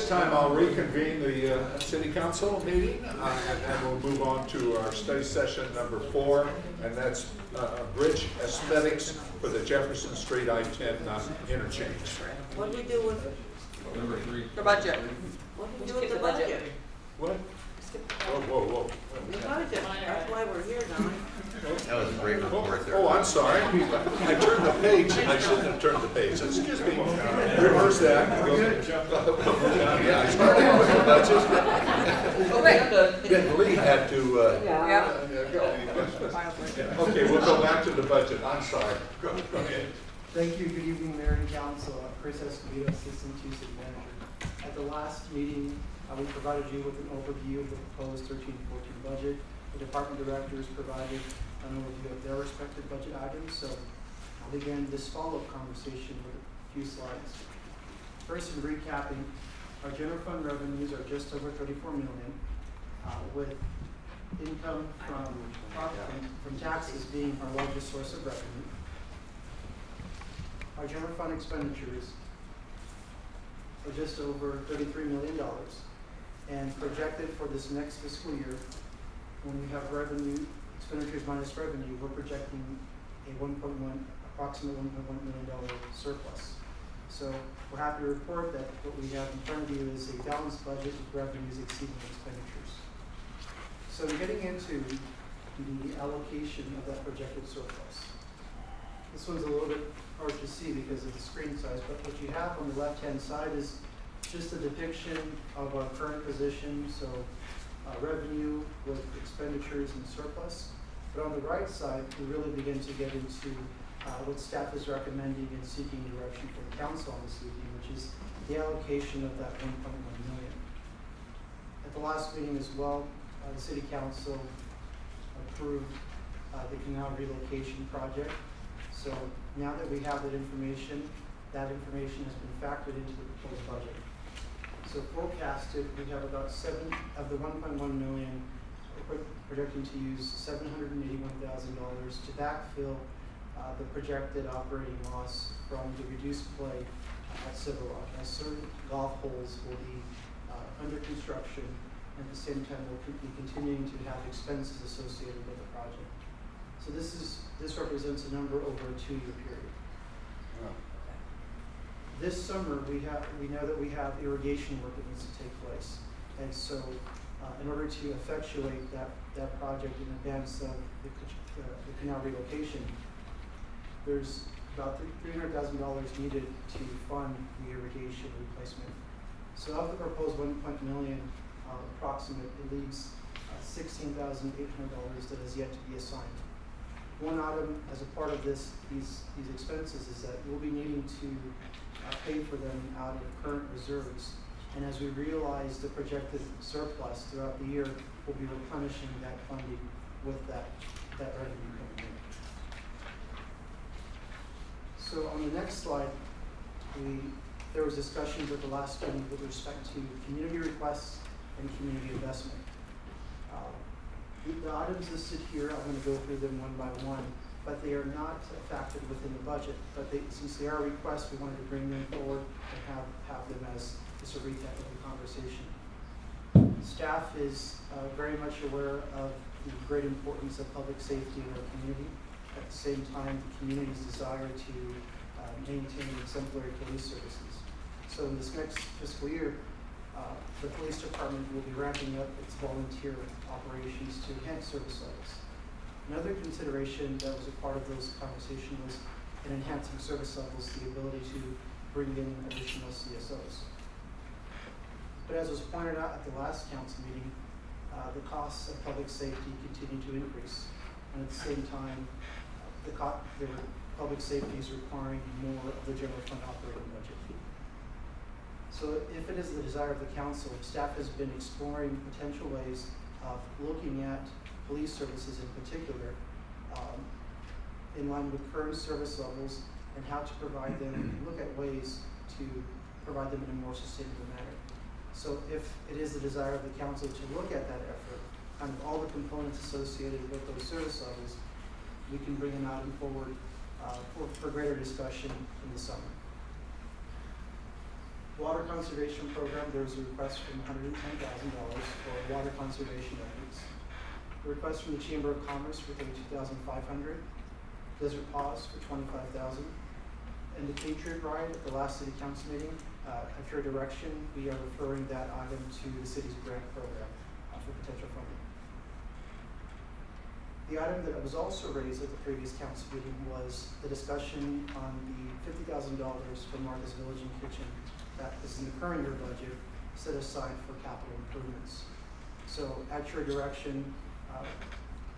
this time, I'll reconvene the city council meeting, and then we'll move on to our study session number 4, and that's bridge aesthetics for the Jefferson Street I-10 interchange. What do we do with Number 3. The budget. what do we do Skip with the the budget. budget? What? Whoa. The budget. That's why we're here, Don. That was a great report there. Oh, I'm sorry. I turned the page. I shouldn't have turned the page. Excuse me. Reverse that. Yeah, I started with the budget. Okay. Then Lee had to, Yeah. go. Okay, we'll go back to the budget. I'm sorry. Go ahead. Thank you. Good evening, Mayor and Council. Chris Escobedo, Assistant to City Manager. At the last meeting, we provided you with an overview of the proposed 13-14 budget. The department directors provided an overview of their respective budget items. So I'll begin this follow-up conversation with a few slides. First, in recapping, our general fund revenues are just over $34 million, with income from taxes being our largest source of revenue. Our general fund expenditures are just over $33 million, and projected for this next fiscal year, when we have expenditures minus revenue, we're projecting approximate $1.1 million surplus. So we're happy to report that what we have in front of you is a balanced budget with revenues exceeding expenditures. So getting into the allocation of that projected surplus. This one's a little bit hard to see because of the screen size, but what you have on the left-hand side is just a depiction of our current position, so revenue with expenditures and surplus. But on the right side, we really begin to get into what staff is recommending and seeking direction from the council on this evening, which is the allocation of that $1.1 million. At the last meeting as well, the city council approved the canal relocation project. So now that we have that information has been factored into the proposed budget. So forecasted, we have about of the $1.1 million, we're projecting to use $781,000 to backfill the projected operating loss from the reduced play at Silver Rock. As certain golf holes will be under construction, and at the same time we'll be continuing to have expenses associated with the project. So this represents a number over a 2-year period. This summer, we know that we have irrigation work that needs to take place. And so in order to effectuate that project in advance of the canal relocation, there's about $300,000 needed to fund the irrigation replacement. So of the proposed $1 million approximate, it leaves $16,800 that is yet to be assigned. One item as a part of these expenses is that we'll be needing to pay for them out of current reserves. And as we realize the projected surplus throughout the year, we'll be replenishing that funding with that revenue coming in. So on the next slide, there was discussions at the last meeting with respect to community requests and community investment. The items listed here, I'm going to go through them one by one, but they are not factored within the budget. But since they are requests, we wanted to bring them forward and have them as just a recap of the conversation. Staff is very much aware of the great importance of public safety in our community. At the same time, the community's desire to maintain exemplary police services. So in this next fiscal year, the police department will be ramping up its volunteer operations to enhance service levels. Another consideration that was a part of those conversations was in enhancing service levels, the ability to bring in additional CSOs. But as was pointed out at the last council meeting, the costs of public safety continue to increase. And at the same time, the public safety is requiring more of the general fund operating budget. So if it is the desire of the council, staff has been exploring potential ways of looking at police services in particular in line with current service levels and how to provide them, and look at ways to provide them in a more sustainable manner. So if it is the desire of the council to look at that effort, kind of all the components associated with those service levels, we can bring an item forward for greater discussion in the summer. Water conservation program, there was a request from $110,000 for water conservation efforts. A request from the Chamber of Commerce for $32,500. Desert Paws for $25,000. And the Patriot Ride at the last city council meeting, at your direction, we are referring that item to the city's grant program for potential funding. The item that was also raised at the previous council meeting was the discussion on the $50,000 for Martha's Village and Kitchen that is in the current year budget set aside for capital improvements. So at your direction,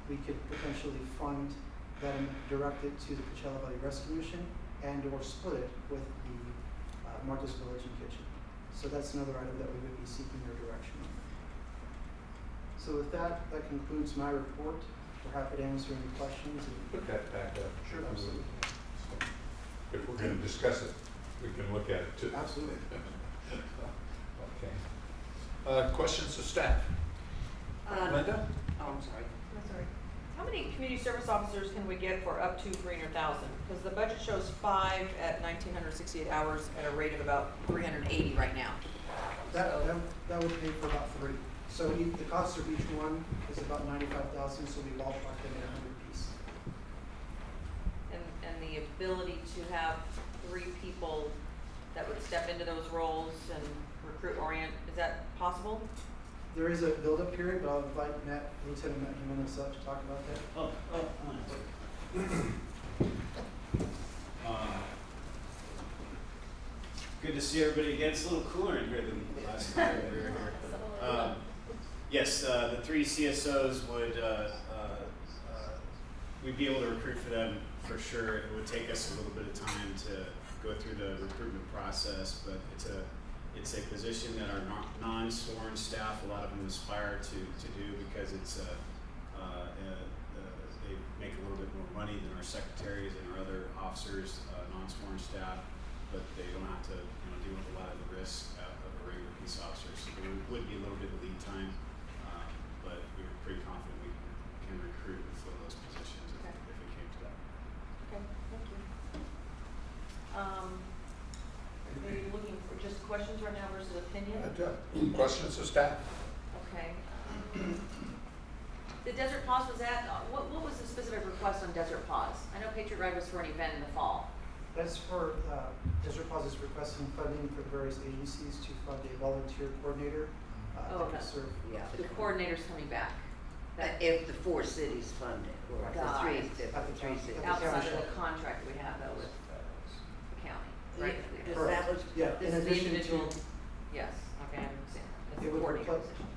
we could potentially fund that and direct it to the Coachella Valley Rescue Mission and or split it with the Martha's Village and Kitchen. So that's another item that we would be seeking your direction on. So with that, that concludes my report. We're happy to answer any questions. Put that back up. Sure, absolutely. If we're gonna discuss it, we can look at it too. Absolutely. Okay. Questions of staff? Linda? Oh, I'm sorry. That's all right. How many community service officers can we get for up to 300,000? Because the budget shows 5 at 1,968 hours at a rate of about 380 right now. That would pay for about 3. So the cost of each one is about $95,000, so we ballpark them at 100 piece. And the ability to have 3 people that would step into those roles and recruit orient, is that possible? There is a build-up period, but I'll invite Lieutenant Matt Jimenez up to talk about that. Good to see everybody again. It's a little cooler in here than last time we were here. Yes, the 3 CSOs would, we'd be able to recruit for them for sure. It would take us a little bit of time to go through the recruitment process, but it's a position that our non-sworn staff, a lot of them aspire to do because it's they make a little bit more money than our secretaries and our other officers, non-sworn staff, but they don't have to deal with a lot of the risk of a regular police officer. So there would be a little bit of lead time, but we're pretty confident we can recruit and fill those positions if it came to that. Okay, thank you. Are you looking for just questions right now versus opinion? Questions of staff? Okay. The Desert Paws was that, what was the specific request on Desert Paws? I know Patriot Ride was for an event in the fall. That's for, Desert Paws is requesting funding for the various agencies to fund a volunteer coordinator. Oh, that okay. could serve. Yeah. The coordinator's coming back. If the 4 cities fund it, or Got the it. 3 cities. Outside of the contract we have though with the county, right? Because that was, Yeah, This in is the addition individual, to, yes, okay, I understand. It's It the would coordinator reflect- position.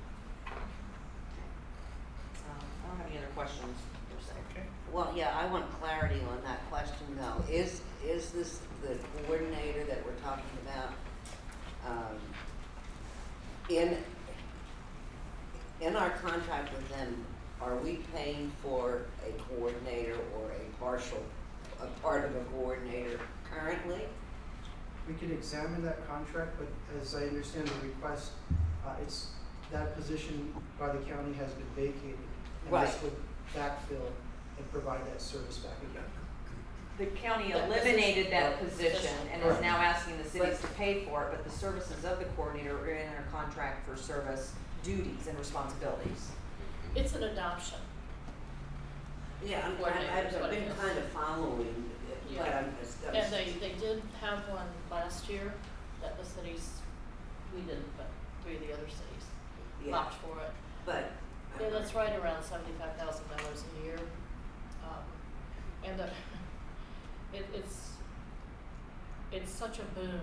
I don't have any other questions per se. Okay. well, yeah, I want clarity on that question though. Is this the coordinator that we're talking about? In our contract with them, are we paying for a coordinator or a part of a coordinator currently? we can examine that contract, but as I understand the request, it's, that position by the county has been vacated. And this Right. would backfill and provide that service back again. The county That eliminated that position. position and Correct. is now asking the cities to pay for it, but the services of the coordinator are in our contract for service duties and responsibilities. It's an adoption. Yeah, I've Coordinator is what it been is. kind of following it, but Yeah. I'm just. And they did have one last year that the cities, we didn't, but 3 of the other cities Yeah, opted for it. but. Yeah, that's right around $75,000 a year. And it's such a boon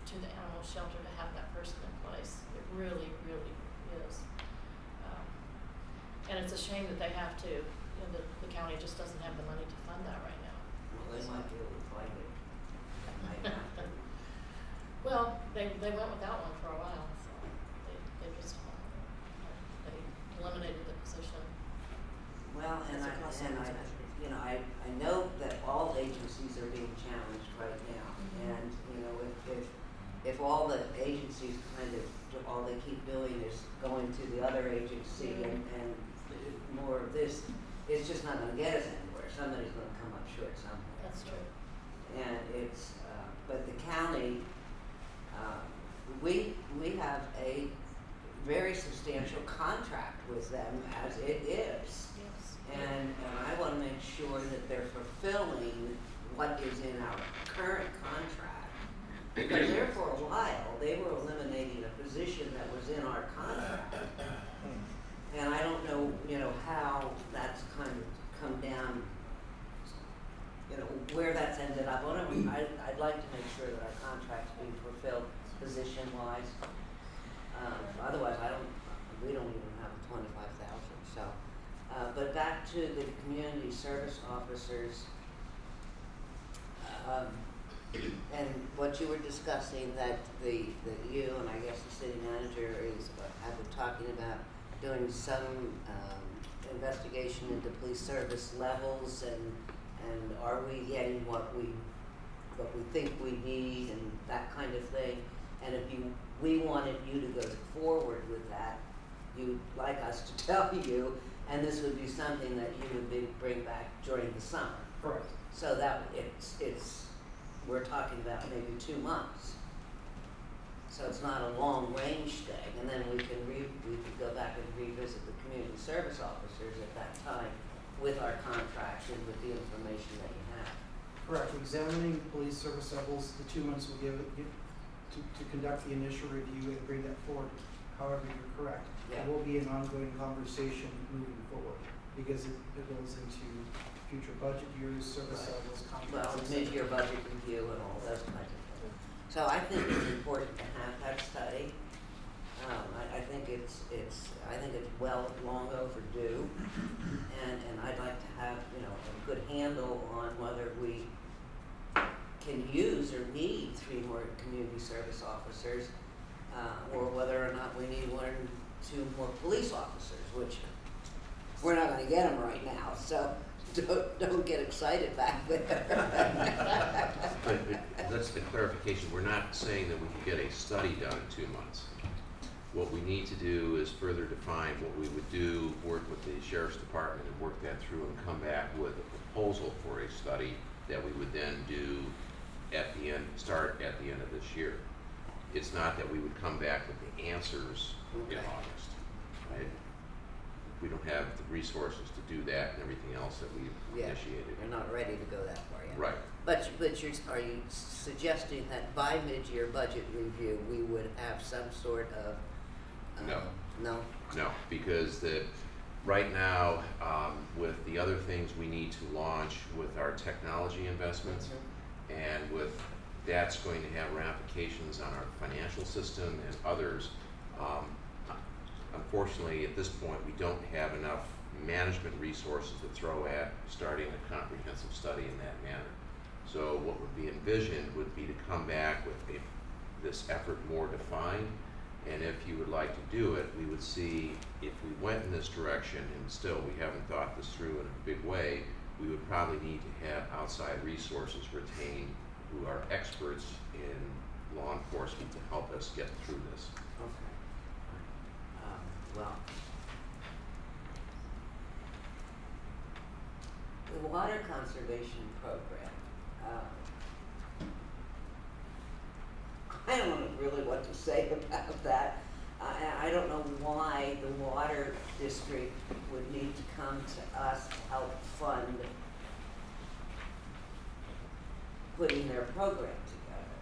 to the animal shelter to have that person in place. It really, really is. And it's a shame that they have to, the county just doesn't have the money to fund that right now. Well, they might be able to find it. They might have to. Well, they went without one for a while, so they just, they eliminated the position. Well, and That's a cost savings measure. I know that all agencies are being challenged right now. Mhm. And, if all the agencies all they keep doing is going to the other agency and more of this, it's just not gonna get us anywhere. Somebody's gonna come up short somewhere. That's true. And it's, but the county, we have a very substantial contract with them as it is. Yes. And I wanna make sure that they're fulfilling what is in our current contract. Because there for a while, they were eliminating a position that was in our contract. And I don't know, how that's kind of come down, where that's ended up. I'd like to make sure that our contract's being fulfilled position-wise. Otherwise, we don't even have 25,000, so. But back to the community service officers, and what you were discussing, that you and I guess the city manager have been talking about doing some investigation into police service levels, and are we getting what we think we need, and that kind of thing. And if we wanted you to go forward with that, you'd like us to tell you, and this would be something that you would bring back during the summer. Correct. So that we're talking about maybe 2 months. So it's not a long range thing, and then we could go back and revisit the community service officers at that time with our contract and with the information that you have. Correct. Examining police service levels, the 2 months will give to conduct the initial review and bring that forward. However, you're correct. Yeah. It will be an ongoing conversation moving forward because it goes into future budget years, service Right. levels, Well, contracts. mid-year budget review and all those kinds of things. So I think it's important to have that study. I think it's long overdue, and I'd like to have, a good handle on whether we can use or need 3 more community service officers, or whether or not we need 1 or 2 more police officers, which we're not gonna get them right now, so don't get excited back there. But that's the clarification, we're not saying that we can get a study done in 2 months. What we need to do is further define what we would do, work with the sheriff's department and work that through and come back with a proposal for a study that we would then do start at the end of this year. It's not that we would come back with the answers in Okay. August, right? We don't have the resources to do that and everything else that we've Yeah, initiated. we're not ready to go that far yet. Right. But are you suggesting that by mid-year budget review, we would have some sort of? No. No? No, because right now, with the other things we need to launch with our technology investments, and that's going to have ramifications on our financial system and others. Unfortunately, at this point, we don't have enough management resources to throw at starting a comprehensive study in that manner. So what would be envisioned would be to come back with this effort more defined. And if you would like to do it, we would see if we went in this direction, and still we haven't thought this through in a big way, we would probably need to have outside resources retained who are experts in law enforcement to help us get through this. Okay. Well, the water conservation program, I don't know really what to say about that. I don't know why the water district would need to come to us to help fund putting their program together.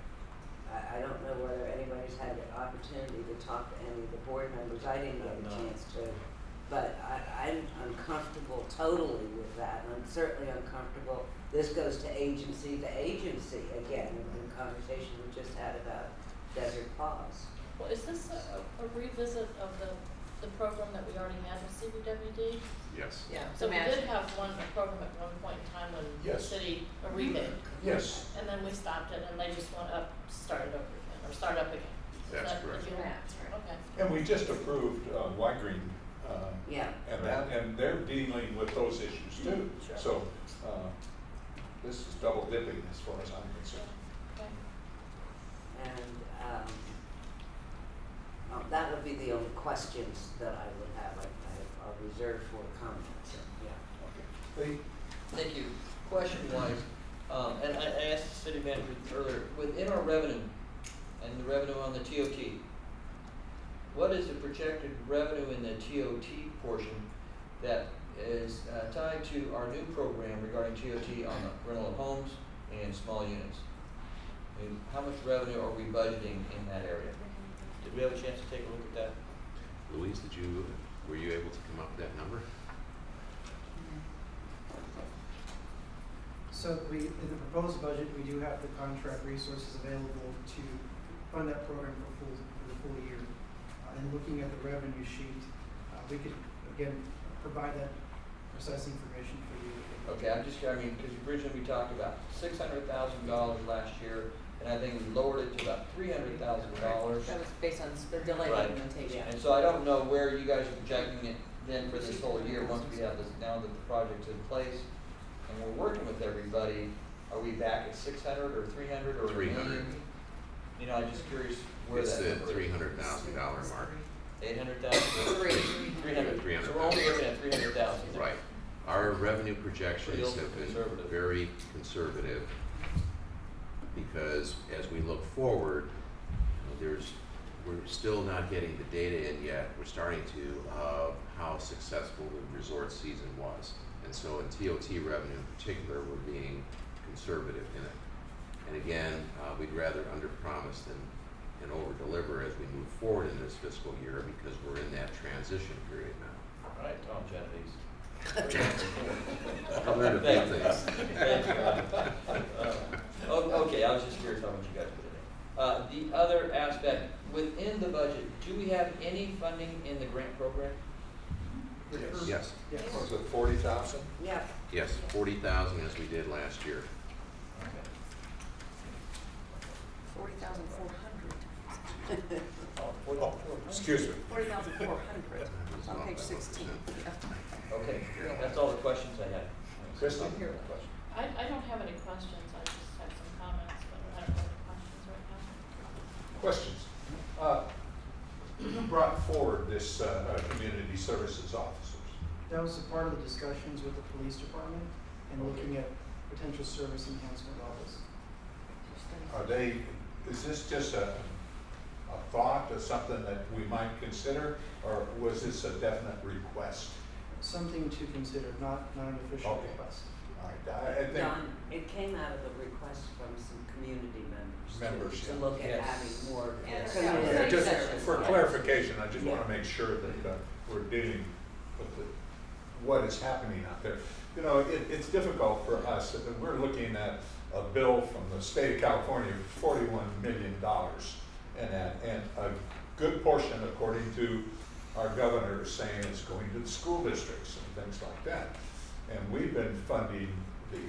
I don't know whether anybody's had the opportunity to talk to any of the board members. I didn't get a chance to. But I'm uncomfortable totally with that, and I'm certainly uncomfortable. This goes to agency again, in the conversation we just had about Desert Paws. Well, is this a revisit of the program that we already had with CBWD? Yes. Yeah. So we did have a program at one point in time when the Yes. city, a rebate, Yes, and then we stopped it, and they just went up, started over again, or start up again. Is That's that correct. what you- That's right. Okay. and we just approved Whitegreen, Yeah, and they're dealing with those issues too. Sure. So, this is double dipping as far as I'm concerned. Okay. and that would be the only questions that I would have. I'll reserve for comments, yeah. Okay. Thank you. Question wise, and I asked the city manager earlier, within our revenue, and the revenue on the TOT. What is the projected revenue in the TOT portion that is tied to our new program regarding TOT on the rental of homes and small units? And how much revenue are we budgeting in that area? Did we have a chance to take a look at that? Louise, were you able to come up with that number? So in the proposed budget, we do have the contract resources available to fund that program for the full year. And looking at the revenue sheet, we could, again, provide that precise information for you. Okay, because originally we talked about $600,000 last year, and I think we lowered it to about $300,000. That was based on the delayed Right. implementation. And so I don't know where you guys are projecting it then for this whole year, once we have this, now that the project's in place, and we're working with everybody, are we back at 600 or 300 or 300. $1 million? You know, I'm just curious where It's that the number is. $300,000 mark. 800,000? 300. 300. So we're only looking at 300,000. Right. Our revenue projections Pretty have been conservative. very conservative because as we look forward, we're still not getting the data in yet. We're starting to of how successful the resort season was. And so in TOT revenue in particular, we're being conservative in it. And again, we'd rather under-promise and over-deliver as we move forward in this fiscal year because we're in that transition period now. All right, Tom Genovese. I've learned a few things. Thank you. Okay, I was just curious how much you guys put in there. The other aspect, within the budget, do we have any funding in the grant program? Yes, Yes. Was it 40,000? Yeah, yes, 40,000 as we did last year. 40,400. Oh, excuse me. 40,400 on page 16. Okay, that's all the questions I had. Kristen? I don't have any questions, I just have some comments, but I don't have any questions right now. Questions? Who brought forward this community services officers? That was a part of the discussions with the police department and looking at potential service enhancement levels. Are they, is this just a thought or something that we might consider, or was this a definite request? Something to consider, not an official Okay. request. All right, I think. Don, it came out of the request from some community members. Members, To yeah. look at Yes. having more Yes. community. Yeah, just service. for clarification, I just Yeah. want to make sure that we're dealing with what is happening out there. You know, it's difficult for us, we're looking at a bill from the state of California, $41 million. And a good portion, according to our governor, is saying it's going to the school districts and things like that. And we've been funding the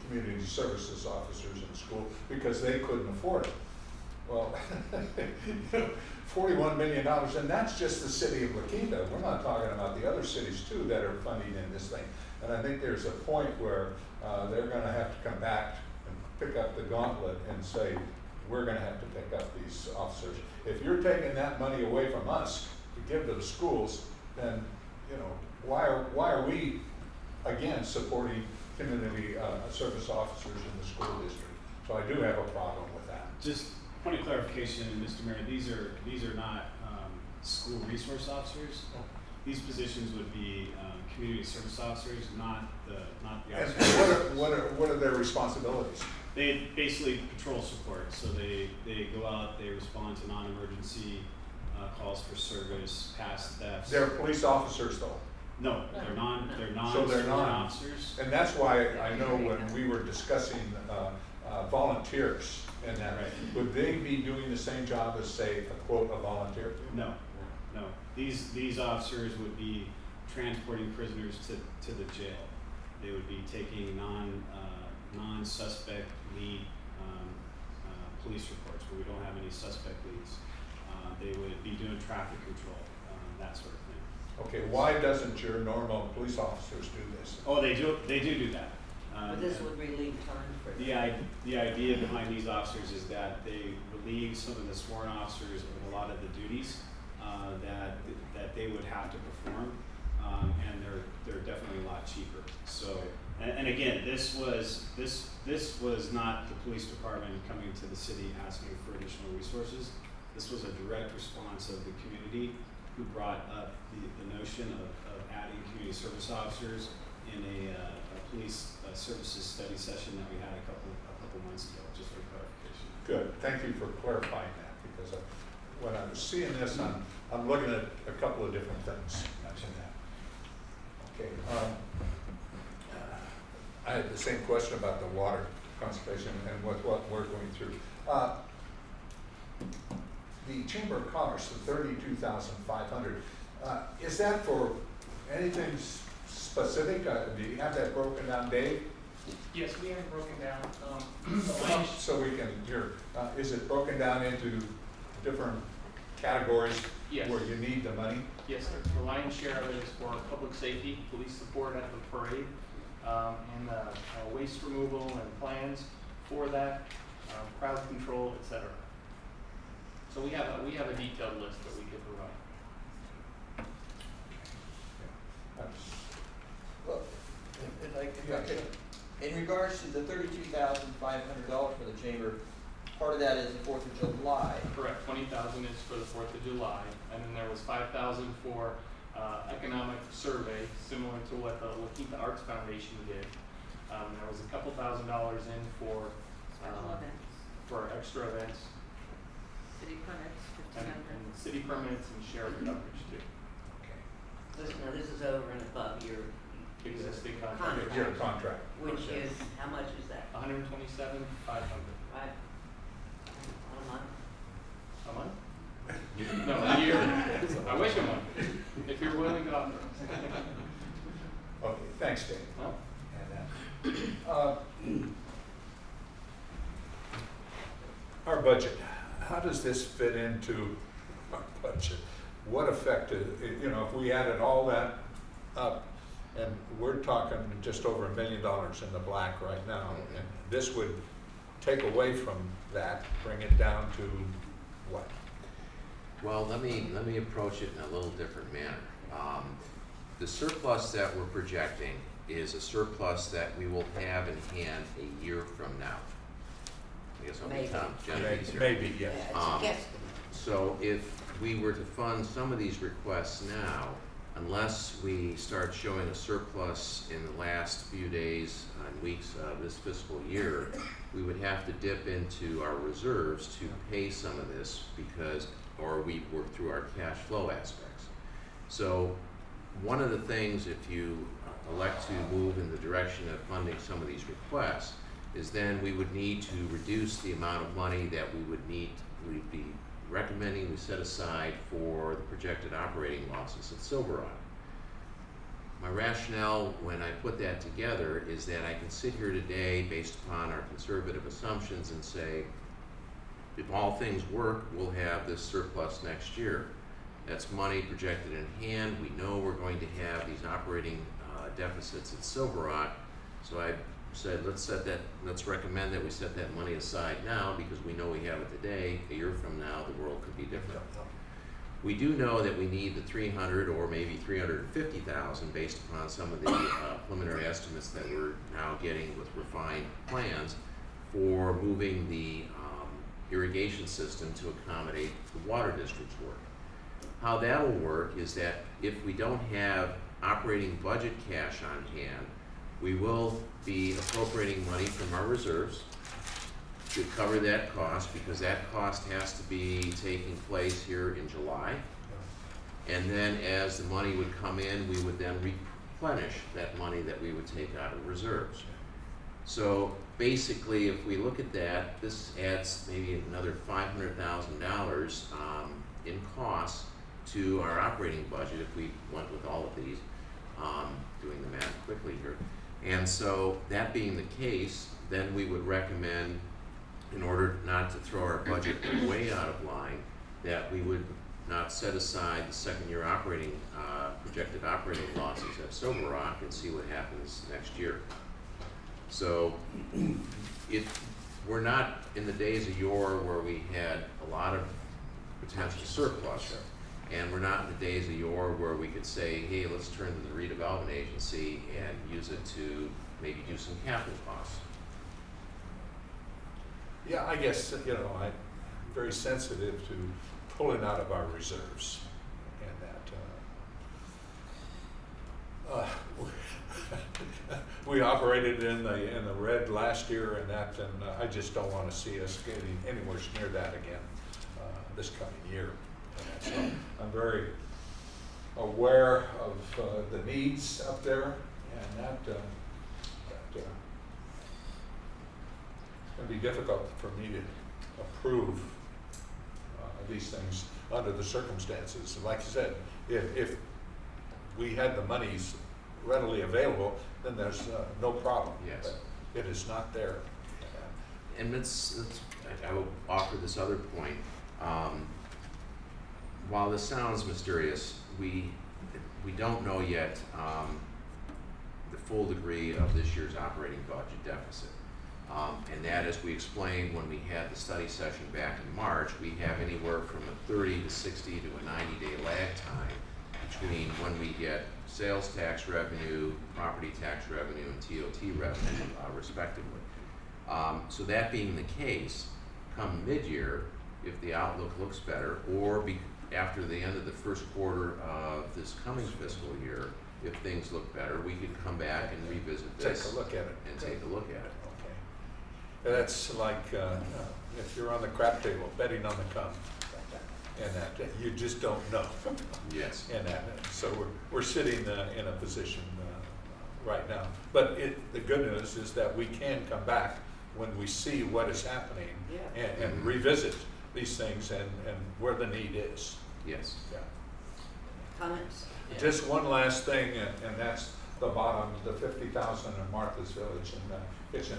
community services officers in school because they couldn't afford it. Well, $41 million, and that's just the city of La Quinta. We're not talking about the other cities too that are funding in this thing. And I think there's a point where they're gonna have to come back and pick up the gauntlet and say, we're gonna have to pick up these officers. If you're taking that money away from us to give to the schools, then, you know, why are we, again, supporting community service officers in the school district? So I do have a problem with that. Just point of clarification, Mr. Mayor, these are not school resource officers. These positions would be community service officers, not the And officers. what are their responsibilities? They basically patrol support, so they go out, they respond to non-emergency calls for service, past thefts. They're police officers though. No, they're So they're non-sworn non. officers. And that's why I know when we were discussing volunteers and that, Right. would they be doing the same job as, say, a quote, a volunteer? No. These officers would be transporting prisoners to the jail. They would be taking non-suspect lead police reports where we don't have any suspect leads. They would be doing traffic control, that sort of thing. Okay, why doesn't your normal police officers do this? Oh, they do that. But this would relieve time for The idea behind these officers is that they relieve some of the sworn officers of a lot of the duties that they would have to perform, and they're definitely a lot cheaper. So, And again, this was not the police department coming to the city asking for additional resources. This was a direct response of the community who brought up the notion of adding community service officers in a police services study session that we had a couple months ago, just for clarification. Good, thank you for clarifying that, because when I was seeing this, I'm looking at a couple of different things. Okay, I had the same question about the water conservation and what we're going through. The Chamber of Commerce, the $32,500, is that for anything specific? Do you have that broken down, Dave? Yes, we have it broken down. The lion's- So we can hear, is it broken down into different categories Yes. where you need the money? Yes, sir. The lion's share of it is for public safety, police support at the parade, and waste removal and plans for that, crowd control, et cetera. So we have a detailed list that we could provide. Well, if I could, in regards to the $32,500 for the chamber, part of that is the 4th of July. Correct. 20,000 is for the 4th of July, and then there was 5,000 for economic survey, similar to what the La Quinta Arts Foundation did. There was a couple $1,000s in for Special events, for extra events. city permits, And 1,500. city permits and shared coverage too. This is over and above your Existing contract. contract. Your contract. Which is, how much is that? 127,500 Right? On a month? a month? No, a year. I wish a month, if you're willing to offer. Okay, thanks, Dave. No? And our budget, how does this fit into our budget? What effect, if we added all that up, and we're talking just over $1 million in the black right now, and this would take away from that, bring it down to what? Well, let me approach it in a little different manner. The surplus that we're projecting is a surplus that we will have in hand a year from now. I guess I'll be Maybe. Tom Genovese here. Maybe, yes. Yeah, it's a Um, guess. So if we were to fund some of these requests now, unless we start showing a surplus in the last few days and weeks of this fiscal year, we would have to dip into our reserves to pay some of this or we work through our cash flow aspects. So one of the things, if you elect to move in the direction of funding some of these requests, is then we would need to reduce the amount of money that we'd be recommending we set aside for the projected operating losses at Silver Rock. My rationale when I put that together is that I can sit here today based upon our conservative assumptions and say, if all things work, we'll have this surplus next year. That's money projected in hand. We know we're going to have these operating deficits at Silver Rock. So I said, let's recommend that we set that money aside now because we know we have it today. A year from now, the world could be different. We do know that we need the 300 or maybe 350,000 based upon some of the preliminary estimates that we're now getting with refined plans for moving the irrigation system to accommodate the water district's work. How that'll work is that if we don't have operating budget cash on hand, we will be appropriating money from our reserves to cover that cost because that cost has to be taking place here in July. And then as the money would come in, we would then replenish that money that we would take out of reserves. So basically, if we look at that, this adds maybe another $500,000 in costs to our operating budget if we went with all of these, doing the math quickly here. And so that being the case, then we would recommend, in order not to throw our budget way out of line, that we would not set aside the second year projected operating losses at Silver Rock and see what happens next year. So we're not in the days of yore where we had a lot of potential surplus. And we're not in the days of yore where we could say, hey, let's turn to the redevelopment agency and use it to maybe do some capital costs. Yeah, I guess, you know, I'm very sensitive to pulling out of our reserves and that, we operated in the red last year and that, and I just don't want to see us getting anywhere near that again this coming year. And so I'm very aware of the needs up there, and that it's going to be difficult for me to approve these things under the circumstances. Like I said, if we had the monies readily available, then there's no problem. Yes. But it is not there. And I will offer this other point. While this sounds mysterious, we don't know yet the full degree of this year's operating budget deficit. And that, as we explained when we had the study session back in March, we have anywhere from a 30 to 60 to a 90-day lag time between when we get sales tax revenue, property tax revenue, and TOT revenue, respectively. So that being the case, come mid-year, if the outlook looks better, or after the end of the first quarter of this coming fiscal year, if things look better, we could come back and revisit this. Take a look at it. And take a look at it. Okay. That's like if you're on the crap table betting on the come, and that you just don't know. Yes. And that, so we're sitting in a position right now. But the good news is that we can come back when we see what is happening Yeah. and revisit these things and where the need is. Yes. Yeah. Comments? Just one last thing, and that's the bottom, the 50,000 in Martha's Village and the kitchen.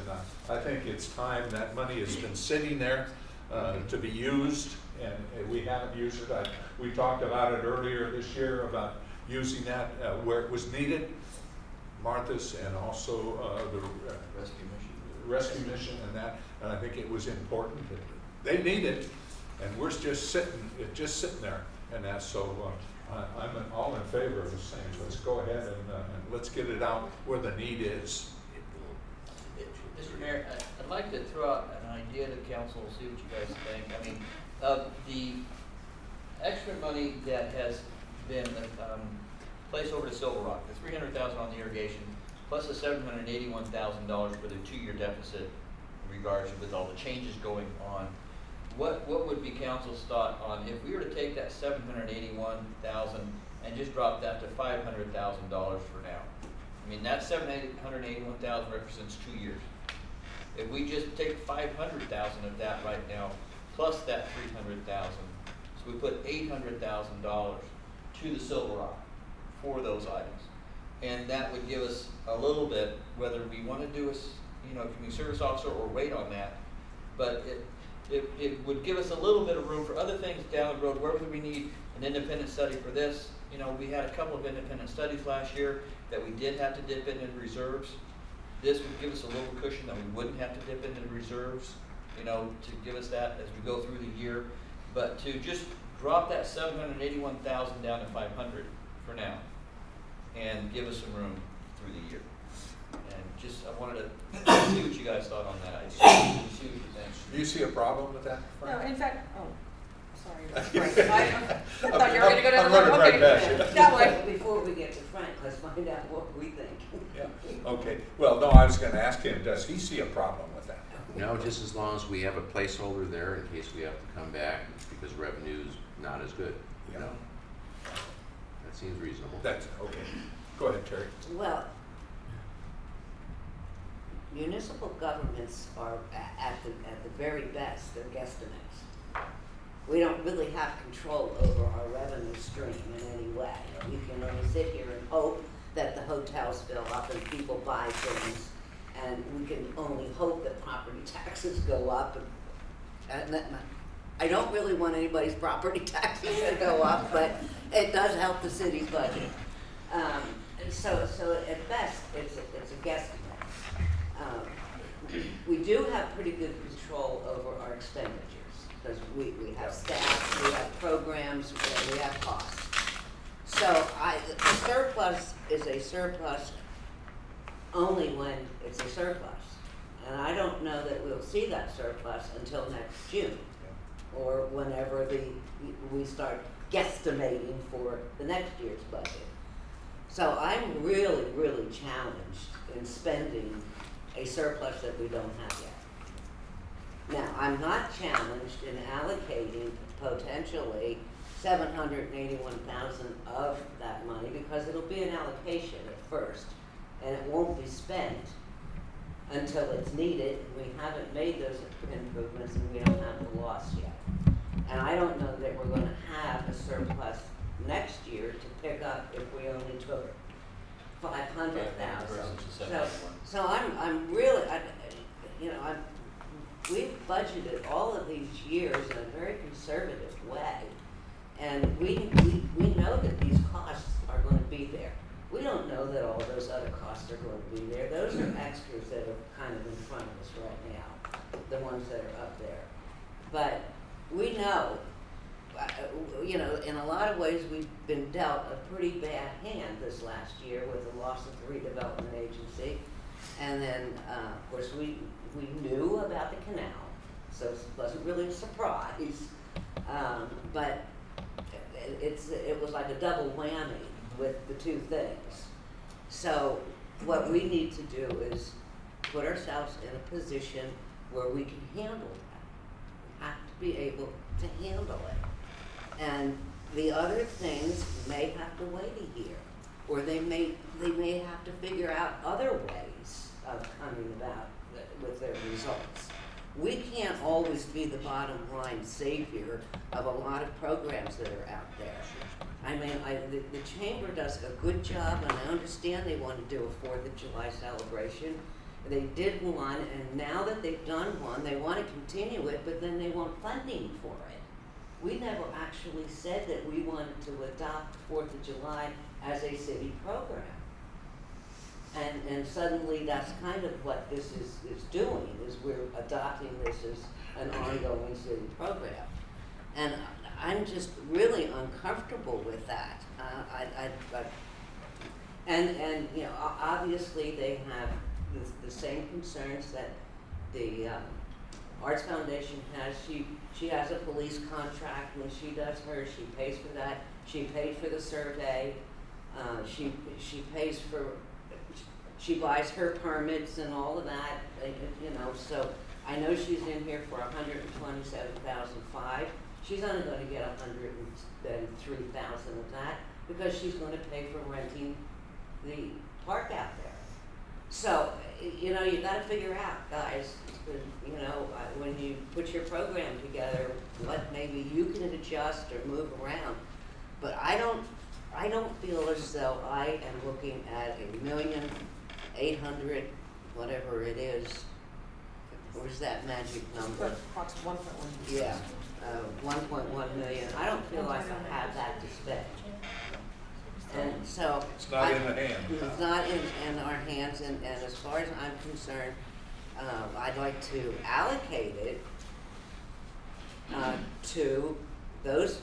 I think it's time that money has been sitting there to be used, and we haven't used it. We talked about it earlier this year about using that where it was needed, Martha's, and also the rescue mission and that. And I think it was important. They need it, and we're just sitting there. And that's so. I'm all in favor of saying, let's go ahead and let's get it out where the need is. Mr. Mayor, I'd like to throw out an idea to council, see what you guys think. I mean, the extra money that has been placed over to Silver Rock, the $300,000 on the irrigation, plus the $781,000 for the 2-year deficit in regards with all the changes going on. What would be council's thought on if we were to take that $781,000 and just drop that to $500,000 for now? I mean, that $781,000 represents 2 years. If we just take $500,000 of that right now, plus that $300,000, so we put $800,000 to the Silver Rock for those items, and that would give us a little bit, whether we want to do a community service officer or wait on that, but it would give us a little bit of room for other things down the road. Where would we need an independent study for this? You know, we had a couple of independent studies last year that we did have to dip into reserves. This would give us a little cushion that we wouldn't have to dip into reserves, to give us that as we go through the year. But to just drop that $781,000 down to $500 for now and give us some room through the year. And I wanted to see what you guys thought on that. See what you think. Do you see a problem with that, No, Frank? in fact, sorry. Right. I thought you were gonna go down I'm the running road. right Okay, past you. that way. Before we get to Frank, let's find out what we think. Yeah, okay. Well, no, I was gonna ask him, does he see a problem with that? No, just as long as we have a placeholder there in case we have to come back because revenue's not as good, Yeah. That seems reasonable. That's, okay. Go ahead, Terry. Well, municipal governments are at the very best, they're guesstimates. We don't really have control over our revenue stream in any way. We can only sit here and hope that the hotels fill up and people buy things, and we can only hope that property taxes go up. And I don't really want anybody's property taxes to go up, but it does help the city's budget. So at best, it's a guesstimate. We do have pretty good control over our expenditures. because we have staff, we have programs, we have costs. So the surplus is a surplus only when it's a surplus. And I don't know that we'll see that surplus until next June, or whenever we start guesstimating for the next year's budget. So I'm really, really challenged in spending a surplus that we don't have yet. Now, I'm not challenged in allocating potentially $781,000 of that money, because it'll be an allocation at first, and it won't be spent until it's needed. We haven't made those improvements, and we don't have the loss yet. And I don't know that we're gonna have a surplus next year to pick up if we only took 500,000. So I'm really, we've budgeted all of these years in a very conservative way. And we know that these costs are gonna be there. We don't know that all those other costs are going to be there. Those are extras that are kind of in front of us right now, the ones that are up there. But we know, in a lot of ways, we've been dealt a pretty bad hand this last year with the loss of the redevelopment agency. And then, of course, we knew about the canal, so it wasn't really a surprise. But it was like a double whammy with the two things. So what we need to do is put ourselves in a position where we can handle that. We have to be able to handle it. And the other things may have to wait a year, or they may have to figure out other ways of coming about with their results. We can't always be the bottom line savior of a lot of programs that are out there. I mean, the chamber does a good job, and I understand they want to do a 4th of July celebration. They did one, and now that they've done one, they want to continue it, but then they want funding for it. We never actually said that we wanted to adopt 4th of July as a city program. And suddenly that's kind of what this is doing, is we're adopting this as an ongoing city program. And I'm just really uncomfortable with that. Obviously they have the same concerns that the Arts Foundation has. She has a police contract. When she does hers, she pays for that. She paid for the survey. She pays for, she buys her permits and all of that, so I know she's in here for $127,500. She's only gonna get $103,000 of that, because she's gonna pay for renting the park out there. So, you gotta figure out, guys, when you put your program together, what maybe you can adjust or move around. But I don't feel as though I am looking at $1,800,000, whatever it is. Where's that magic number? Approximately 1.1. Yeah, 1.1 million. I don't feel like I have that to spend. And so. It's not in the hand. It's not in our hands, and as far as I'm concerned, I'd like to allocate it to those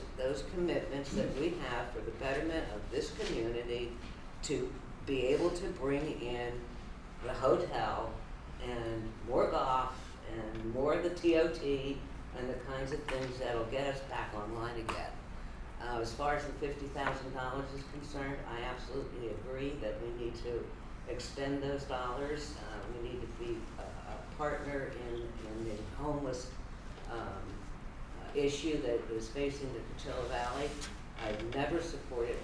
commitments that we have for the betterment of this community, to be able to bring in the hotel and more golf and more of the TOT and the kinds of things that'll get us back online again. As far as the $50,000 is concerned, I absolutely agree that we need to expend those dollars. We need to be a partner in the homeless issue that is facing the Coachella Valley. I've never supported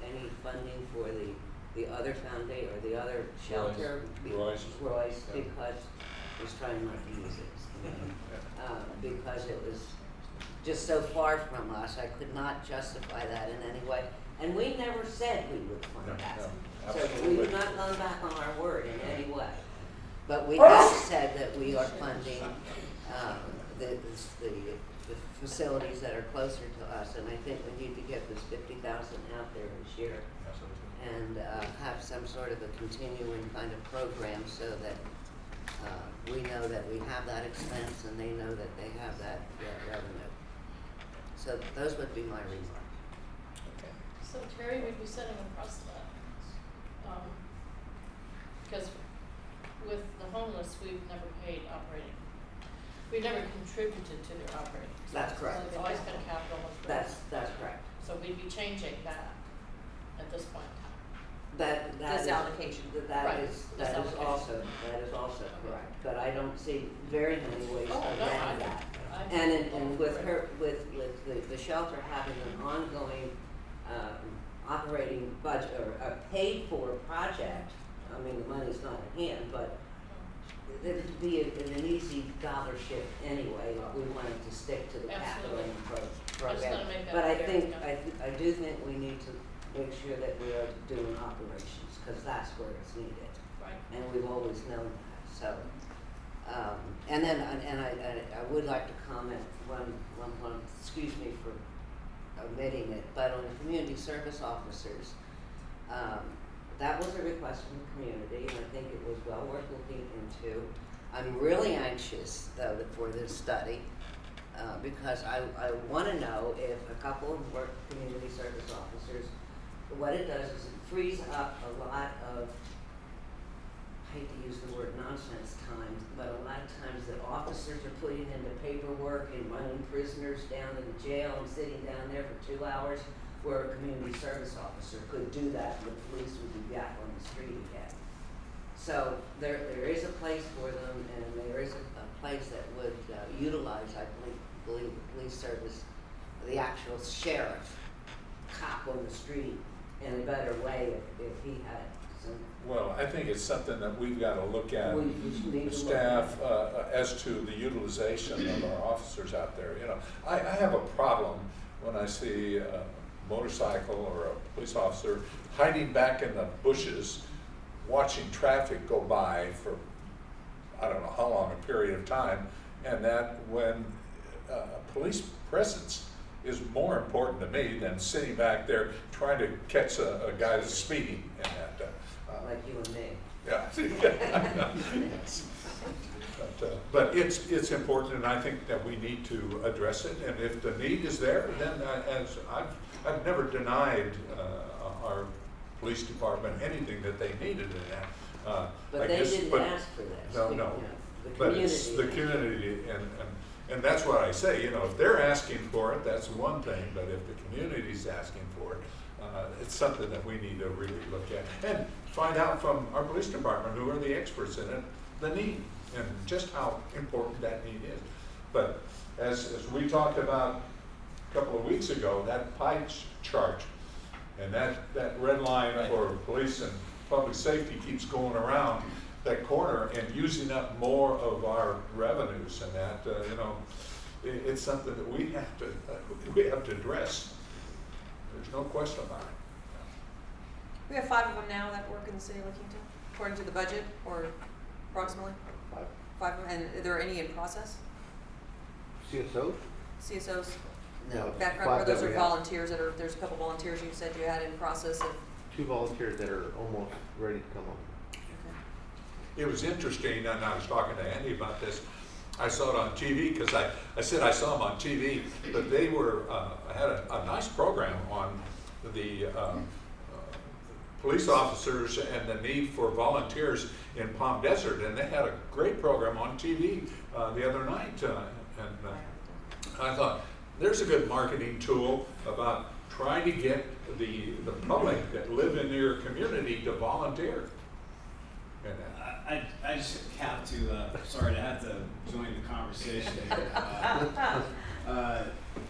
any funding for the other foundation or the other shelter, Royce, because I was trying not to use it, because it was just so far from us. I could not justify that in any way, and we never said we would fund that. So we have not gone back on our word in any way. But we have said that we are funding the facilities that are closer to us, and I think we need to get this $50,000 out there this year, and have some sort of a continuing kind of program, so that we know that we have that expense and they know that they have that revenue. So those would be my remarks. So Terry, we'd be setting a precedent. Because with the homeless, we've never paid operating. We've never contributed to their operating expenses. That's correct. It's always been capital improvement. That's correct. So we'd be changing that at this point in time. That This is- allocation. That Right, is, this that is allocation. also correct, but I don't see very many ways Oh, around no, I- that. I- And with her, with the shelter having an ongoing, operating budget, or a paid-for project, I mean, the money's not at hand, but it'd be an easy dollar shift anyway, if we wanted to stick to the capital Absolutely. program. wanna make that But I clear, think, yeah. I do think we need to make sure that we are doing operations, cause that's where it's needed. Right. And we've always known that, so. And then, I would like to comment one, excuse me for omitting it, but on the community service officers, that was a request from the community, and I think it was well worth looking into. I'm really anxious, though, for this study, because I wanna know if a couple of work community service officers, what it does is it frees up a lot of, I hate to use the word nonsense times, but a lot of times that officers are putting into paperwork and running prisoners down to the jail and sitting down there for 2 hours, where a community service officer could do that and the police would be back on the street again. So there is a place for them, and there is a place that would utilize, I believe the police service, the actual sheriff, cop on the street in a better way if he had some. Well, I think it's something that we've got to look at, We should need the to look staff, as to the utilization of our officers out there. You know, I have a problem when I see a motorcycle or a police officer hiding back in the bushes, watching traffic go by for, I don't know how long a period of time, and that when police presence is more important to me than sitting back there trying to catch a guy that's speeding and that. Like you and me. Yeah. But it's important, and I think that we need to address it, and if the need is there, then as I've never denied our police department anything that they needed in that. But they didn't ask for this. No, You no. know, the But it's the community. community, and that's what I say, you know, if they're asking for it, that's one thing, but if the community's asking for it, it's something that we need to really look at. And find out from our police department, who are the experts in it, the need, and just how important that need is. But as we talked about a couple of weeks ago, that pie chart, and that red line for police and public safety keeps going around that corner and using up more of our revenues, and that, you know, it's something that we have to address. There's no question about it. We have 5 of them now that work in the city of Leakington, according to the budget, or approximately? 5 of them, and are there any in process? CSOs? CSOs? No. Background, or 5 those that are we have. volunteers that are, there's a couple volunteers you said you had in process of, 2 volunteers that are almost ready to come on. okay. It was interesting, and I was talking to Andy about this. I saw it on TV, because I said I saw them on TV, but they were, had a nice program on the police officers and the need for volunteers in Palm Desert, and they had a great program on TV the other night, and I thought, there's a good marketing tool about trying to get the public that live in your community to volunteer. And I just have to, sorry to have to join the conversation here.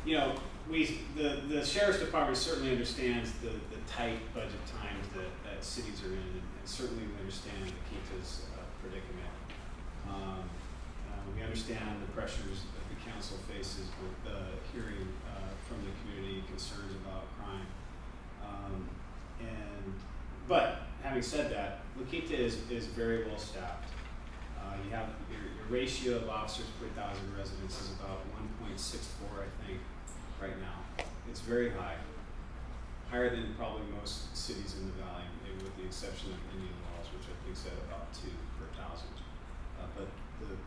You know, the sheriff's department certainly understands the tight budget times that cities are in, and certainly we understand La Quinta's predicament. We understand the pressures that the council faces with hearing from the community concerns about crime. But having said that, La Quinta is very well staffed. You have your ratio of officers per 1,000 residents is about 1.64, I think, right now. It's very high, higher than probably most cities in the valley, maybe with the exception of Indian Wells, which I think is at about 2 per 1,000. but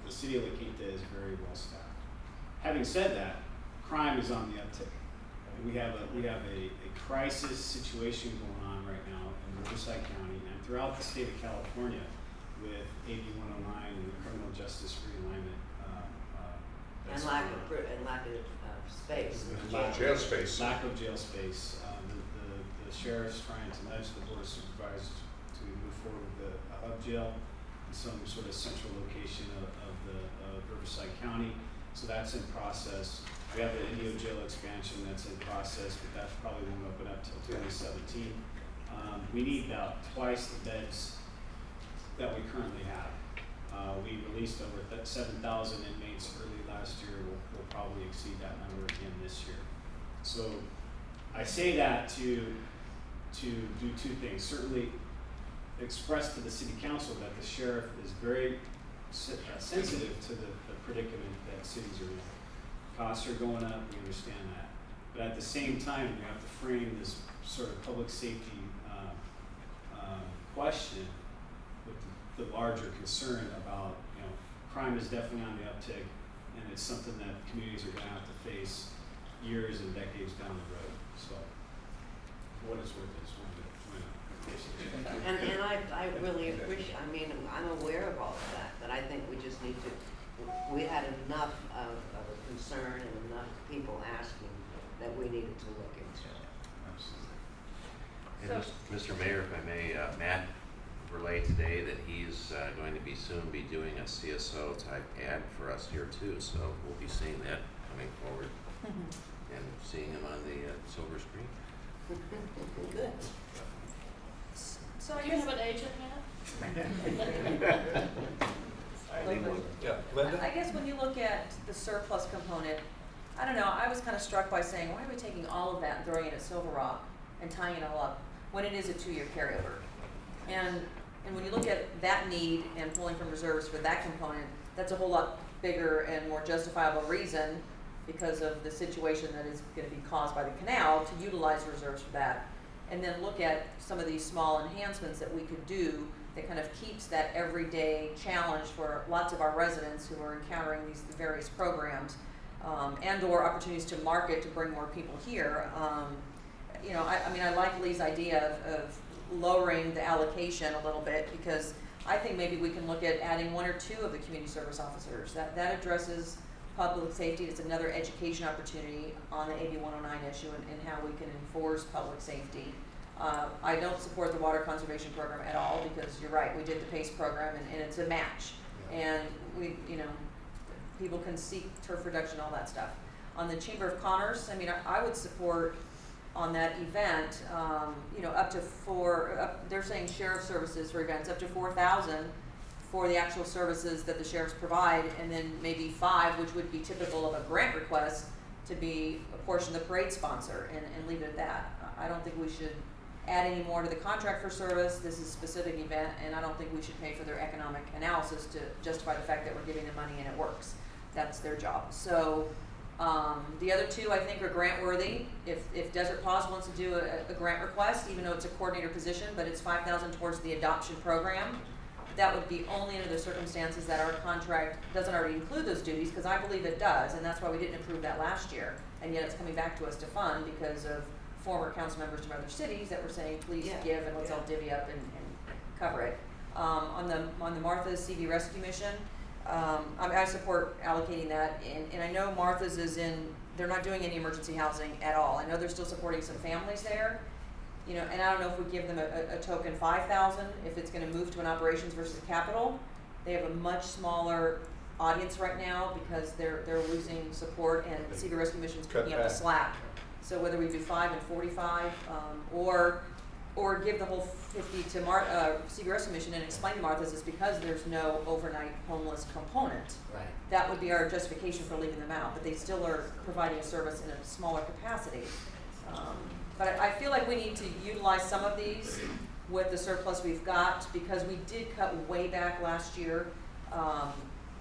the city of La Quinta is very well staffed. Having said that, crime is on the uptick. And we have a crisis situation going on right now in Riverside County and throughout the state of California with AB 109 and the criminal justice realignment. And lack of space. Jail space. Lack of jail space. The sheriff's trying to nudge the board of supervisors to move forward with a hub jail in some sort of central location of Riverside County. So that's in process. We have the Indio jail expansion that's in process, but that probably won't open up till 2017. We need about twice the beds that we currently have. We released over 7,000 inmates early last year. We'll probably exceed that number again this year. So I say that to do two things. Certainly express to the city council that the sheriff is very sensitive to the predicament that cities are in. Costs are going up, we understand that. But at the same time, we have to frame this sort of public safety question with the larger concern about, crime is definitely on the uptick, and it's something that communities are gonna have to face years and decades down the road. So, for what it's worth, I just wanted to point out. And I really appreciate, I'm aware of all of that, but I think we just need to, we had enough of a concern and enough people asking that we needed to look into it. And Mr. Mayor, if I may, Matt relayed today that he's going to soon be doing a CSO type ad for us here too, so we'll be seeing that coming forward and seeing him on the silver screen. Good. So Do I you guess, have an agent yet? Yeah, Linda? I guess when you look at the surplus component, I don't know, I was kind of struck by saying, why are we taking all of that and throwing it at Silver Rock and tying it all up when it is a 2-year carryover? And when you look at that need and pulling from reserves for that component, that's a whole lot bigger and more justifiable reason because of the situation that is going to be caused by the canal to utilize reserves for that. And then look at some of these small enhancements that we could do that kind of keeps that everyday challenge for lots of our residents who are encountering these various programs and or opportunities to market to bring more people here. I like Lee's idea of lowering the allocation a little bit because I think maybe we can look at adding 1 or 2 of the community service officers. That addresses public safety. It's another education opportunity on the AB 109 issue and how we can enforce public safety. I don't support the water conservation program at all because you're right, we did the PACE program and it's a match. And people can seek turf reduction, all that stuff. On the Chamber of Commerce, I would support on that event, up to they're saying sheriff services for events, up to 4,000 for the actual services that the sheriffs provide, and then maybe 5, which would be typical of a grant request, to be a portion of the parade sponsor, and leave it at that. I don't think we should add any more to the contract for service. This is a specific event, and I don't think we should pay for their economic analysis to justify the fact that we're giving them money and it works. That's their job. So the other 2 I think are grant worthy. If Desert Paws wants to do a grant request, even though it's a coordinator position, but it's $5,000 towards the adoption program, that would be only under the circumstances that our contract doesn't already include those duties, because I believe it does, and that's why we didn't approve that last year. And yet it's coming back to us to fund because of former council members from other cities that were saying, please give and let's all divvy up and cover it. On the Martha's CV Rescue Mission, I support allocating that, and I know Martha's they're not doing any emergency housing at all. I know they're still supporting some families there, and I don't know if we give them a token 5,000, if it's gonna move to an operations versus capital. They have a much smaller audience right now because they're losing support, and CV Rescue Mission's picking up the slack. So whether we do 5 and 45, or give the whole 50 to CV Rescue Mission and explain to Martha's is because there's no overnight homeless component. Right. That would be our justification for leaving them out, but they still are providing a service in a smaller capacity. But I feel like we need to utilize some of these with the surplus we've got because we did cut way back last year.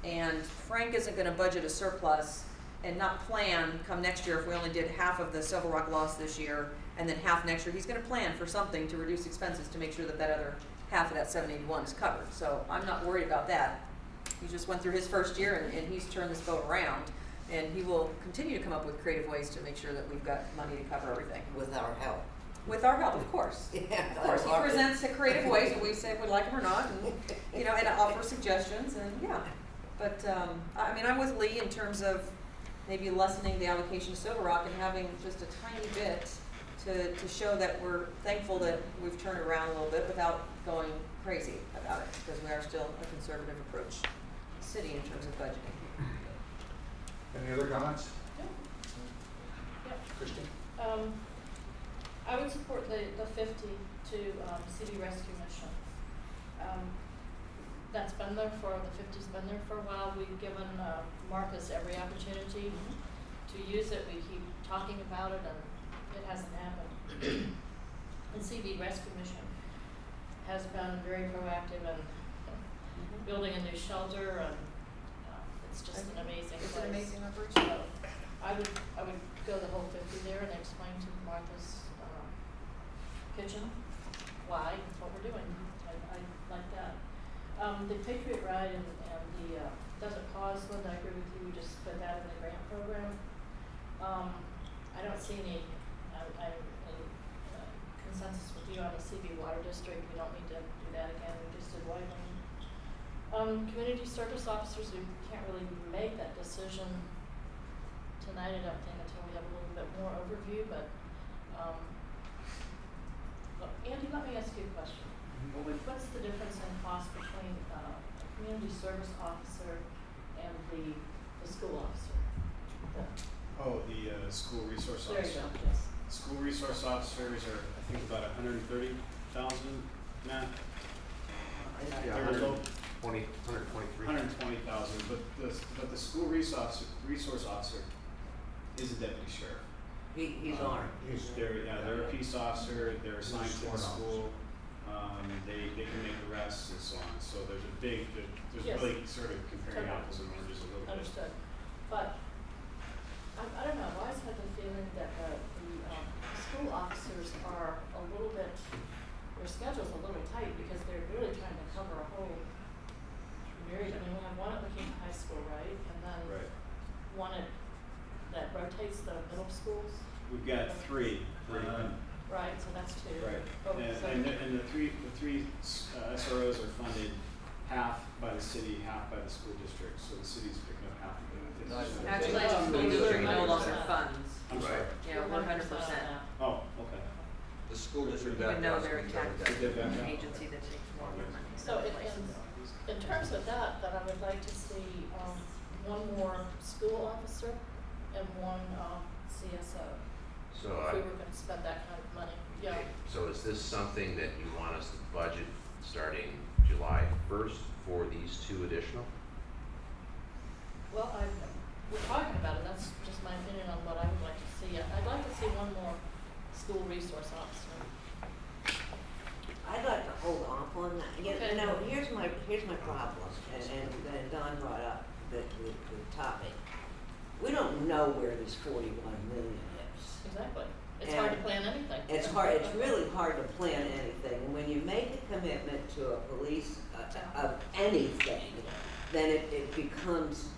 And Frank isn't gonna budget a surplus and not plan come next year if we only did half of the Silver Rock loss this year and then half next year. He's gonna plan for something to reduce expenses to make sure that other half of that 781 is covered. So I'm not worried about that. he just went through his first year and he's turned this boat around. And he will continue to come up with creative ways to make sure that we've got money to cover everything. With our help. With our help, of course. Yeah. Of course, he presents the creative ways and we say if we like them or not and, you know, and offer suggestions and, yeah. But, I mean, I'm with Lee in terms of maybe lessening the allocation to Silver Rock and having just a tiny bit to show that we're thankful that we've turned it around a little bit without going crazy about it, because we are still a conservative approach city in terms of budgeting. Any other comments? Yep. Christine? I would support the 50 to CD Rescue Mission. That's been there for, the 50's been there for a while. We've given Marcus every opportunity to use it. We keep talking about it and it hasn't happened. And CD Rescue Mission has been very proactive in building a new shelter and it's just an amazing place. It's an amazing operation. So I would go the whole 50 there and explain to Martha's kitchen why, what we're doing. I like that. The Patriot Ride and the Desert Pause, Linda, I agree with you, we just put that in the grant program. I don't see any, I'm in consensus with you on the CB Water District, we don't need to do that again, we just did Whiteland. Community service officers, we can't really make that decision tonight, I don't think, until we have a little bit more overview, but, look, Andy, let me ask you a question. What's the difference in cost between a community service officer and the school officer? Oh, the school resource There you officer. go, yes. School resource officers are, I think, about 130,000, Matt? Yeah, There we go. 123. 120,000, but the school resource officer is a deputy sheriff. He's armed. They're a peace officer, they're assigned to the sworn school, they can make arrests and so on, so there's Yes. really sort of comparing Totally. apples and oranges a little bit. Understood. But, I don't know, I always had the feeling that the school officers are a little bit, their schedule's a little tight because they're really trying to cover a whole myriad. I mean, we have one at Looking High School, right? And then Right. one that rotates the middle schools, We've got three, right? So that's two. right, Oh, so- and the three SROs are funded half by the city, half by the school district, so the city's picking up half of it. Nice. Actually, Like, the school you're district no 100%. longer funds, I'm sorry, you know, 100%. oh, okay. The school district. Even though they're a background tax is They did that, yeah. agency that takes more of their money. So than in, places. in terms of that, then I would like to see, one more school officer and one, CSO. So If we I, were gonna spend that kind of money, yeah. so is this something that you want us to budget starting July 1st for these two additional? Well, we're talking about it, that's just my opinion on what I would like to see. I'd like to see one more school resource officer. I'd like to hold off on that. Okay. You know, here's my problem, and Don brought up the topic. We don't know where this 41 million is. Exactly. It's hard to And plan anything. It's really hard to plan anything, and when you make a commitment to a police, of anything, then it becomes,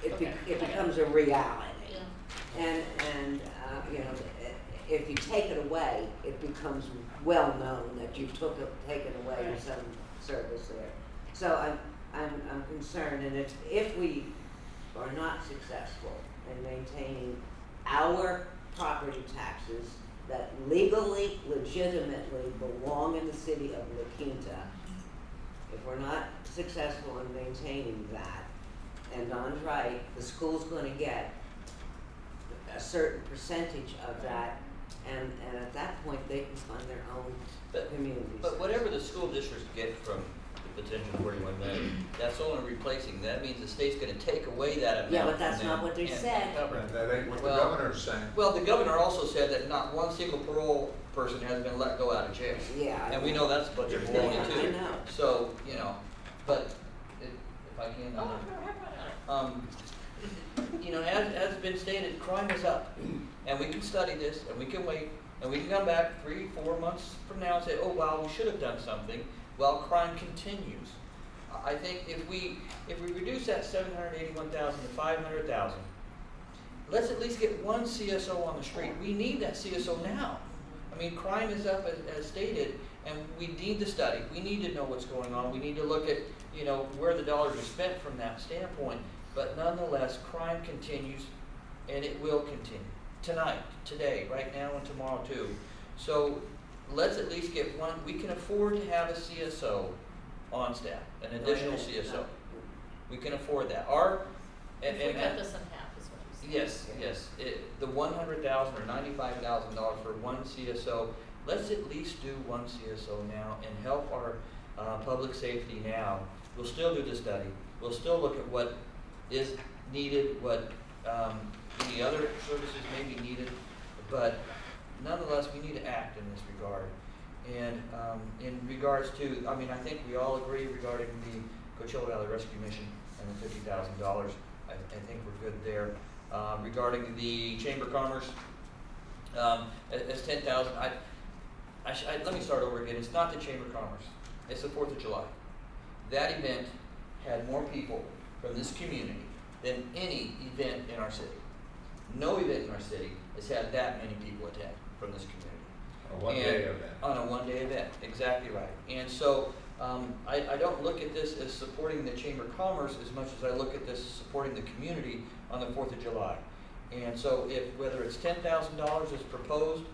Okay. it becomes a reality. Yeah. And you know, if you take it away, it becomes well known that you've taken away Right. some service there. So I'm concerned, and if we are not successful in maintaining our property taxes that legally, legitimately belong in the city of La Quinta, if we're not successful in maintaining that, and Don's right, the school's gonna get a certain percentage of that, and at that point, they can fund their own But- community But service. whatever the school districts get from the potential 41 million, that's only replacing, that means the state's gonna take away that amount. Yeah, but that's from not them what they and said. cover it. And that ain't what the Well- governor's saying. Well, the governor also said that not one single parole person has been let go out of jail. Yeah. I And we know that's a bunch of baloney Yeah, too. I know. So, you know, but if I can, Oh, you know, as has been stated, crime is up. And we can study this, and we can wait, and we can come back 3-4 months from now and say, oh, wow, we should have done something. Well, crime continues. I think if we reduce that 781,000 to 500,000, let's at least get one CSO on the street. We need that CSO now. I mean, crime is up as stated, and we need to study. We need to know what's going on. We need to look at, you know, where the dollars are spent from that standpoint. But nonetheless, crime continues, and it will continue. Tonight, today, right now, and tomorrow too. So let's at least get one. We can afford to have a CSO on staff, an additional CSO. We can afford that. If we cut this in half is what you said. Yes. The $100,000 or $95,000 for one CSO. Let's at least do one CSO now and help our public safety now. We'll still do the study. We'll still look at what is needed, what any other services may be needed, but nonetheless, we need to act in this regard. And in regards to, I mean, I think we all agree regarding the Coachella Valley Rescue Mission and the $50,000. I think we're good there. Regarding the Chamber of Commerce, as 10,000, let me start over again. It's not the Chamber of Commerce. It's the 4th of July. That event had more people from this community than any event in our city. No event in our city has had that many people attend from this community. A one-day event. On a one-day event, exactly right. And so I don't look at this as supporting the Chamber of Commerce as much as I look at this as supporting the community on the 4th of July. And so whether it's $10,000 as proposed,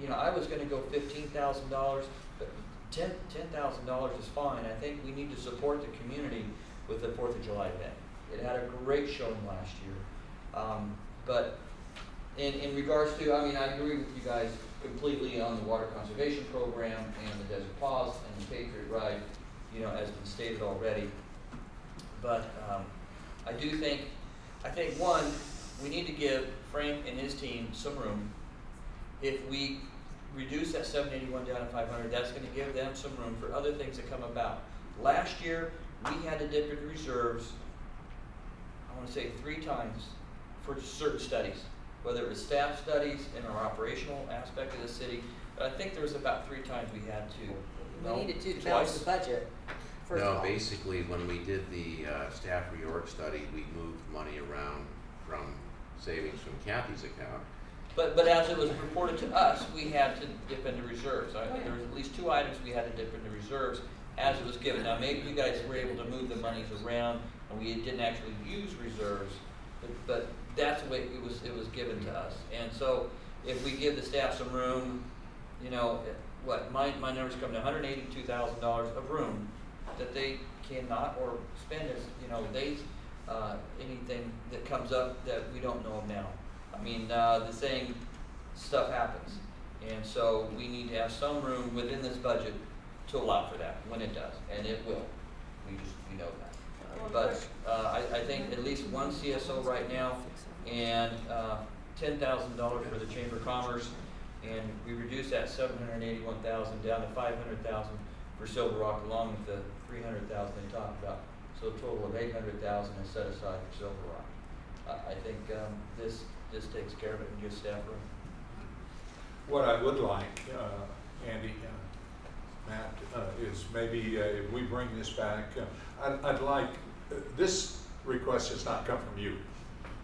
you know, I was going to go $15,000, but $10,000 is fine. I think we need to support the community with the 4th of July event. It had a great showing last year. But in regards to, I mean, I agree with you guys completely on the water conservation program and the Desert Paws and the Patriot Ride, you know, as been stated already. But I think one, we need to give Frank and his team some room. If we reduce that 781 down to 500, that's going to give them some room for other things that come about. Last year, we had to dip into reserves, I want to say 3 times for certain studies, whether it was staff studies in our operational aspect of the city, but I think there was about 3 times we had to. We needed to balance the budget, first of No, all. basically, when we did the staff reorg study, we moved money around from savings from Kathy's account. But as it was reported to us, we had to dip into reserves. There was at least 2 items we had to dip into reserves as it was given. Now, maybe you guys were able to move the monies around and we didn't actually use reserves, but that's the way it was given to us. And so if we give the staff some room, you know, my numbers come to $182,000 of room that they cannot or spend as, you know, anything that comes up that we don't know of now. I mean, the saying, stuff happens. And so we need to have some room within this budget to allow for that when it does, and it will. We know that. But I think at least one CSO right now, and $10,000 for the Chamber of Commerce, and we reduce that 781,000 down to 500,000 for Silver Rock, along with the 300,000 they talked about. So a total of 800,000 is set aside for Silver Rock. I think this takes care of it and gives staff room. What I would like, Andy, Matt, is maybe if we bring this back, I'd like, this request has not come from you.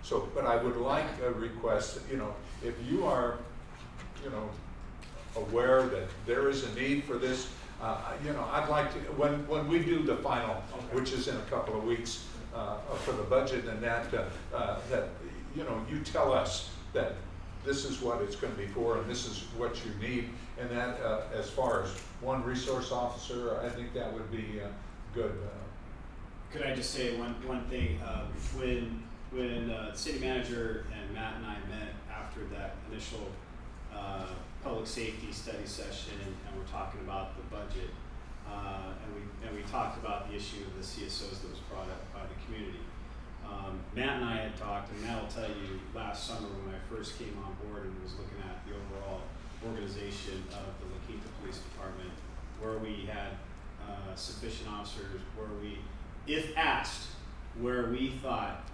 So, but I would like a request, you know, if you are, you know, aware that there is a need for this, you know, I'd like to, when we do the final, which is in a couple of weeks, for the budget and that, you know, you tell us that this is what it's going to be for and this is what you need, and that as far as one resource officer, I think that would be good. Could I just say one thing? When city manager and Matt and I met after that initial public safety study session, and we're talking about the budget, and we talked about the issue of the CSOs that was brought up by the community. Matt and I had talked, and Matt will tell you, last summer when I first came on board and was looking at the overall organization of the La Quinta Police Department, where we had sufficient officers, where we, if asked, where we thought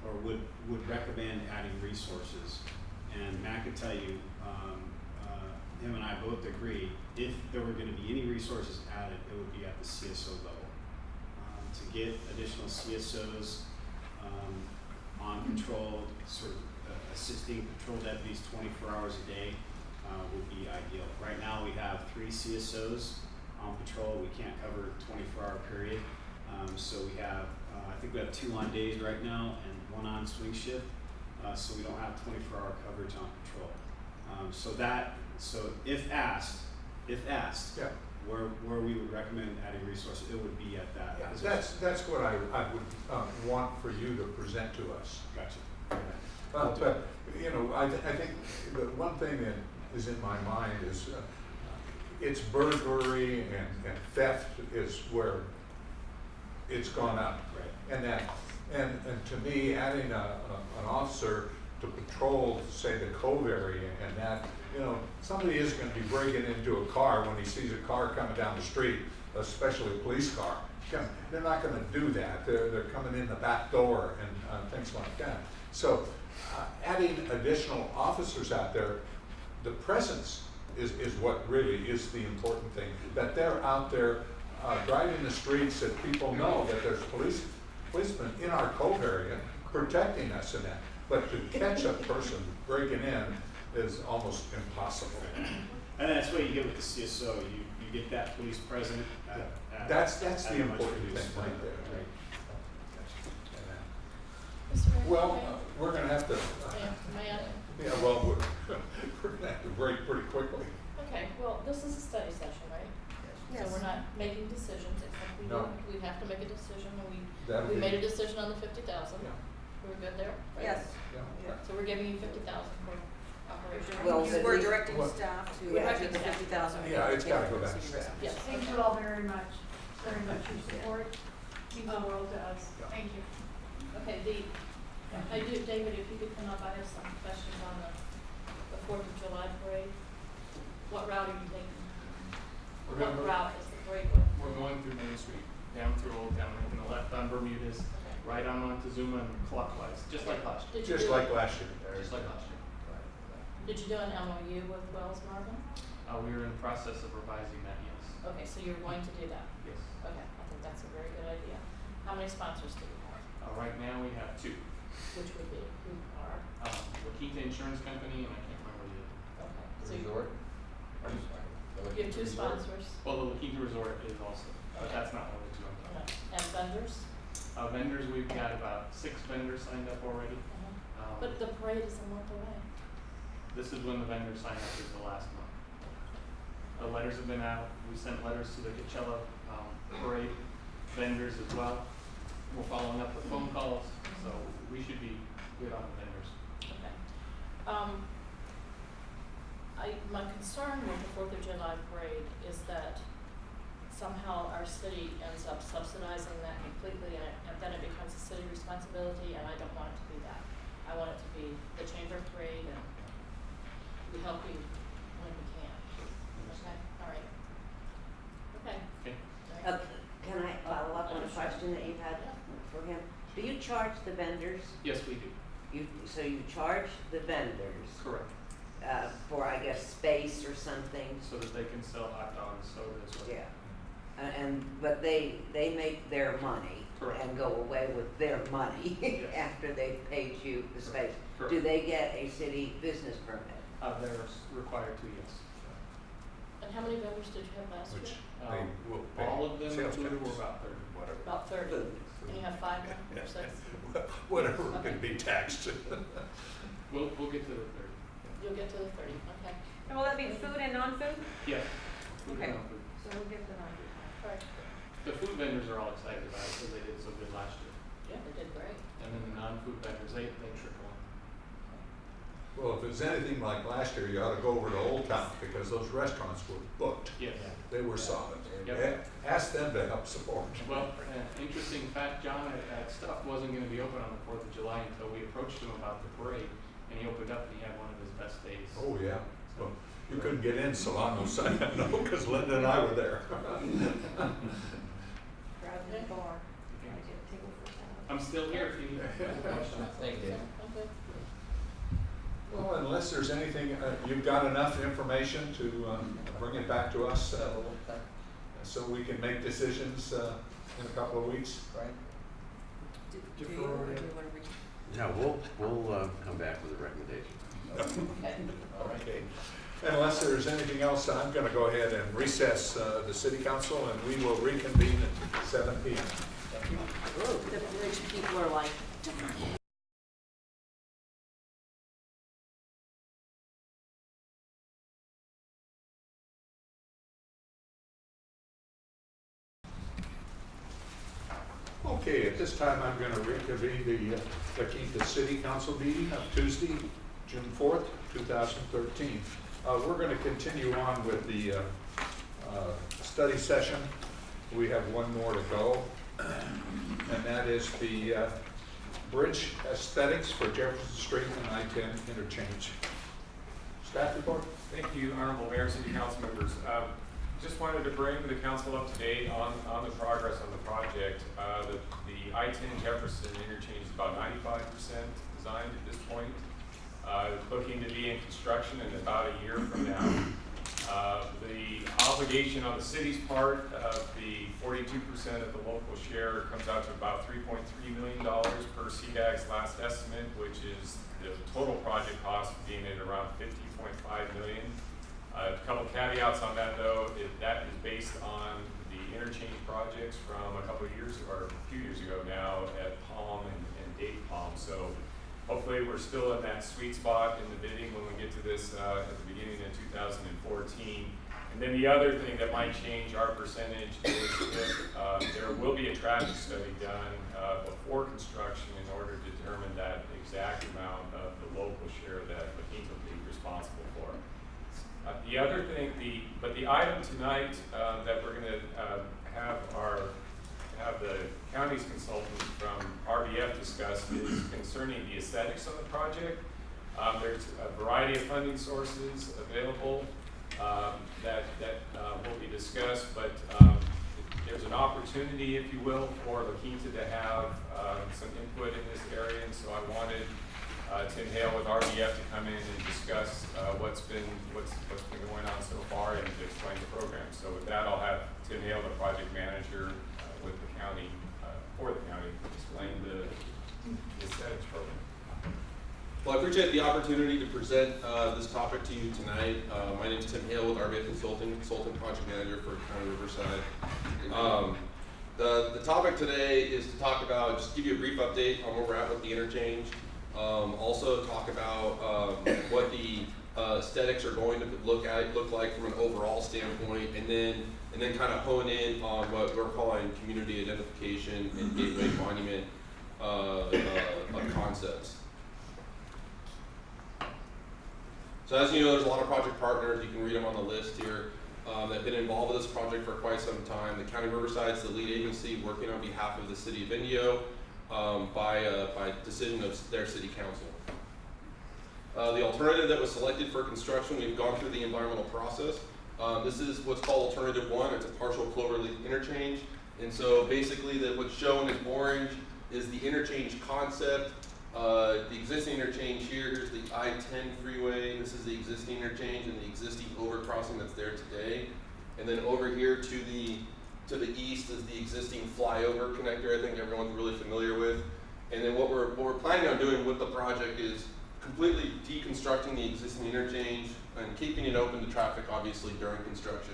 or would recommend adding resources. And Matt could tell you, him and I both agree, if there were going to be any resources added, it would be at the CSO level. to get additional CSOs on patrol, sort of assisting patrol deputies 24 hours a day would be ideal. Right now we have 3 CSOs on patrol. We can't cover a 24-hour period. So we have, I think we have 2 on days right now and 1 on swing shift. So we don't have 24-hour coverage on patrol. So if asked, Yeah. where we would recommend adding resources, it would be at that. Yeah, position. that's what I would want for you to present to us. Gotcha. But, you know, I think the one thing that is in my mind is it's burglary and theft is where it's gone up. Right. And to me, adding an officer to patrol, say, the Cove area and that, you know, somebody is gonna be breaking into a car when he sees a car coming down the street, especially a police car. They're not gonna do that. They're coming in the back door and things like that. So adding additional officers out there, the presence is what really is the important thing. That they're out there driving the streets, that people know that there's policemen in our Cove area protecting us in that. But to catch a person breaking in is almost impossible. And that's what you get with the CSO. You get that police present. That's at the a much important reduced thing right there. Right. Mr. Mayor, Well, may I- we're gonna have to, may I? yeah, well, we're gonna have to break pretty quickly. Okay, well, this is a study session, right? Yes. So we're not making decisions, except No. we have to make a decision, and That'll we be- made a decision on the 50,000. Yeah. We're good there? Right? Yes. Yeah. So we're giving you 50,000 for operation. Well, Because but we're we- directing Well- staff to Yeah. budget the 50,000. Yeah, it's gotta go back to staff. Yes. Thank you all very much, your support means the world to us. Thank you. Okay, David, if you could come up, I have some questions on the 4th of July parade. What route are you taking? We're What gonna- route is the parade going? We're going through Main Street, down through Old Town, making a left on Bermuda's, Okay. right on Montezuma and clockwise, just like last year. Did you Just do- like last year. Just like last year. Did you do an MOU with Wells Marvin? We are in the process of revising that, yes. Okay, so you're going to do that? Yes. Okay, I think that's a very good idea. How many sponsors do you have? Right now, we have 2. Which would be, who are? La Quinta Insurance Company, and I can't remember the other. Okay, so you Resort? you have 2 sponsors? Well, the La Quinta Resort is also, but Okay. that's not one of the 2 I'm talking No. about. And vendors? Vendors, we've got about 6 vendors signed up already. But the parade is a month away. This is when the vendor sign up is the last month. The letters have been out, we sent letters to the Coachella parade vendors as well. We're following up with phone calls, so we should be good on the vendors. Okay. My concern with the 4th of July parade is that somehow our city ends up subsidizing that completely and then it becomes a city responsibility and I don't want it to be that. I want it to be the chamber parade and we help you when we can. Okay, all right. Okay. Okay. All right. Can I follow up on a question that you had for him? Do you charge the vendors? Yes, we do. So you charge the vendors Correct. for, I guess, space or something? So that they can sell hot dogs, sodas, or. Yeah. But they make their money Correct. and go away with their money Yes. after they've paid you the space. Correct. Do they get a city business permit? They're required to, yes. And how many vendors did you have last Which year? they will pay All of them sales included tax. were about 30. Whatever. About 30. Food. And you have 5 now, or 6? Whatever can be taxed. We'll get to the 30. You'll get to the 30, okay. And will that be food and non-food? Yes. Food Okay. and non-food. So we'll get the non-food. All right. The food vendors are all excited about it because they did so good last year. Yeah, they did great. And then the non-food vendors, they trickle in. Well, if it's anything like last year, you ought to go over to Old Town because those restaurants were booked. Yes. They were solid. Yep. Ask them to help support. Well, interesting fact, John, at Stuff wasn't gonna be open on the 4th of July until we approached him about the parade. And he opened up and he had one of his best days. Oh, yeah. Well, you couldn't get in Solano Sunday, no, because Linda and I were there. Grab the bar. Can I get a table for that? I'm still here if you need questions. Thank you. Okay. Well, unless there's anything, you've got enough information to bring it back to us so we can make decisions in a couple of weeks, right? Do you, or do you wanna read? Yeah, we'll come back with a recommendation. Okay. Unless there's anything else, I'm going to go ahead and recess the city council, and we will reconvene at 7 p.m. The bridge people are like, Okay, at this time, I'm going to reconvene the Keith City Council meeting of Tuesday, June 4th, 2013. We're going to continue on with the study session. We have one more to go, and that is the bridge aesthetics for Jefferson Street and I-10 interchange. Staff report? Thank you, Honorable Mayor, City Council members. Just wanted to bring the council up to date on the progress on the project. The I-10 Jefferson interchange is about 95% designed at this point. Looking to be in construction in about a year from now. The obligation on the city's part of the 42% of the local share comes out to about $3.3 million per CDAG's last estimate, which is the total project cost being at around $50.5 million. A couple caveats on that though, that is based on the interchange projects from a couple of years, or a few years ago now at Palm and Date Palm. So hopefully we're still in that sweet spot in the bidding when we get to this at the beginning of 2014. And then the other thing that might change our percentage is if there will be a traffic study done before construction in order to determine that exact amount of the local share that McKean will be responsible for. The other thing, the item tonight that we're going to have the county's consultant from RBF discuss is concerning the aesthetics of the project. There's a variety of funding sources available that will be discussed, but there's an opportunity, if you will, for La Quinta to have some input in this area, and so I wanted Tim Hale with RBF to come in and discuss what's been going on so far and to explain the program. So with that, I'll have Tim Hale, the project manager with the county, for the county, explain the aesthetics program. Well, I appreciate the opportunity to present this topic to you tonight. My name is Tim Hale with RBF Consultant Project Manager for County Riverside. The topic today is to talk about, just give you a brief update on where we're at with the interchange. Also talk about what the aesthetics are going to look like from an overall standpoint, and then kind of hone in on what we're calling community identification and gateway monument concepts. So as you know, there's a lot of project partners. You can read them on the list here that have been involved with this project for quite some time. The County of Riverside is the lead agency working on behalf of the City of Indio. By decision of their city council. The alternative that was selected for construction, we've gone through the environmental process. This is what's called Alternative 1. It's a partial cloverleaf interchange. And so basically what's shown in orange is the interchange concept. The existing interchange here's the I-10 freeway. This is the existing interchange and the existing overcrossing that's there today. And then over here to the east is the existing flyover connector I think everyone's really familiar with. And then what we're planning on doing with the project is completely deconstructing the existing interchange and keeping it open to traffic obviously during construction,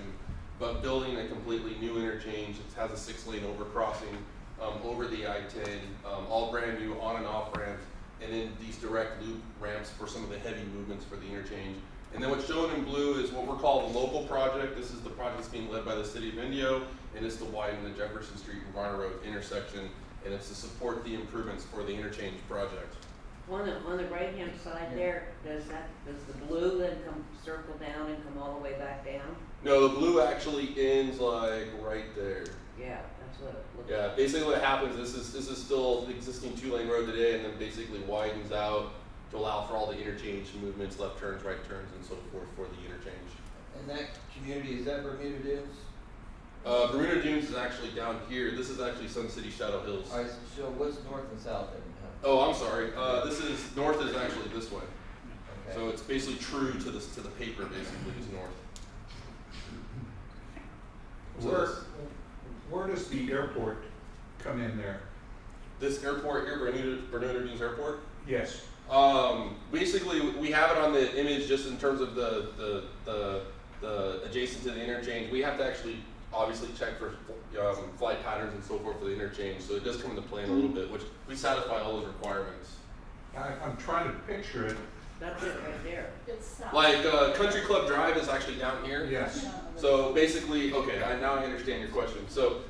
but building a completely new interchange that has a 6-lane overcrossing over the I-10, all brand new on and off ramps, and then these direct loop ramps for some of the heavy movements for the interchange. And then what's shown in blue is what we're calling the local project. This is the project that's being led by the City of Indio, and it's to widen the Jefferson Street and Varner Road intersection, and it's to support the improvements for the interchange project. On the right-hand side there, does the blue then come circle down and come all the way back down? No, the blue actually ends like right there. Yeah, that's what it looks Yeah, like. basically what happens, this is still the existing 2-lane road today, and then basically widens out to allow for all the interchange movements, left turns, right turns, and so forth for the interchange. And that community, is that Bermuda Dunes? Bermuda Dunes is actually down here. This is actually Sun City Shadow Hills. Alright, so what's north and south then? Oh, I'm sorry. North is actually this way. Okay. So it's basically true to the paper. Basically, is north. So airport come in there? This airport here, Bernardo Dunes Airport. Yes. Basically, we have it on the image just in terms of the adjacent to the interchange. We have to actually obviously check for flight patterns and so forth for the interchange. So it does come into play in a little bit, which we satisfy all those requirements. I'm trying to picture it. That's it right there. It's south. Like Country Club Drive is actually down here. Yes. So basically, okay, now I understand your question. So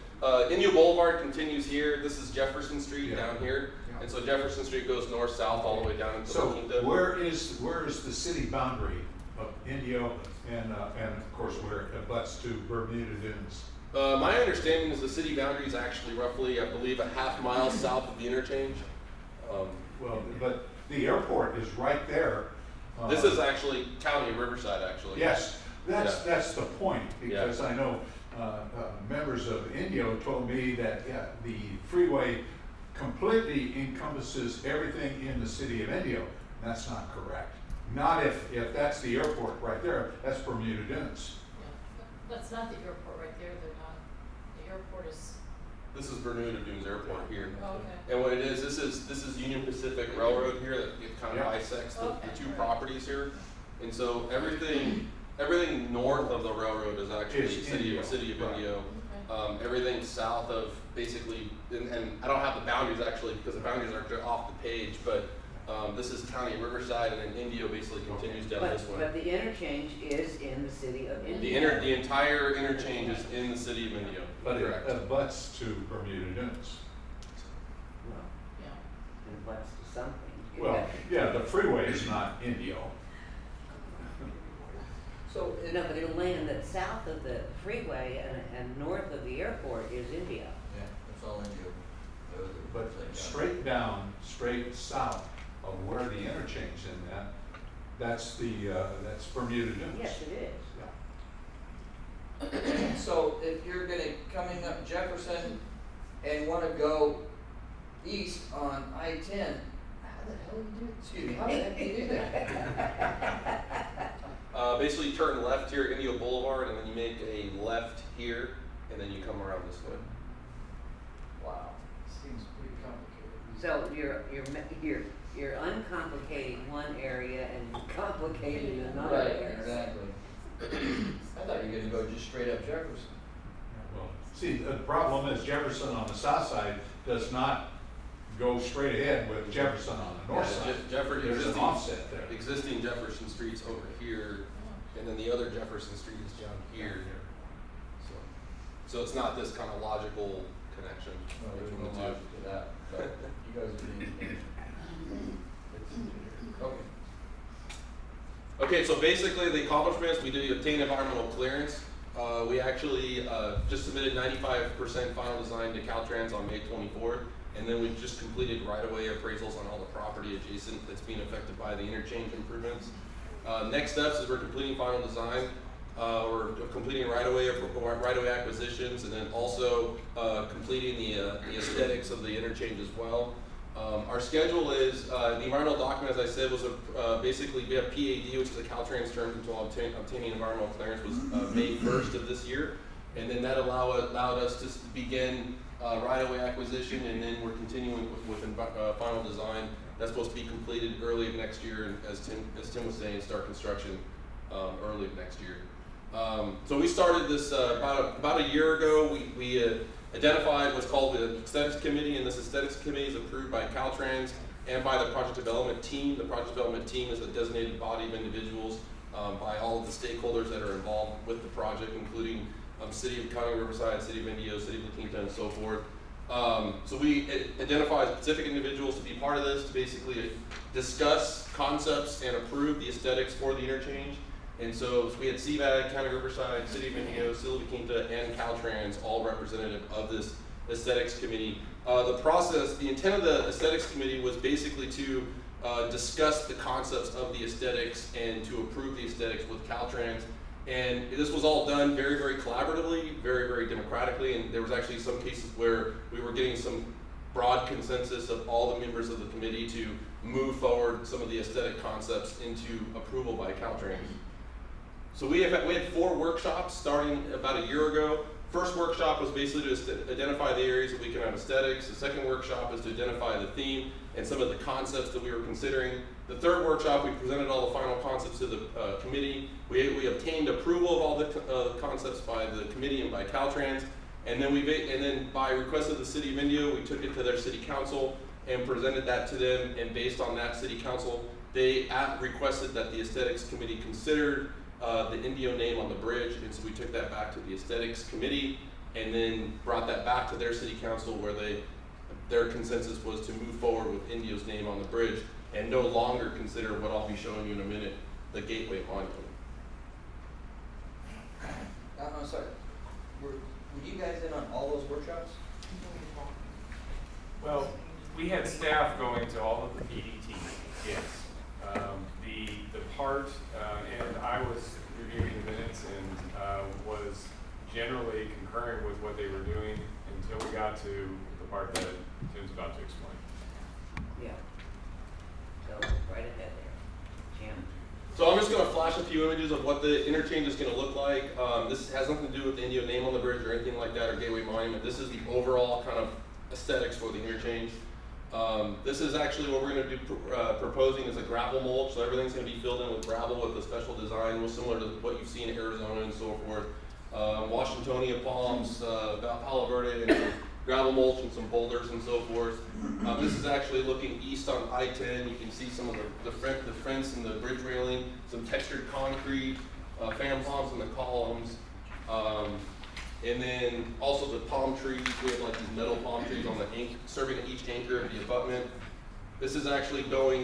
Indio Boulevard continues here. This is Jefferson Street Yeah. down here. Yeah. And so Jefferson Street goes north-south all the way down into So La Quinta. where is the city boundary of Indio and of course where it abuts to Bermuda Dunes? My understanding is the city boundary is actually roughly, I believe, a half mile south of the interchange. Well, but the airport is right there. This is actually county of Riverside, actually. Yes, that's Yeah. the point, because Yeah. I know members of Indio told me that, yeah, the freeway completely encompasses everything in the city of Indio. That's not correct. Not if that's the airport right there, that's Bermuda Dunes. Yeah, that's not the airport right there, they're not, the airport is, This is Bermuda Dunes Airport here. oh, okay. And what it is, this is Union Pacific Railroad here that it kind of Yeah. bisects the Okay. two properties here. And so everything north of the railroad is actually Is Indio, city of right. Indio. Okay. Everything south of basically, and I don't have the boundaries actually because the boundaries are off the page, but this is County of Riverside, and then Indio basically continues down this way. But the interchange is in the city of Indio. The entire interchange is in the city of Indio. But it Correct. abuts to Bermuda Dunes. Well, Yeah. it abuts to something. Well, yeah, the freeway is not Indio. So, no, but the land that's south of the freeway and north of the airport is Indio. Yeah, that's all Indio. But straight down, straight south of where the interchange in that's Bermuda Dunes. Yes, it is. Yeah. So if you're coming up Jefferson and wanna go east on I-10, how the heck do you do that? Basically, you turn left here at Indio Boulevard, and then you make a left here, and then you come around this way. Wow, seems pretty complicated. So you're uncomplicating one area and complicating another Right, area. exactly. I thought you were gonna go just straight up Jefferson. Well, see, the problem is Jefferson on the south side does not go straight ahead with Jefferson on the north side. There's an offset there. Existing Jefferson Street's over here, and then the other Jefferson Street is down here. So it's not this kind of logical connection Well, there's between no the two. logic to that, but you guys are being. Okay. Okay, so basically the accomplishments, we did obtain environmental clearance. We actually just submitted 95% final design to Caltrans on May 24th, and then we've just completed right-of-way appraisals on all the property adjacent that's being affected by the interchange improvements. Next steps is we're completing final design, we're completing right-of-way acquisitions, and then also completing the aesthetics of the interchange as well. Our schedule is, the environmental document, as I said, was basically, we have PAD, which is a Caltrans term until obtaining environmental clearance, was May 1st of this year. And then that allowed us to begin right-of-way acquisition, and then we're continuing with final design. That's supposed to be completed early of next year, and as Tim was saying, start construction early of next year. So we started this about a year ago. We identified what's called the aesthetics committee, and this aesthetics committee is approved by Caltrans and by the project development team. The project development team is a designated body of individuals by all of the stakeholders that are involved with the project, including City of County of Riverside, City of Indio, City of La Quinta, and so forth. So we identified specific individuals to be part of this, to basically discuss concepts and approve the aesthetics for the interchange. And so we had CVAG, County of Riverside, City of Indio, City of La Quinta, and Caltrans all representative of this aesthetics committee. The intent of the aesthetics committee was basically to discuss the concepts of the aesthetics and to approve the aesthetics with Caltrans. And this was all done very, very collaboratively, very, very democratically, and there was actually some cases where we were getting some broad consensus of all the members of the committee to move forward some of the aesthetic concepts into approval by Caltrans. So we had 4 workshops starting about a year ago. First workshop was basically to identify the areas that we can have aesthetics. The second workshop is to identify the theme and some of the concepts that we were considering. The third workshop, we presented all the final concepts to the committee. We obtained approval of all the concepts by the committee and by Caltrans. And then by request of the city of Indio, we took it to their city council and presented that to them. And based on that city council, they requested that the aesthetics committee considered the Indio name on the bridge. And so we took that back to the aesthetics committee and then brought that back to their city council where their consensus was to move forward with Indio's name on the bridge and no longer consider what I'll be showing you in a minute, the Gateway Monument. I'm sorry, were you guys in on all those workshops? Well, we had staff going to all of the PDTs, yes. The part, and I was reviewing the minutes and was generally concurring with what they were doing until we got to the part that Tim's about to explain. Yeah. So, right ahead there. Jim? So I'm just going to flash a few images of what the interchange is going to look like. This has nothing to do with the Indio name on the bridge or anything like that or Gateway Monument. This is the overall kind of aesthetics for the interchange. This is actually what we're going to do, proposing is a gravel mulch. So everything's going to be filled in with gravel with a special design, real similar to what you've seen in Arizona and so forth. Washingtonia palms, Palo Verde, and some gravel mulch and some boulders and so forth. This is actually looking east on I-10. You can see some of the fence and the bridge railing, some textured concrete, fan palms in the columns. And then also the palm trees, we have like these metal palm trees on the serving each anchor of the abutment. This is actually going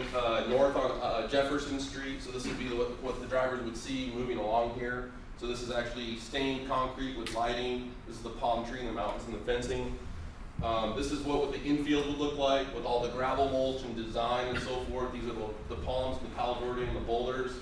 north on Jefferson Street, so this would be what the drivers would see moving along here. So this is actually stained concrete with lighting. This is the palm tree and the mountains and the fencing. This is what the infield would look like with all the gravel mulch and design and so forth. These are the palms, the Palo Verde, and the boulders.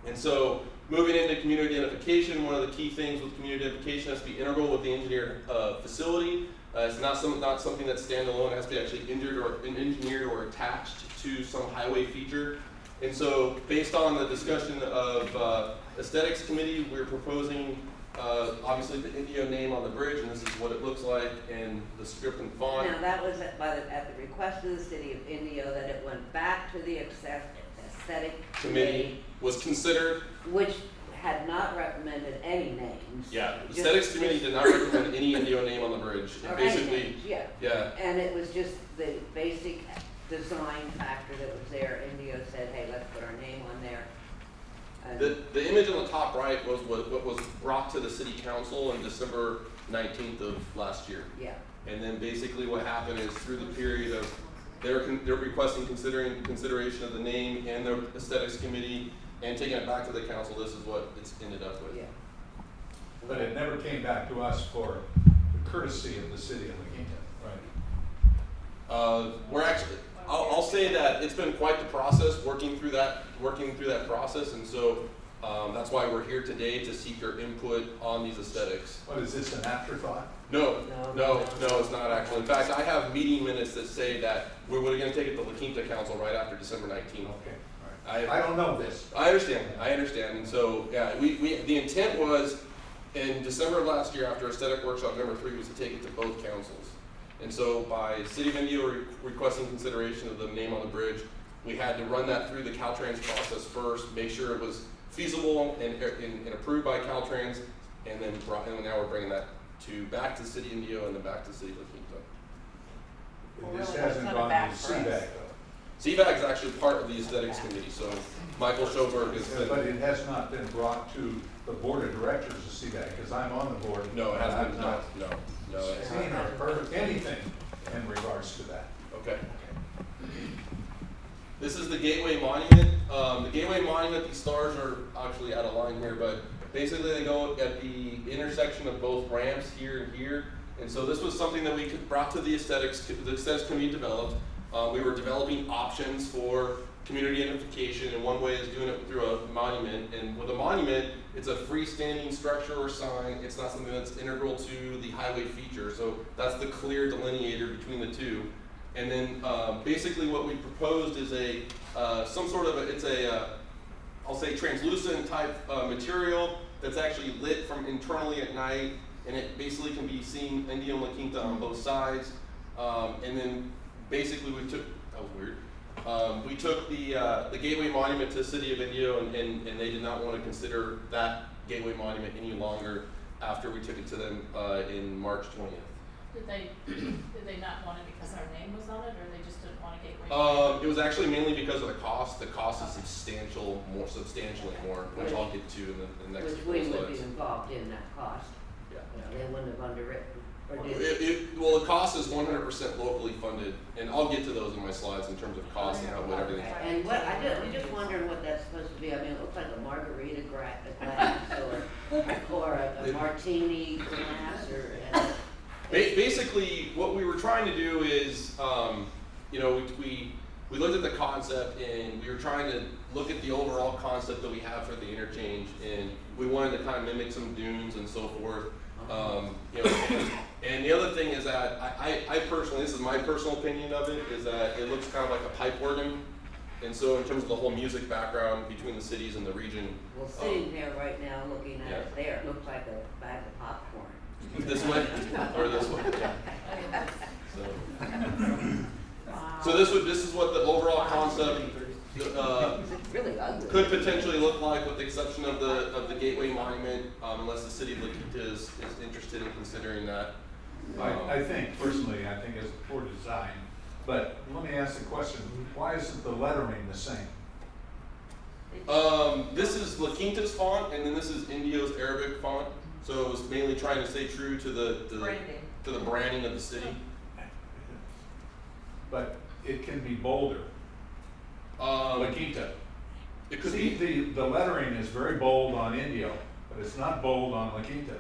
And so moving into community identification, one of the key things with community identification has to be integral with the engineered facility. It's not something that's standalone. It has to be actually engineered or attached to some highway feature. And so based on the discussion of aesthetics committee, we're proposing obviously the Indio name on the bridge, and this is what it looks like in the script and font. Now, that was at the request of the city of Indio that it went back to the aesthetic committee, was considered, which had not recommended any names. yeah, the Just- aesthetics committee did not recommend any Indio name on the bridge. It Or any basically, names, yeah. yeah, And it was just the basic design factor that was there. Indio said, hey, let's put our name on there. And the image on the top right was what was brought to the city council on December 19th of last year. yeah, And then basically what happened is through the period of they're requesting consideration of the name and the aesthetics committee and taking it back to the council, this is what it's ended up with. yeah. But it never came back to us for the courtesy of the city of La Quinta, right? We're actually, I'll say that it's been quite the process working through that process, and so that's why we're here today to seek your input on these aesthetics. What is this, an afterthought? No, it's not actually. In fact, I have meeting minutes that say that we're going to take it to La Quinta Council right after December 19th. Okay, all right. I don't know this. I understand, and so, yeah, the intent was, in December of last year, after aesthetic workshop number 3, was to take it to both councils. And so by City of Indio requesting consideration of the name on the bridge, we had to run that through the Caltrans process first, make sure it was feasible and approved by Caltrans, and then now we're bringing that back to City of Indio and then back to City of La Quinta. This hasn't gone to CVAC though. CVAC is actually part of the aesthetics committee, so Michael Schoberg has been. But it has not been brought to the board of directors of CVAC, because I'm on the board. No, it and hasn't, I've not no. It's seen or heard anything in regards to that. Okay. This is the Gateway Monument. The Gateway Monument, these stars are actually out of line here, but basically they go at the intersection of both ramps here and here. And so this was something that we brought to the aesthetics committee developed. We were developing options for community identification, and one way is doing it through a monument. And with a monument, it's a freestanding structure or sign. It's not something that's integral to the highway feature. So that's the clear delineator between the two. And then basically what we proposed is it's I'll say translucent type material that's actually lit from internally at night, and it basically can be seen Indio and La Quinta on both sides. And then basically we took, that was weird. We took the Gateway Monument to the city of Indio, and they did not want to consider that Gateway Monument any longer after we took it to them in March 20th. Did they not want it because our name was on it, or they just didn't want a gateway? It was actually mainly because of the cost. The cost is substantially more, which I'll get to in the next Which couple we of would be slides. involved in that cost. Yeah. They wouldn't have underwritten, or did they? Well, the cost is 100% locally funded, and I'll get to those in my slides in terms of cost and how what everything. And what, I'm just wondering what that's supposed to be. I mean, it looks like a margarita glass or a martini glass or. Basically, what we were trying to do is, you know, we looked at the concept and we were trying to look at the overall concept that we have for the interchange, and we wanted to kind of mimic some dunes and so forth. You know, and the other thing is that I personally, this is my personal opinion of it, is that it looks kind of like a pipe organ. And so in terms of the whole music background between the cities and the region. Well, sitting there right now, looking at it Yeah. there, it looks like a bag of popcorn. This way or this way. Yeah. So this is what the overall concept It's really ugly. could potentially look like, with the exception of the Gateway Monument, unless the city of La Quinta is interested in considering that. I think, personally, I think it's poor design, but let me ask the question, why isn't the lettering the same? This is La Quinta's font, and then this is Indio's Arabic font. So it was mainly trying to stay true to the branding of the city. But it can be bolder. La Quinta. It could See, be. the lettering is very bold on Indio, but it's not bold on La Quinta.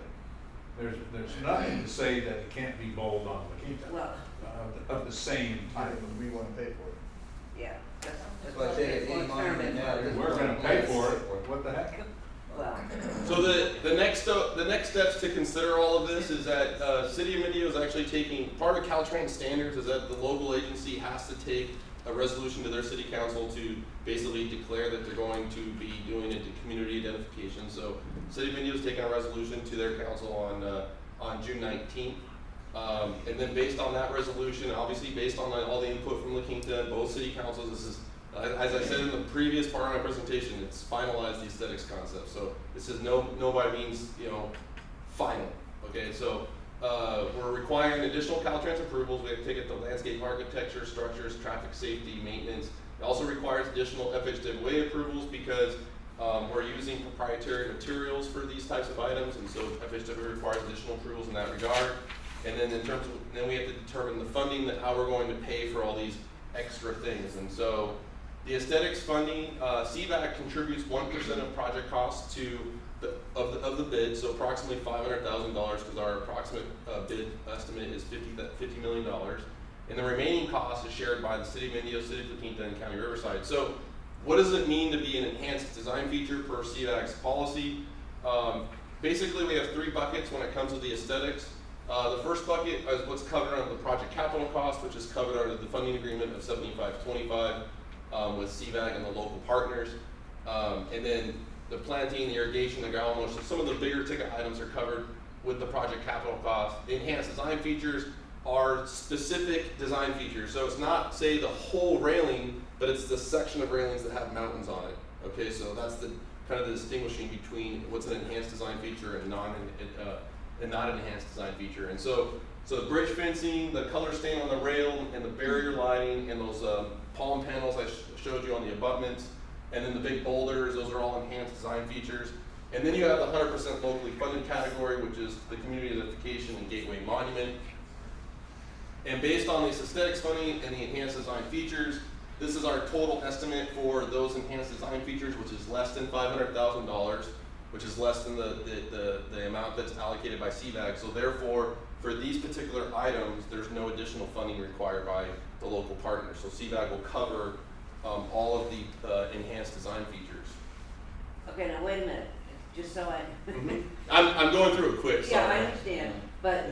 There's nothing to say that it can't be bold on La Quinta, Well, of the same type. We wanna pay for it. yeah. That's Well, I think it's what monument term it now, was. We're gonna pay for it, what the heck? Well, So the next steps to consider all of this is that City of Indio is actually taking, part of Caltrans standards is that the local agency has to take a resolution to their city council to basically declare that they're going to be doing a community identification. So City of Indio is taking a resolution to their council on June 19th. And then based on that resolution, obviously based on all the input from La Quinta and both city councils, this is, as I said in the previous part of my presentation, it's finalized the aesthetics concept. So this is no by means, you know, final. Okay, so we're requiring additional Caltrans approvals. We have to take it to landscape architecture, structures, traffic safety, maintenance. It also requires additional FHWA approvals because we're using proprietary materials for these types of items, and so FHWA requires additional approvals in that regard. And then in terms of, then we have to determine the funding, that how we're going to pay for all these extra things. And so the aesthetics funding, CVAC contributes 1% of project costs to of the bid, so approximately $500,000, because our approximate bid estimate is $50 million. And the remaining cost is shared by the City of Indio, City of La Quinta, and County Riverside. So what does it mean to be an enhanced design feature per CVAC's policy? Basically, we have 3 buckets when it comes to the aesthetics. The first bucket is what's covered under the project capital cost, which is covered under the funding agreement of 75-25 with CVAC and the local partners. And then the planting, the irrigation, the ground wash, so some of the bigger ticket items are covered with the project capital cost. The enhanced design features are specific design features. So it's not, say, the whole railing, but it's the section of railings that have mountains on it. Okay, so that's the kind of the distinguishing between what's an enhanced design feature and not an enhanced design feature. And so the bridge fencing, the color stain on the rail, and the barrier lighting, and those palm panels I showed you on the abutments, and then the big boulders, those are all enhanced design features. And then you have the 100% locally funded category, which is the community identification and gateway monument. And based on this aesthetics funding and the enhanced design features, this is our total estimate for those enhanced design features, which is less than $500,000, which is less than the amount that's allocated by CVAC. So therefore, for these particular items, there's no additional funding required by the local partners. So CVAC will cover all of the enhanced design features. okay, now wait a minute, just so I. I'm going through it quick, Yeah, I sorry. understand, but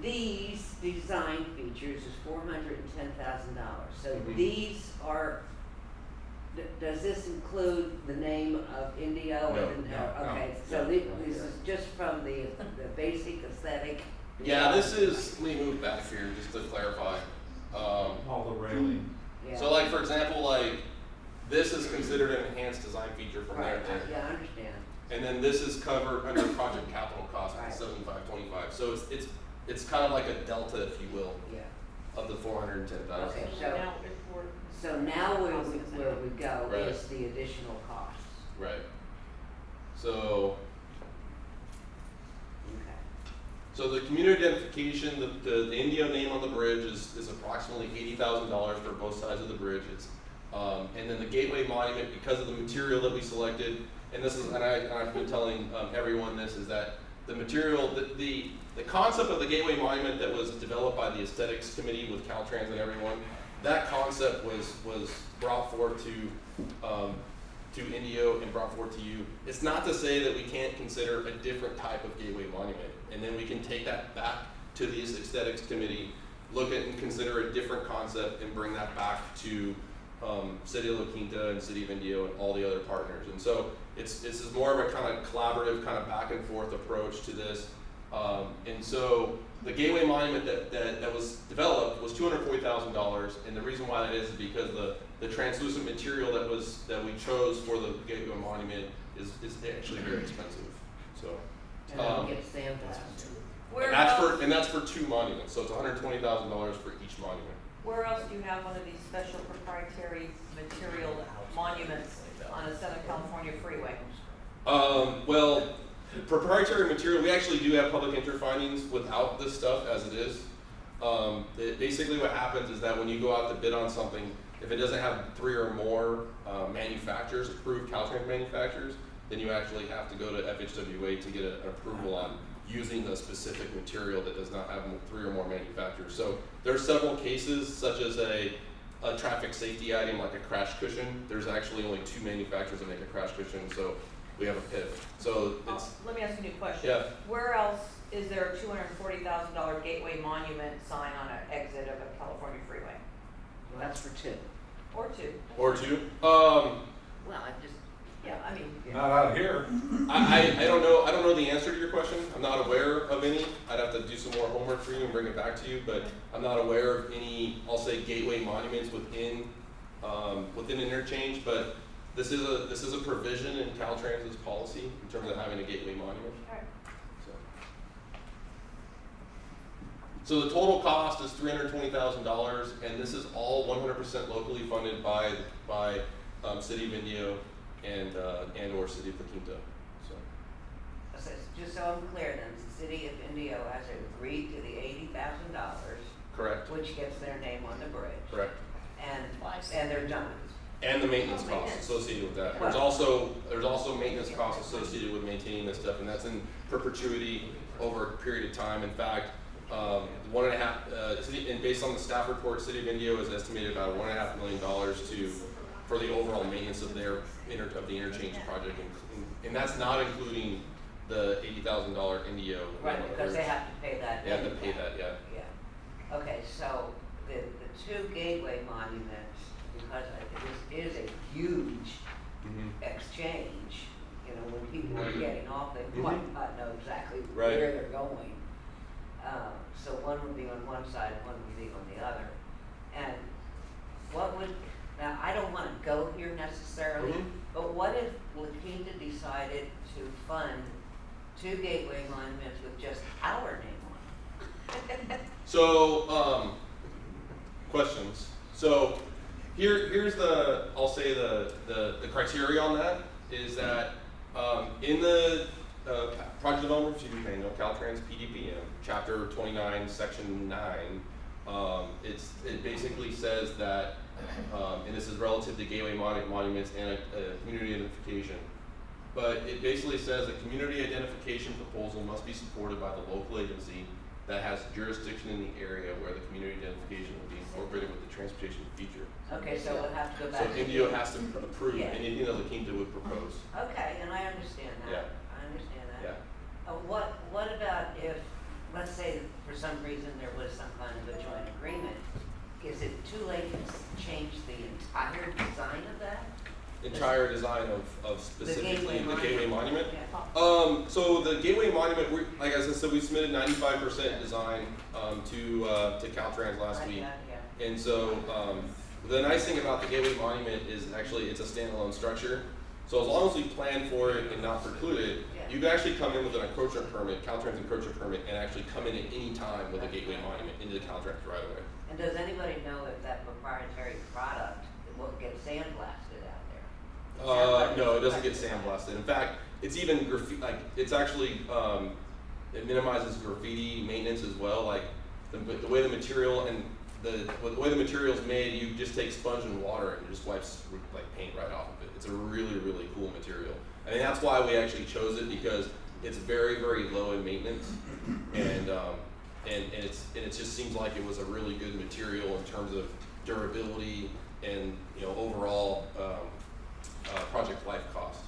these design features is $410,000. So Mhm. these are Does this include the name of Indio? No. And- No. Okay, so this is just from the basic aesthetic? Yeah, this is, let me move back here just to clarify. All the railing. Yeah. So like, for example, like, this is considered an enhanced design feature from Right, there. yeah, I understand. And then this is covered under project capital cost at Right. 7525. So it's kind of like a delta, if you will, Yeah. of the 410,000. Okay. So So- now if we're. So now where we go Right. is the additional costs. Right. So, Okay. so the community identification, the Indio name on the bridge is approximately $80,000 for both sides of the bridge. It's, and then the Gateway Monument, because of the material that we selected, and this is, and I've been telling everyone this, is that the material, the concept of the Gateway Monument that was developed by the Aesthetics Committee with Caltrans and everyone, that concept was brought forth to Indio and brought forth to you. It's not to say that we can't consider a different type of Gateway Monument, and then we can take that back to the Aesthetics Committee, look at and consider a different concept, and bring that back to City of La Quinta and City of Indio and all the other partners. And so this is more of a kind of collaborative, kind of back and forth approach to this. And so the Gateway Monument that was developed was $240,000, and the reason why that is because the translucent material that we chose for the Gateway Monument is actually very expensive. So And then we get sandblasted. Where and that's else, for and that's for 2 monuments, so it's $120,000 for each monument. where else do you have one of these special proprietary material monuments on a Southern California freeway? Well, proprietary material, we actually do have public interest findings without this stuff as it is. Basically what happens is that when you go out to bid on something, if it doesn't have 3 or more manufacturers, approved Caltrans manufacturers, then you actually have to go to FHWA to get an approval on using the specific material that does not have 3 or more manufacturers. So there are several cases, such as a traffic safety item like a crash cushion. There's actually only 2 manufacturers that make a crash cushion, so we have a PIF. So it's, Let me ask you a new question. yeah. Where else is there a $240,000 Gateway Monument sign on an exit of a California freeway? Well, that's for 2. Or 2? Or 2. Well, I just, Yeah, I mean, Not out here. I don't know. I don't know the answer to your question. I'm not aware of any. I'd have to do some more homework for you and bring it back to you. But I'm not aware of any, I'll say, gateway monuments within interchange. But this is a provision in Caltrans's policy in terms of having a gateway monument. alright. So the total cost is $320,000, and this is all 100% locally funded by City of Indio and or City of La Quinta. So. just so I'm clear then, the City of Indio has agreed to the $80,000, Correct. which gets their name on the bridge. Correct. And they're done. And the maintenance Oh, costs maintenance. associated with that. Wow. There's also maintenance costs associated with maintaining this stuff, and that's in perpetuity over a period of time. In fact, 1.5, and based on the staff report, City of Indio has estimated about $1.5 million for the overall maintenance of the interchange project, and that's not including the $80,000 Indio. Right, because they have to pay that. They have to pay that, yeah. Yeah. Okay, so the 2 gateway monuments, because this is a huge exchange, you know, when people are getting off, they might not know exactly Right. where they're going. So one would be on one side, one would be on the other. And now I don't wanna go here necessarily, but what if La Quinta decided to fund 2 gateway monuments with just our name on it? So, questions. So, here's I'll say the criteria on that is that in the Project Development Review Manual, Caltrans PDPM, Chapter 29, Section 9, it basically says that, and this is relative to gateway monuments and community identification, but it basically says a community identification proposal must be supported by the local agency that has jurisdiction in the area where the community identification will be incorporated with the transportation feature. Okay, so we'll have to go So back. Indio has to approve Yeah. anything that La Quinta would propose. Okay, and I understand that. Yeah. I understand that. Yeah. What about if, let's say that for some reason there was some kind of a joint agreement, is it too late to change the entire design of that? entire design of specifically the Gateway Monument. Yeah. So the Gateway Monument, like as I said, we submitted 95% design to Caltrans last Like week. that, yeah. And so the nice thing about the Gateway Monument is actually it's a standalone structure. So as long as we plan for it and not preclude it, Yeah. you can actually come in with an encroachment permit, Caltrans encroachment permit, and actually come in at any time with a Gateway Monument into the Caltrans right away. And does anybody know if that proprietary product will get sandblasted out there? No, it doesn't get sandblasted. In fact, it's even it's actually it minimizes graffiti maintenance as well. Like the way the material and the way the material is made, you just take sponge and water and it just wipes like paint right off of it. It's a really, really cool material. I mean, that's why we actually chose it, because it's very, very low in maintenance, and it just seems like it was a really good material in terms of durability and overall project life cost.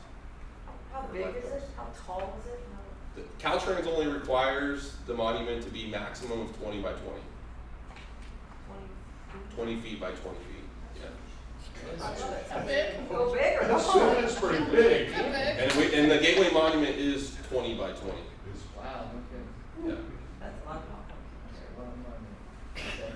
How big is it? How tall is it? The Caltrans only requires the monument to be maximum of 20 by 20. 20 feet by 20 feet, yeah. How big? Go big or go That's, home? that's pretty big. How big? And the Gateway Monument is 20 by 20, Wow, okay. yeah. That's a lot of That's a lot of money. Okay.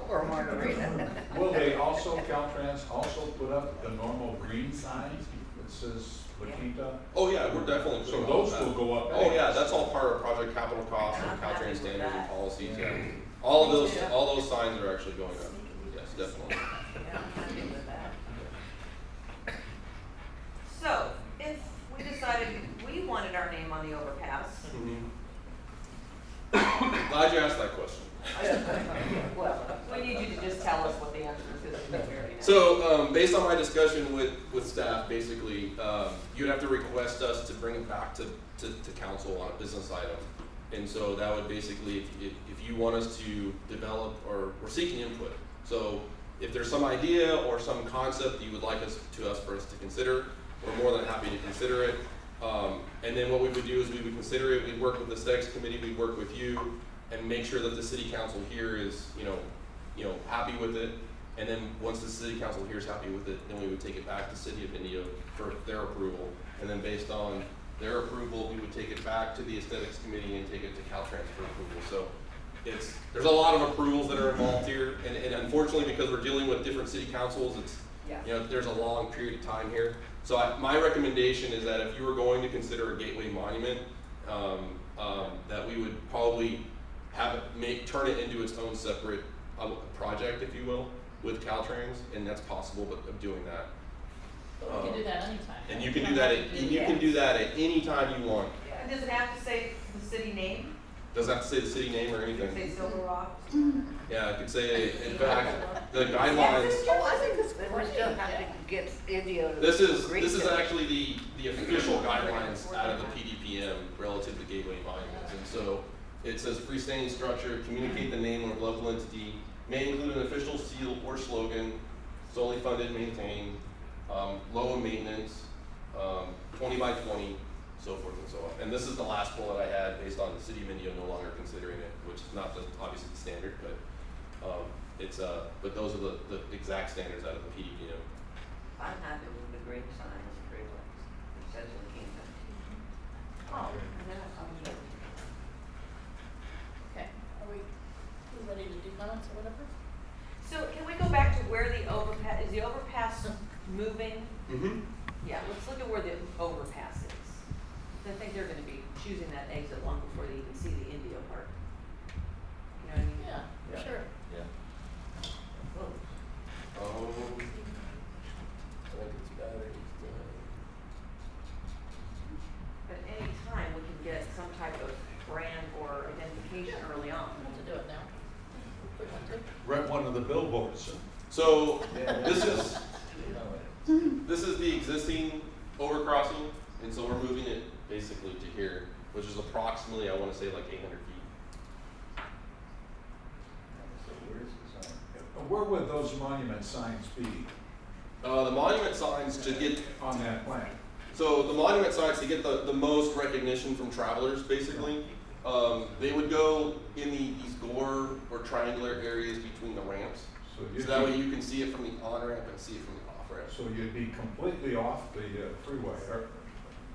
Or margarita. Will they also, Caltrans also put up the normal green sign that says La Quinta? Oh yeah, we're definitely So putting all those that. will go up. Oh yeah, anyways. that's all part of project capital costs and I'm happy Caltrans with standards and that. policies, yeah. Yeah. All those signs are actually going up, yes, definitely. Yeah, I'm happy with that. So, if we decided we wanted our name on the overpass, Glad you asked that question. Well, we need you to just tell us what the answer is, because it's very nice. So, based on my discussion with staff, basically, you'd have to request us to bring it back to council on a business item. And so that would basically, if you want us to develop, or we're seeking input. So if there's some idea or some concept that you would like us for us to consider, we're more than happy to consider it. And then what we would do is we would consider it, we'd work with the aesthetics committee, we'd work with you, and make sure that the city council here is, happy with it. And then once the city council here is happy with it, then we would take it back to City of Indio for their approval. And then based on their approval, we would take it back to the aesthetics committee and take it to Caltrans for approval. So there's a lot of approvals that are involved here, and unfortunately, because we're dealing with different city councils, there's a long period of time here. So my recommendation is that if you were going to consider a Gateway Monument, that we would probably turn it into its own separate project, if you will, with Caltrans, and that's possible, but of doing that. But we can do that anytime. And you can do that at any time you want. And does it have to say the city name? Doesn't have to say the city name or anything. Say Silver Rock? Yeah, I could say, in fact, the guidelines. Oh, I think this, we still have to get Indio to This agree is to it. actually the official guidelines out of the PDPM relative to gateway monuments. And so it says freestanding structure, communicate the name of local entity, may include an official seal or slogan, solely funded, maintained, low in maintenance, 20 by 20, so forth and so on. And this is the last bullet I had based on the City of Indio no longer considering it, which is not obviously the standard, but but those are the exact standards out of the PDPM. I'm happy with the green sign on the tree lights. It says La Quinta. Oh, and then I'll come to it. Okay, are we ready to do comments or whatever? So can we go back to where the overpass, is the overpass moving? Mm-hmm. Yeah, let's look at where the overpass is. I think they're gonna be choosing that exit long before they even see the Indio part. You know what I mean? Yeah, sure. Yeah. Oh. I think it's better. But any time we can get some type of brand or identification early on. We want to do it now. We want to. Rent one of the billboards. So this is the existing overcrossing, and so we're moving it basically to here, which is approximately, I want to say, like 800 feet. So where's the sign? Where would those monument signs be The monument signs to get on that plan? So the monument signs to get the most recognition from travelers, basically, they would go in these gore or triangular areas between the ramps. So So that way you can see it from the on ramp and see it from the off ramp. So you'd be completely off the freeway,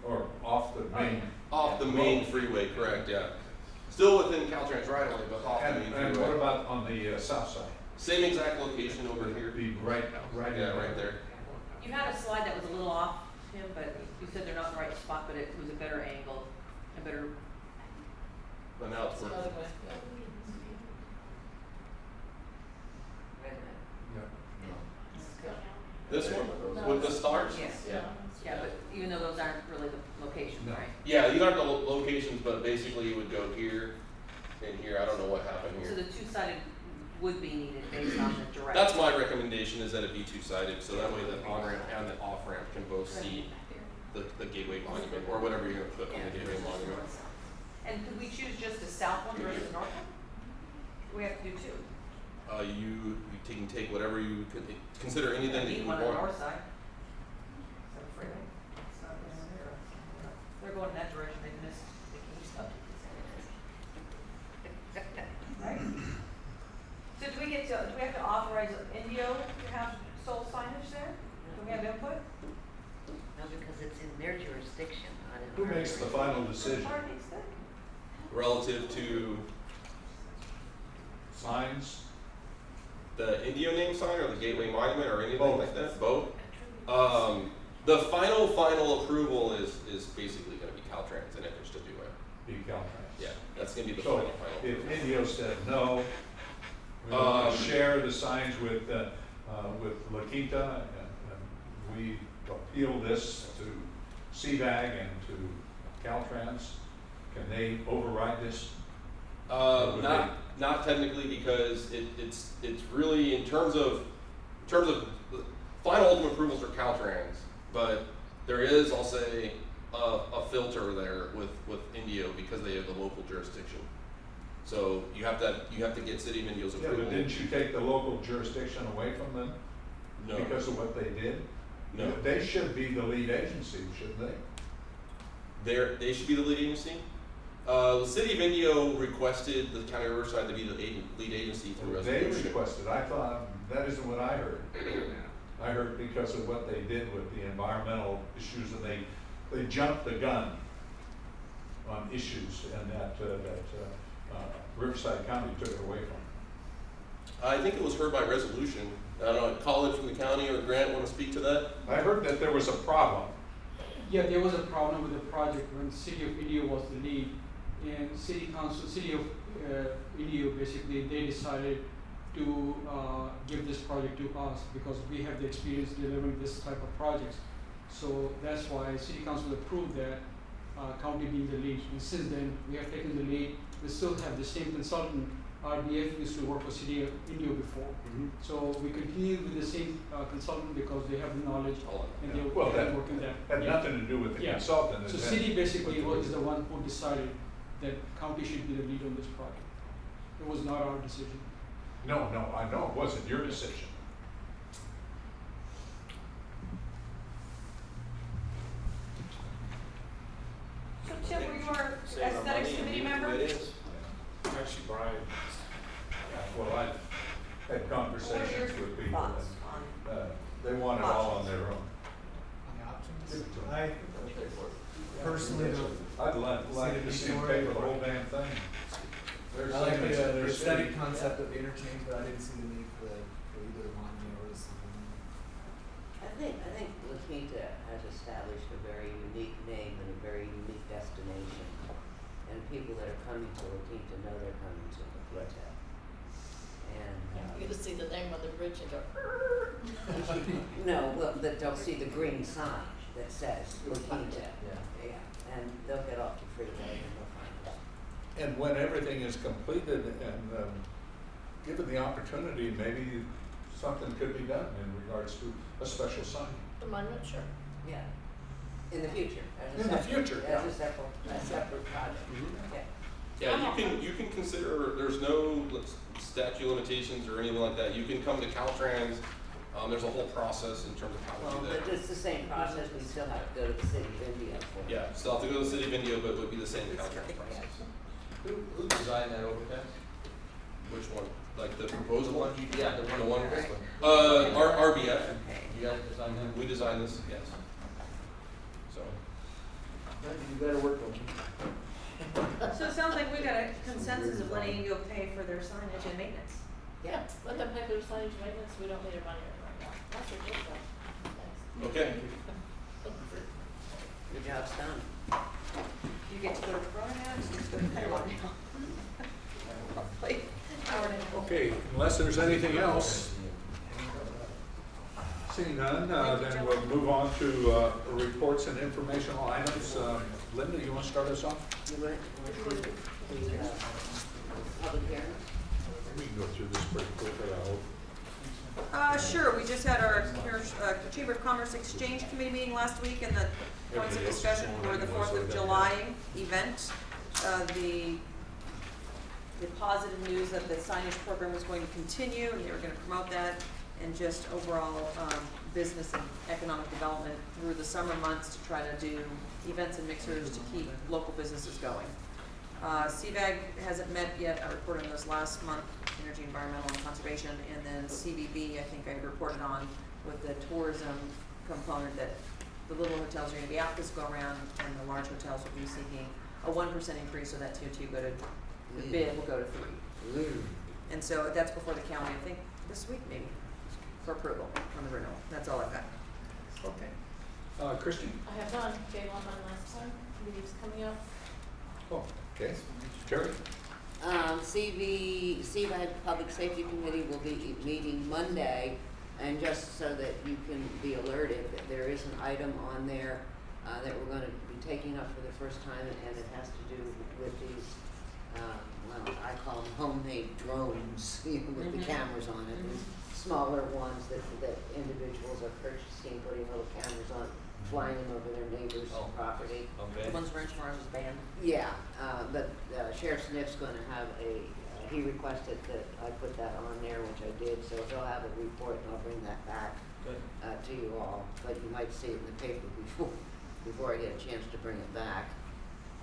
or off the main. Off the main freeway, correct, yeah. Still within Caltrans right away, but off the main And freeway. what about on the south side? Same exact location over here. It'd be right in Yeah, right there. You had a slide that was a little off, Tim, but you said they're not in the right spot, but it was a better angle, a better, But now it's It's working. another way, yeah. Wait a minute. This one, with the stars? Yes. Yeah. yeah, but even though those aren't really the locations, No. right? Yeah, these aren't the locations, but basically you would go here and here. I don't know what happened So here. the two-sided would be needed based on the direct. That's my recommendation, is that it be two-sided, so that way the on-ramp and the off-ramp can both see the gateway monument, or whatever you're gonna put on the gateway monument. And could we choose just a south one versus a north one? We have to do two. You can take whatever you could, consider anything that you Need would one on the want. north side. So the freeway. It's not going there. They're going in that direction, they missed the key stuff. Right? So do we have to authorize Indio to have sole signage there? Do we have input? No, because it's in their jurisdiction, not in Who our makes the jurisdiction. final decision? Pardon me, sir? Relative to Signs? the Indio name sign or the gateway monument or anything Both. like that, both? The final approval is basically gonna be Caltrans and Everest to do it. Be Caltrans. Yeah, that's gonna be the So final if approval. Indio said no, we want to share the signs with La Quinta, and we appeal this to CVAG and to Caltrans, can they override this? Would Not technically, because it's really in terms of the final ultimate approvals are Caltrans, but there is, I'll say, a filter there with Indio because they have the local jurisdiction. So you have to get City of Indio's Yeah, approval. but didn't you take the local jurisdiction away from them No. because of what they did? No. They should be the lead agency, shouldn't they? They should be the lead agency. The City of Indio requested the County of Riverside to be the lead agency through They resolution. requested, I thought, that isn't what I heard. I heard because of what they did with the environmental issues, and they jumped the gun on issues, and that Riverside County took it away from them. I think it was heard by resolution. I don't know, College from the county or Grant want to speak to that? I heard that there was a problem. Yeah, there was a problem with the project when City of Indio was the lead, and City Council, City of Indio, basically, they decided to give this project to us because we have the experience delivering this type of projects. So that's why City Council approved that, county being the lead. And since then, we have taken the lead. We still have the same consultant. RDF used to work for City of Indio before. So we continue with the same consultant because they have the knowledge and they Well, that work in that. had Yeah. nothing to do with the Yeah. consultant. So it had city basically what was the one who decided that county should be the lead on this project. It was not our decision. No, I know it wasn't your decision. So Tim, were you our Save our aesthetics money and committee leave it member? the way it is. Actually, Brian, Well, I had conversations with people, Thoughts on? and they want it all on their own. I personally don't. I'd like to see them pay for the whole damn thing. There's I like things in the their aesthetic city. concept of the interchange, but I didn't see the need for either monument or the sign. I think La Quinta has established a very unique name and a very unique destination. And people that are coming to La Quinta know they're coming to La Quinta. And, You just see the name of the bridge and go, no, well, that they'll see the green sign that says La Quinta. Yeah. Yeah, and they'll get off the freeway and they'll find us. And when everything is completed and given the opportunity, maybe something could be done in regards to a special sign. the monument, sure. Yeah, in the future, as a In the separate, future, as yeah. a separate project, yeah. Yeah, you can consider, there's no statute of limitations or anything like that. You can come to Caltrans. There's a whole process in terms of how Well, to do that. but it's the same process, we still have to go to the city of India for. Yeah, still have to go to the City of Indio, but it would be the same Caltrans process. Who designed that overpass? Which one? Like the proposal one? Yeah, the one, this one. RBF. You guys designed that? We designed this, yes. So, You better work on it. So it sounds like we got a consensus of letting Ingo pay for their signage and maintenance. Yeah, let them pay for their signage maintenance, we don't need their money right now. That's what you're saying. Thanks. okay. Your job's done. You get to go to Corona now, you get to go to Panama now. Hopefully, hour and a half. Okay, unless there's anything else, seeing none, then we'll move on to reports and informational items. Linda, you want to start us off? You want to do the public hearing? We can go through this pretty quickly, I hope. Sure, we just had our Chamber of Commerce Exchange Committee meeting last week, and the points of discussion were the 4th of July event, the positive news that the signage program was going to continue, and they were going to promote that, and just overall business and economic development through the summer months to try to do events and mixers to keep local businesses going. CVAG hasn't met yet. I reported on this last month, Energy, Environmental, and Conservation, and then CBB, I think I reported on with the tourism component that the little hotels are going to be out this go around, and the large hotels will be seeking a 1% increase, so that TOT will go to the bid will go to 3. And so that's before the county, I think this week maybe, for approval on the renewal. That's all I've got. Okay. Christian? I have none, gave on mine last time, meeting's coming up. Oh, okay. Terry? CVAG Public Safety Committee will be meeting Monday, and just so that you can be alerted, that there is an item on there that we're going to be taking up for the first time, and it has to do with these, well, I call them homemade drones, with the cameras on it. These smaller ones that individuals are purchasing, putting little cameras on, flying them over their neighbor's property. The ones Ranchmore was banned. Yeah, but Sheriff Sniff's gonna have he requested that I put that on there, which I did, so he'll have a report and I'll bring that back to you all. But you might see it in the paper before I get a chance to bring it back.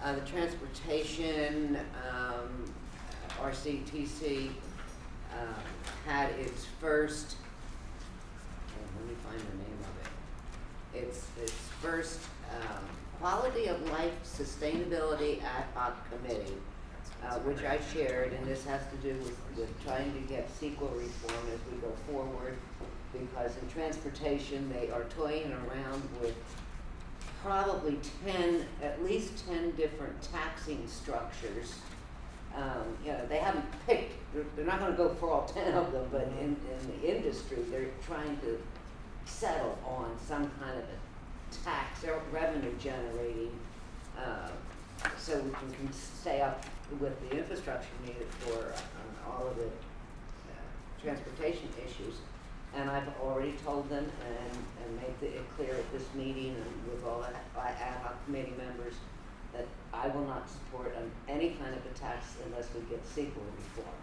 The transportation, RCTC had its first, let me find the name of it. Its first Quality of Life Sustainability Ad Hoc Committee, which I chaired, and this has to do with trying to get CEQA reform as we go forward, because in transportation they are toying around with probably at least 10 different taxing structures. They haven't picked, they're not gonna go for all 10 of them, but in the industry, they're trying to settle on some kind of a tax or revenue generating, so we can stay up with the infrastructure needed for all of the transportation issues. And I've already told them and made it clear at this meeting and with all the ad hoc committee members that I will not support any kind of a tax unless we get CEQA reform.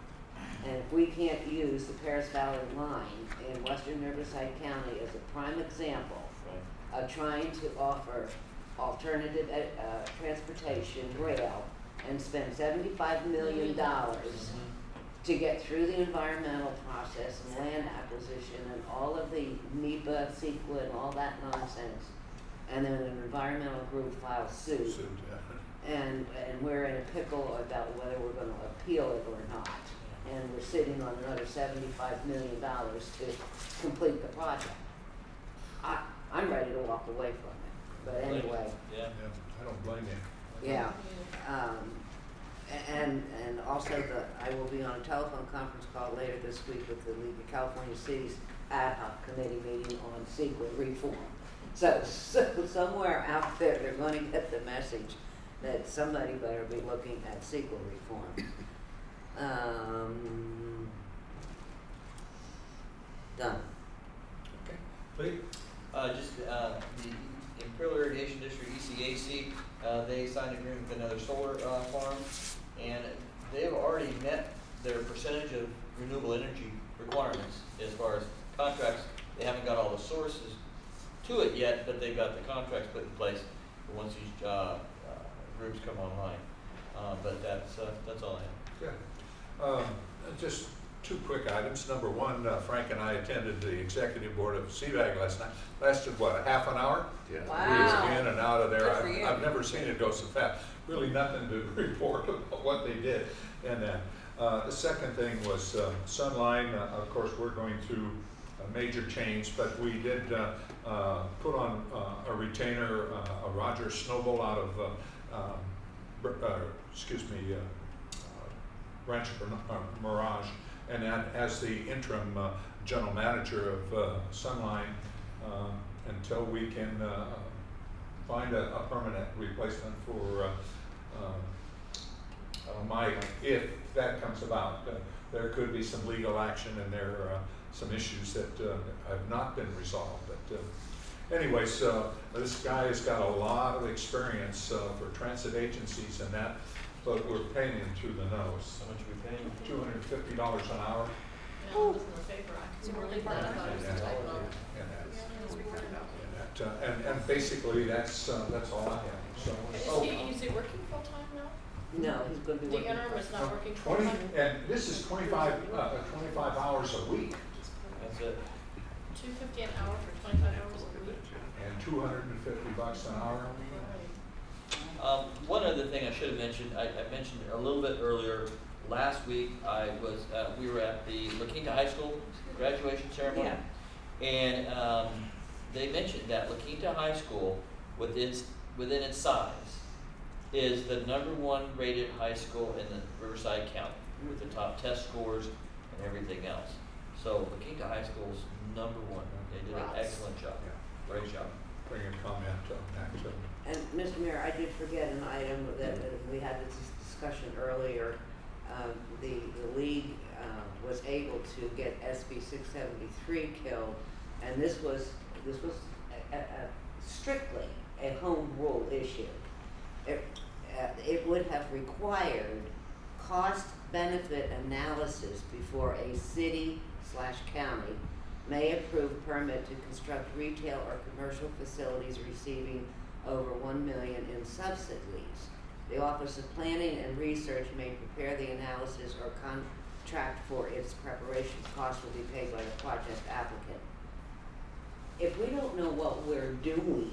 And if we can't use the Paris Valley line in western Riverside County as a prime example of trying to offer alternative transportation, rail, and spend $75 million to get through the environmental process and land acquisition and all of the NEPA, CEQA, and all that nonsense, and then an environmental group files suit. And we're in a pickle about whether we're going to appeal it or not. And we're sitting on another $75 million to complete the project. I'm ready to walk away from it, but anyway. Yeah. I don't blame you. Yeah. And also I will be on a telephone conference call later this week with the League of California Cities ad hoc committee meeting on CEQA reform. So somewhere out there, they're going to get the message that somebody better be looking at CEQA reform. Done. Okay. Lee? The Imperial Irrigation District, ECAC, they signed an agreement with another solar farm, and they've already met their percentage of renewable energy requirements as far as contracts. They haven't got all the sources to it yet, but they've got the contracts put in place for once these groups come online. But that's all I have. Good. Just two quick items. Number one, Frank and I attended the executive board of CVAG last night. Lasted what, a half an hour? Yeah. Wow. We was in and out of there. Good for you. I've never seen it go so fast. Really nothing to report about what they did. And then the second thing was Sunline. Of course, we're going through a major change, but we did put on a retainer, a Roger Snowball out of Rancho Mirage, and then as the interim general manager of Sunline until we can find a permanent replacement for Mike, if that comes about. There could be some legal action, and there are some issues that have not been resolved. But anyways, this guy has got a lot of experience for transit agencies and that, but we're paying him through the nose. How much are we paying? $250 an hour. Yeah, it was in the paper, I can believe that, I thought it was a typo. And basically, that's all I have. So, Is he working full-time now? No, he's gonna be The working. interim is not working 20, full-time? and this is 25 hours a week That's it. $250 an hour for 25 hours a week? and $250 an hour. One other thing I should have mentioned, I mentioned a little bit earlier, last week we were at the La Quinta High School graduation ceremony. Yeah. And they mentioned that La Quinta High School, within its size, is the #1 rated high school in the Riverside County with the top test scores and everything else. So La Quinta High School's #1. They did an excellent job. Great job. Bring a comment on that too. And Mr. Mayor, I did forget an item that we had this discussion earlier. The league was able to get SB 673 killed, and this was strictly a home rule issue. It would have required cost-benefit analysis before a city/county may approve permit to construct retail or commercial facilities receiving over $1 million in subsidies. The Office of Planning and Research may prepare the analysis or contract for its preparation. Costs will be paid by the project applicant. If we don't know what we're doing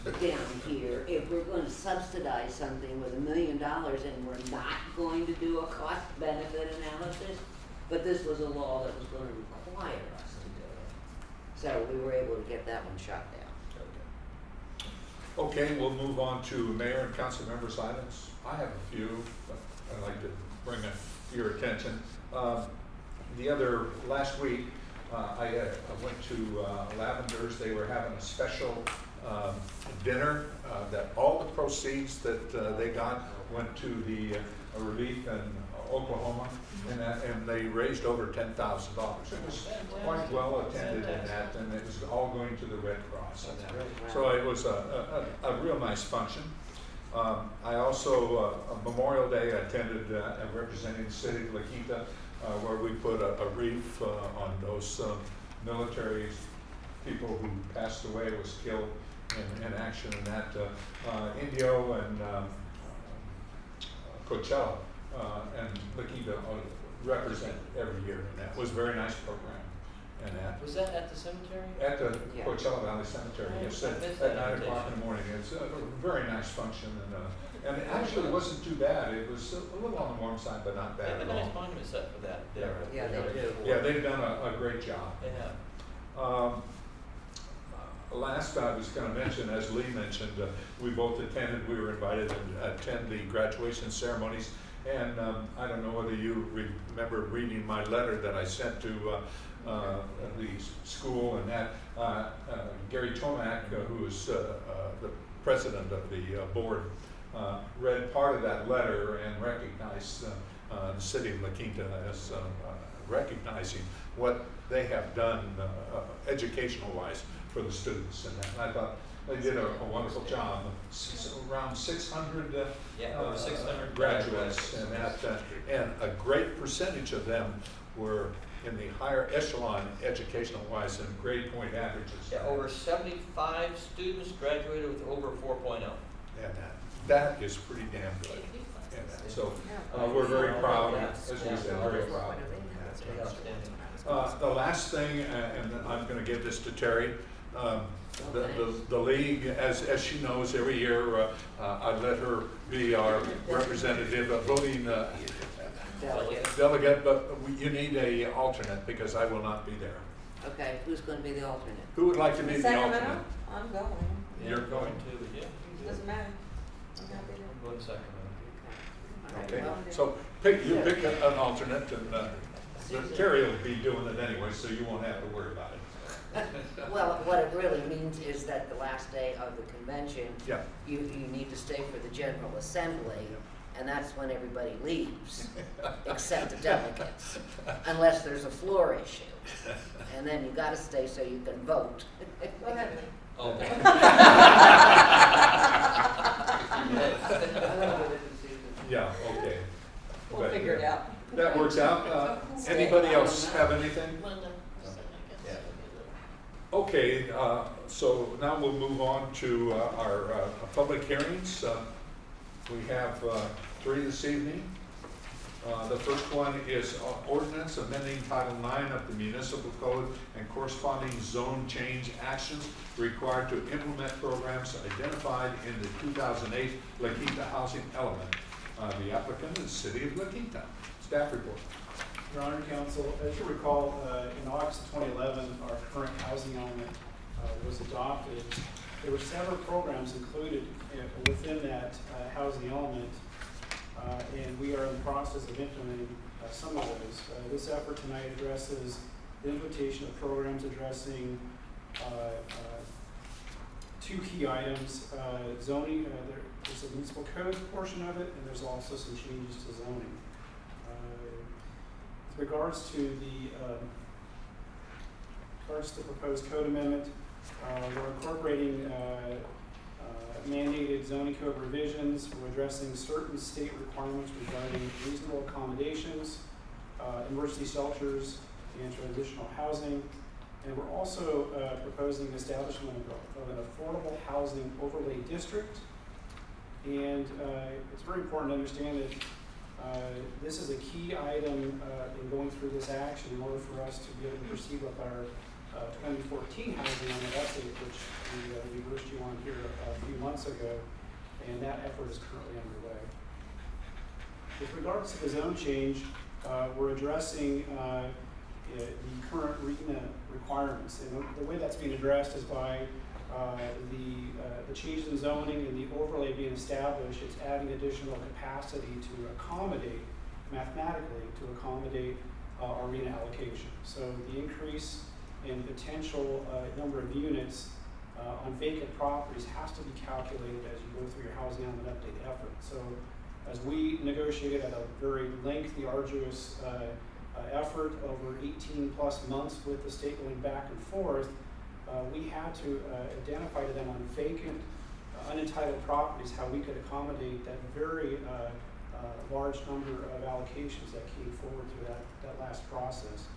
down here, if we're going to subsidize something with $1 million and we're not going to do a cost-benefit analysis, but this was a law that was going to require us to do it. So we were able to get that one shot down. Okay, we'll move on to mayor and council members' items. I have a few, but I'd like to bring it to your attention. Last week, I went to Lavender's. They were having a special dinner that all the proceeds that they got went to the relief in Oklahoma, and they raised over $10,000. It was quite well attended in that, and it was all going to the Red Cross. And that. So it was a real nice function. I also, Memorial Day, I attended representing the city of La Quinta, where we put a wreath on those military people who passed away, was killed in action in that. Indio and Coachella and La Quinta represent every year, and that was a very nice program. And that Was that at the cemetery? at the Yeah. Coachella Valley Cemetery, yes, I at missed 9 that o'clock in the morning. It's a very nice function, and it actually wasn't too bad. It was a little on the warm side, but not They bad have at a nice all. monument set for that. Yeah. Yeah, they do. Yeah, they've done a great job. They have. Last, I was going to mention, as Lee mentioned, we both attended, we were invited to attend the graduation ceremonies. And I don't know whether you remember reading my letter that I sent to the school, and that Gary Tomac, who is the president of the board, read part of that letter and recognized the city of La Quinta as recognizing what they have done educational-wise for the students. And I thought they did a wonderful job. Around 600 over 600 graduates, and and a great percentage of them were in the higher echelon educational-wise and grade point averages. Yeah, over 75 students graduated with over 4.0. And that is pretty damn good. in that. So we're very proud, as we said, very proud. Outstanding. The last thing, and I'm going to give this to Terry. The league, as she knows, every year I let her be our representative, voting delegate, but you need a alternate because I will not be there. Okay, who's gonna be the alternate? Who would like to be the alternate? Sacramento, I'm going. You're going to, yeah. Doesn't matter. I'm happy to. I'm going to Sacramento. All right, Okay, well, so you pick an alternate, and Terry will be doing it anyway, so you won't have to worry about it. well, what it really means is that the last day of the convention, Yeah. you need to stay for the General Assembly, and that's when everybody leaves, except the delegates, unless there's a floor issue. And then you gotta stay so you can vote. Go ahead. Oh. Yeah, okay. We'll But, figure it out. That works out. Anybody else have anything? Linda, just said I guess. Okay, so now we'll move on to our public hearings. We have 3 this evening. The first one is ordinance amending Title IX of the Municipal Code and corresponding zone change actions required to implement programs identified in the 2008 La Quinta housing element. The applicant is City of La Quinta. Staff report. Your Honor, Council, as you recall, in August of 2011, our current housing element was adopted. There were several programs included within that housing element, and we are in the process of implementing some of those. This effort tonight addresses the implementation of programs addressing 2 key items, zoning, there's a municipal code portion of it, and there's also some changes to zoning. With regards to the proposed code amendment, we're incorporating mandated zoning code revisions. We're addressing certain state requirements regarding reasonable accommodations, emergency shelters, and transitional housing. And we're also proposing the establishment of an affordable housing overlay district. And it's very important to understand that this is a key item in going through this action in order for us to be able to proceed with our 2014 housing element update, which we versed you on here a few months ago, and that effort is currently underway. With regards to the zone change, we're addressing the current RENA requirements, and the way that's being addressed is by the change in zoning and the overlay being established. It's adding additional capacity to accommodate, mathematically, to accommodate our RENA allocation. So the increase in potential number of units on vacant properties has to be calculated as you go through your housing element update effort. So as we negotiated at a very lengthy, arduous effort over 18 plus months with the state going back and forth, we had to identify to them on vacant, unentitled properties how we could accommodate that very large number of allocations that came forward through that last process.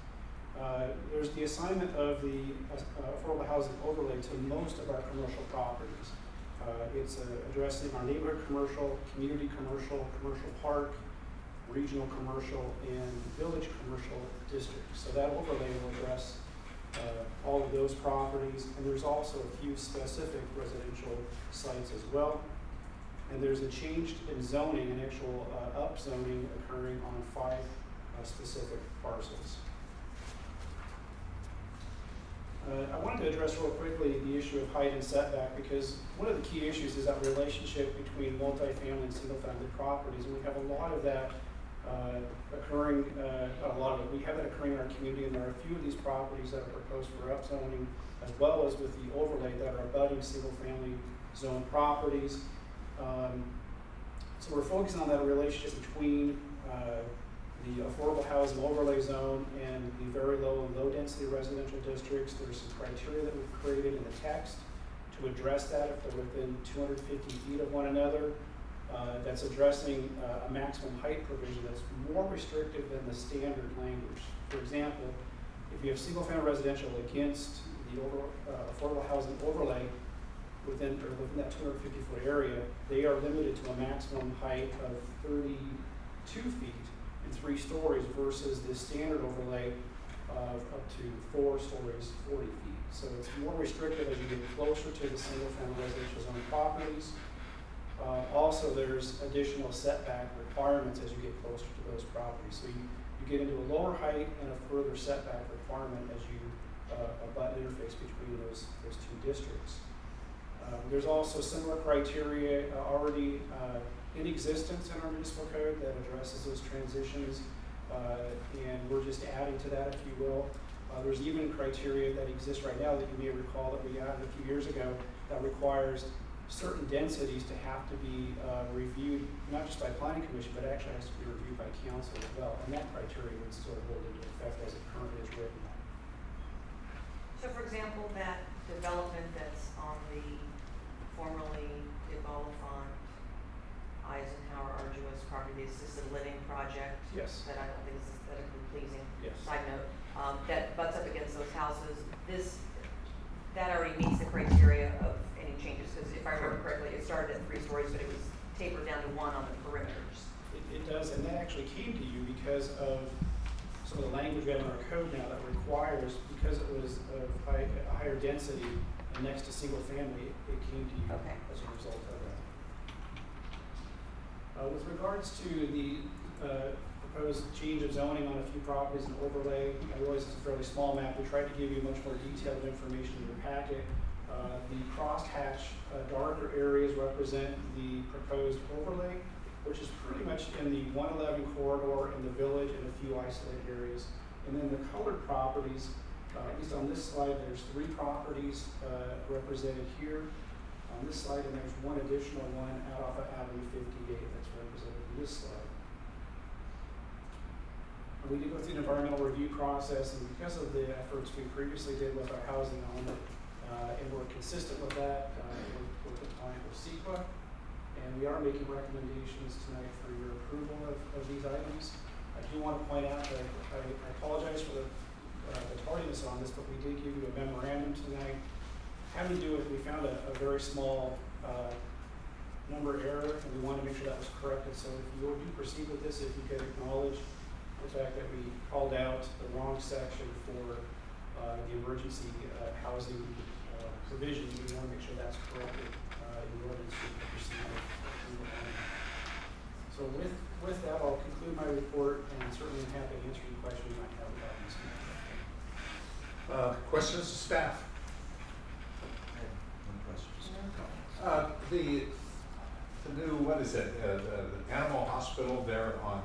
There's the assignment of the affordable housing overlay to most of our commercial properties. It's addressing our neighborhood commercial, community commercial, commercial park, regional commercial, and village commercial districts. So that overlay will address all of those properties, and there's also a few specific residential sites as well. And there's a change in zoning, an actual upzoning occurring on 5 specific parcels. I wanted to address real quickly the issue of height and setback, because one of the key issues is that relationship between multifamily and single-family properties, and we have a lot of that occurring, not a lot of it, we have it occurring in our community, and there are a few of these properties that are proposed for upzoning, as well as with the overlay that are abutting single-family zone properties. So we're focusing on that relationship between the affordable housing overlay zone and the very low and low density residential districts. There's some criteria that we've created in the text to address that if they're within 250 feet of one another. That's addressing a maximum height provision that's more restrictive than the standard language. For example, if you have single family residential against the affordable housing overlay, within that 250-foot area, they are limited to a maximum height of 32 feet and 3 stories versus the standard overlay of up to 4 stories, 40 feet. So it's more restrictive as you get closer to the single-family residential zone properties. Also, there's additional setback requirements as you get closer to those properties. So you get into a lower height and a further setback requirement as you abut interface between those two districts. There's also similar criteria already in existence in our municipal code that addresses those transitions, and we're just adding to that, if you will. There's even criteria that exists right now that you may recall that we added a few years ago that requires certain densities to have to be reviewed, not just by planning commission, but actually has to be reviewed by council as well. And that criteria would still hold into effect as it currently is written. So for example, that development that's on the formerly Oliphant Eisenhower Arduous property, the assisted living project. Yes. That I don't think is aesthetically pleasing. Yes. Side note, that butts up against those houses. That already meets the criteria of any changes, because if I remember correctly, it started at 3 stories, but it was tapered down to 1 on the perimeters. It does, and that actually came to you because of some of the language we have in our code now that requires, because it was of a higher density and next to single family, it came to you Okay. as a result of that. With regards to the proposed change of zoning on a few properties and overlay, I realize it's a fairly small map. We tried to give you much more detailed information in your packet. The crosshatch darker areas represent the proposed overlay, which is pretty much in the 111 corridor in the village and a few isolated areas. And then the colored properties, at least on this slide, there's 3 properties represented here on this slide, and there's one additional one out off of Avenue 58 that's represented in this slide. We did go through the environmental review process, and because of the efforts we previously did with our housing element, and we're consistent with that, we're compliant with CEQA, and we are making recommendations tonight for your approval of these items. I do want to point out that I apologize for the tardiness on this, but we did give you a memorandum tonight. Having to do with, we found a very small number error, and we wanted to make sure that was corrected. So if you do proceed with this, if you could acknowledge the fact that we called out the wrong section for the emergency housing provision, we want to make sure that's corrected in the ordinance to proceed with. So with that, I'll conclude my report, and certainly I'm happy to answer any questions you might have about this matter. Questions of staff? The new, what is it, the animal hospital there on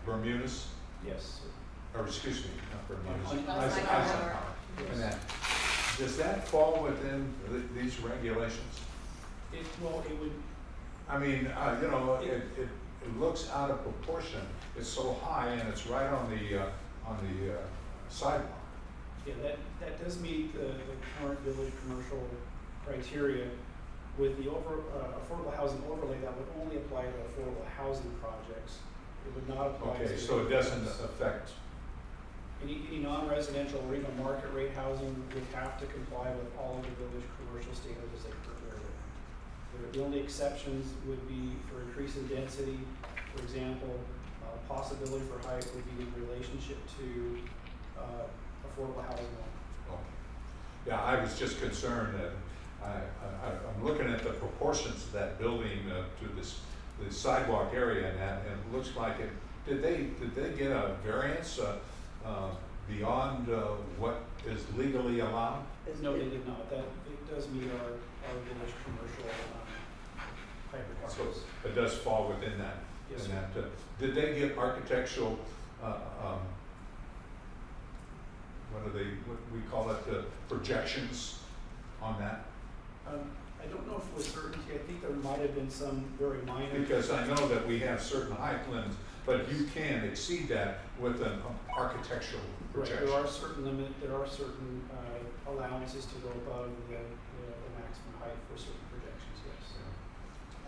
Bermudas? Yes. Or excuse me, not Bermudas. Eisenhower. Eisenhower. And that, does that fall within these regulations? It would. I mean, it looks out of proportion. It's so high and it's right on the sidewalk. Yeah, that does meet the current village commercial criteria. With the affordable housing overlay, that would only apply to affordable housing projects. It would not apply to. Okay, so it doesn't affect. Any non-residential or even market rate housing would have to comply with all of the village commercial standards as they currently are. The only exceptions would be for increase in density. For example, possibility for height would be in relationship to affordable housing. Okay. Yeah, I was just concerned that I'm looking at the proportions of that building to the sidewalk area and that, and it looks like it. Did they get a variance beyond what is legally allowed? No, they did not. That it does meet our village commercial height So requirements. it does fall within that. Yes, in sir. that, did they get architectural? What we call it, the projections on that? I don't know if with certainty. I think there might have been some very minor. Because I know that we have certain height limits, but you can exceed that with an architectural Right, projection. there are certain allowances to go above the maximum height for certain projections, yes.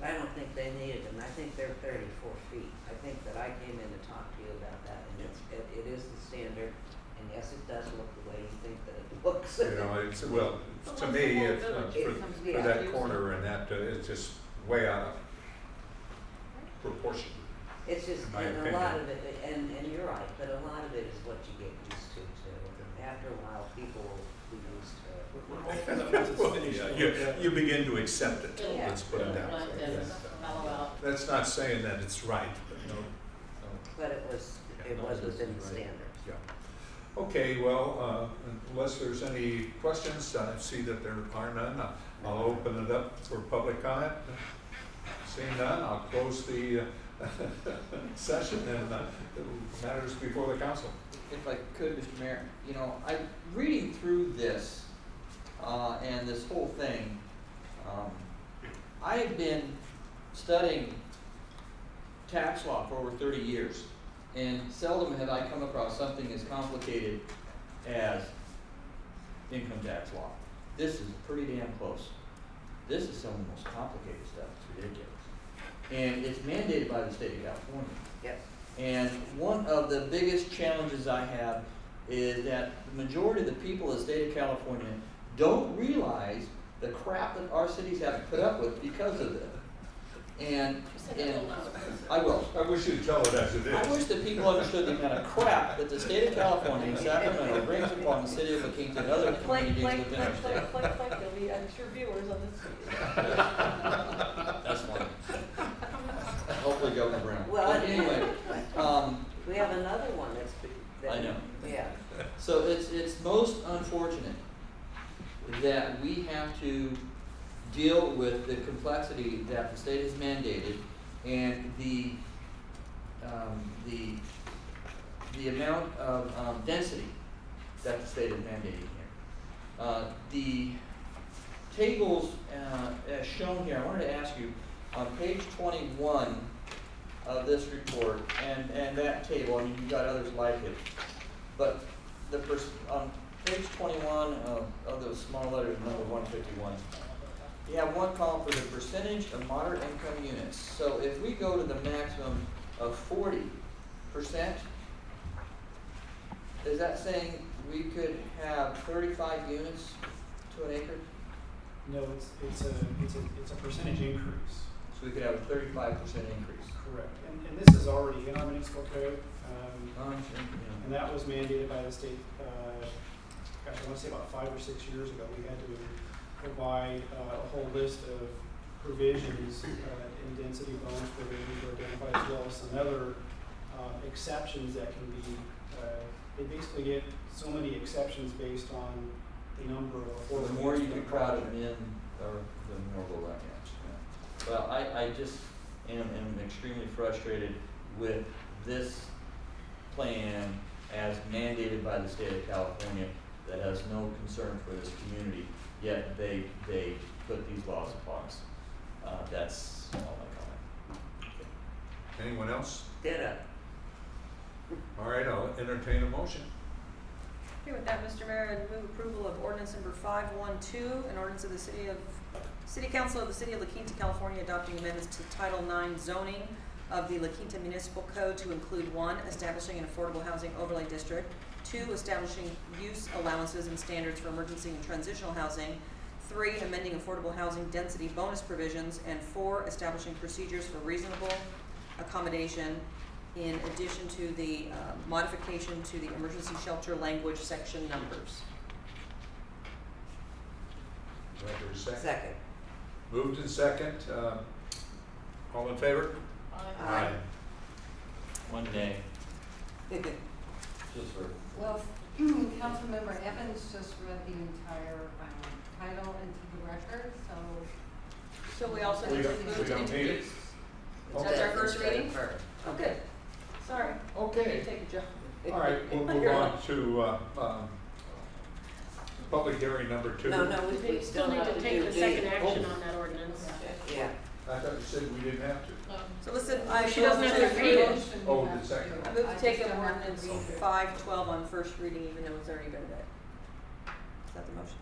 But I don't think they needed them. I think they're 34 feet. I think that I came in to talk to you about that, and it is the standard. And yes, it does look the way you think that it looks. Well, to me, Well, it's, It for comes- for yeah. that corner and that, it's just way out of proportion. It's just, In my and a lot opinion. of it, and you're right, but a lot of it is what you get used to too. After a while, people will be used to it. Once it's Well, finished, yeah, it'll look you, better. you begin to accept it, Yeah. let's put it that way. Let this Yes. mellow out. That's not saying that it's right, but no, But it was within the standards. yeah. Okay, well, unless there's any questions, I see that there are none, I'll open it up for public comment. Seeing none, I'll close the session and matters before the council. If I could, Mr. Mayor, you know, reading through this, and this whole thing, I have been studying tax law for over 30 years, and seldom have I come across something as complicated as income tax law. This is pretty damn close. This is some of the most complicated stuff, it's ridiculous. And it's mandated by the state of California. Yes. And one of the biggest challenges I have is that the majority of the people in the state of California don't realize the crap that our cities have to put up with because of this. And I will. I wish you'd tell it as it is. I wish that people understood the kind of crap that the state of California and Sacramento brings upon the city of La Quinta and other communities within our state. There'll be, I'm sure, viewers on this. That's fine. Hopefully Governor Brown. Well, But anyway, We have another one that's. I know. Yeah. So it's most unfortunate that we have to deal with the complexity that the state has mandated and the amount of density that the state is mandating here. The tables as shown here, I wanted to ask you, on page 21 of this report and that table, I mean, you've got others like it, but on page 21 of those small letters, number 151, you have one column for the percentage of moderate income units. So if we go to the maximum of 40%, is that saying we could have 35 units to an acre? No, it's a percentage increase. So we could have a 35% increase. Correct. And this is already in our municipal code. And that was mandated by the state, gosh, I want to say about 5 or 6 years ago. We had to provide a whole list of provisions in density bonus provisions were identified, as well as some other exceptions that can be, they basically get so many exceptions based on the number of affordable. The more you units can per crowd project. them in, or the more will run, yeah. Well, I just am extremely frustrated with this plan as mandated by the state of California that has no concern for this community, yet they put these laws upon us. That's all my comment. Anyone else? Ditto. All right, I'll entertain a motion. Okay, with that, Mr. Mayor, I move approval of ordinance number 512, an ordinance of the City Council of the City of La Quinta, California, adopting amendments to Title IX zoning of the La Quinta Municipal Code to include 1, establishing an affordable housing overlay district, 2, establishing use allowances and standards for emergency and transitional housing, 3, amending affordable housing density bonus provisions, and 4, establishing procedures for reasonable accommodation in addition to the modification to the emergency shelter language section numbers. Do I hear a second? Second. Moved in second, all in favor? Aye. One day, just for, Well, Councilmember Evans just read the entire title into the record, so. So we also We need to don't- move we to don't need it? introduce. That's our first reading? First. Okay, sorry. Okay. You take a job. All right, we'll move on to public hearing number 2. No, we They still have to do take the second D. action on that ordinance. Yeah. I thought you said we didn't have to. So listen, I She doesn't move have to to- read it. Oh, the second. I move to take up I just don't have to ordinance read it. 512 on first reading, even though it's already been read. Is that the motion?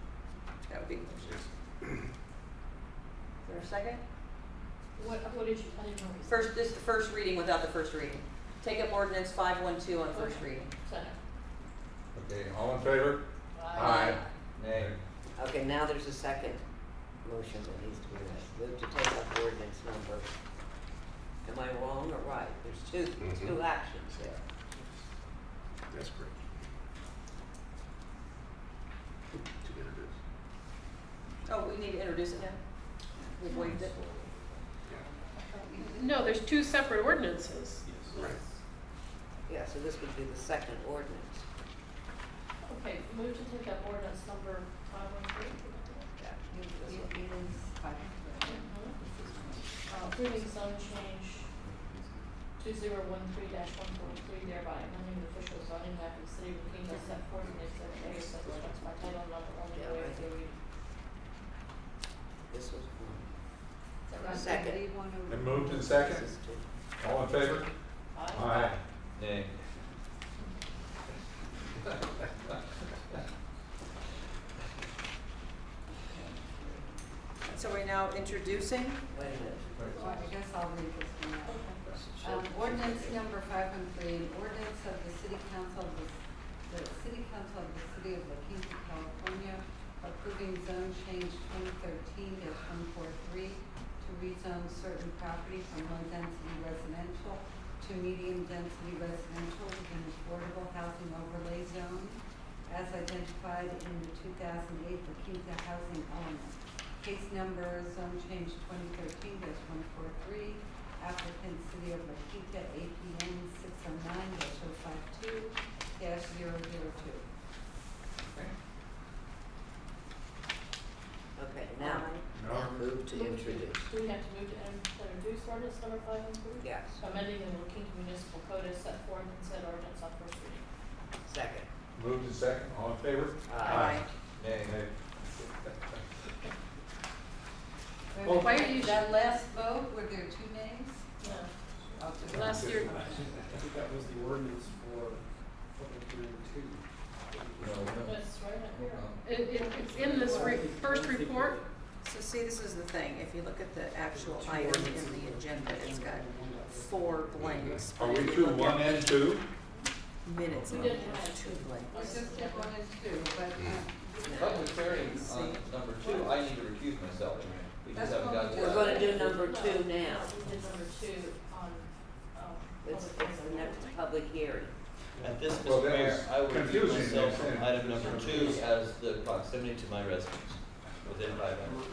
That would be the motion. Is there a second? What did you, I didn't know. First, this is the first reading without the first reading. Take up ordinance 512 on first reading. Second. Okay, all in favor? Aye. nay. Okay, now there's a second motion that needs to be made. Move to take up ordinance number, am I wrong or right? There's two actions there. That's correct. To introduce. Oh, we need to introduce it now? We've waived it? No, there's two separate ordinances. Right. Yeah, so this would be the second ordinance. Okay, move to take up ordinance number 513. Yeah, It this one. is fine. Approving zone change 2013-143, thereby amending the official zoning map of the city of Latino set forth in Exhibit A, such as by title number only, Yeah, waive right. the reading. This was one. Dr. Second. do you want to- And moved in second, This is two. all in favor? Aye. Nay. So we're now introducing, Wait a minute. Well, I guess I'll read this one out. Ordinance number 513, ordinance of the City Council of the City Council of the City of La Quinta, California, approving zone change 2013-143 to rezone certain property from low-density residential to medium-density residential within affordable housing overlay zone, as identified in the 2008 La Quinta housing element. Case number zone change 2013-143, applicant City of La Quinta, APN 609-052-002. Okay, now move to introduce. Do we have to move to introduce ordinance number 513? Yes, Amending the La Quinta Municipal Code as set forth in said ordinance on first reading. second. Moved in second, all in favor? Aye. Nay. Well, why are you that last vote, were there two names? No. Last year, I think that was the ordinance for public hearing two. That's right up here. it's in this first report. so see, this is the thing, if you look at the actual item in the agenda, it's got 4 blanks. Are but we if to you look 1 at and 2? Minutes, We of didn't it, have there's 2 blanks. Let's just get 1 and 2, but, Public hearing on number 2, I need to recuse myself. We just That's haven't what got to we We're that. gonna do number 2 now. We did number 2 on, It's public the hearing. next public hearing. At this, Well, Mr. that Mayor, was I will recuse confusing, myself yes, from and- item number 2 as the proximity to my residence within 5 minutes.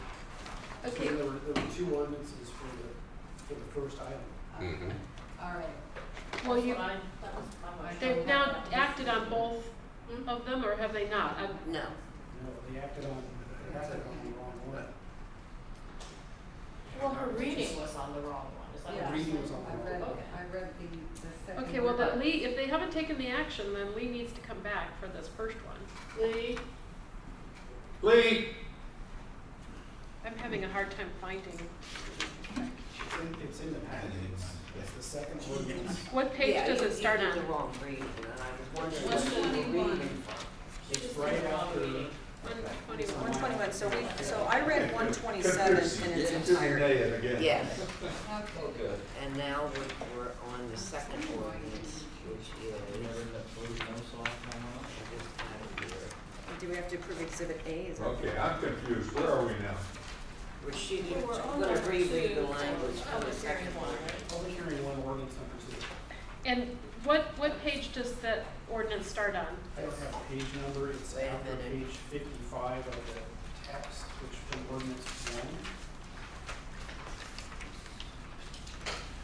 Okay. So there were two ordinances for the first item. Mm-hmm. all right. Well, you, That was my motion. they've now acted on both of them, or have they not? No, No, they acted on the wrong one. Well, her reading was on the wrong one, is that Yeah, what reading you're was saying? on I read, Okay. I read the second. Okay, well, one. then Lee, if they haven't taken the action, then Lee needs to come back for this first one. Lee, Lee? I'm having a hard time finding. It's in the packet, it's the second ordinance. What page yeah, does you- it start you did on? the wrong reading, and I was wondering What's what you were 21? reading from. she just right did the wrong after- reading. 121, so I read 127 in its Confusing entirety. day and again. Yes, Oh, Okay, good. and now we're on the second ordinance, which is, I just had it here. Do we have to approve Exhibit A? Is that- Okay, I'm confused, where are we now? We're shooting, So we're on gonna number reread the 2, language from the public hearing second 1, one. right? Public hearing one, ordinance number 2. And what page does that ordinance start on? I don't have a page number, it's Wait a after minute. page 55 of the text, which from ordinance 1.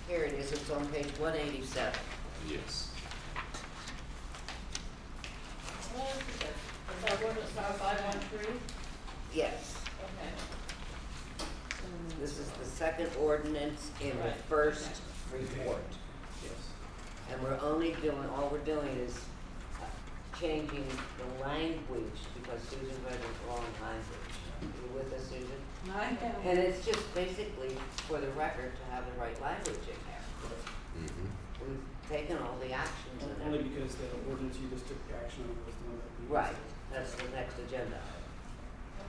Here it is, it's on page 187. Yes. Well, is that ordinance number 513? Yes, Okay. this is the second ordinance in the Right. first report. Yes. And we're only doing, all we're doing is changing the language because Susan read the wrong language. You with us, Susan? I know. And it's just basically for the record to have the right language in there. Mm-hmm. We've taken all the actions in Only there. because the ordinance you just took action on was the one that we. Right, that's the next agenda.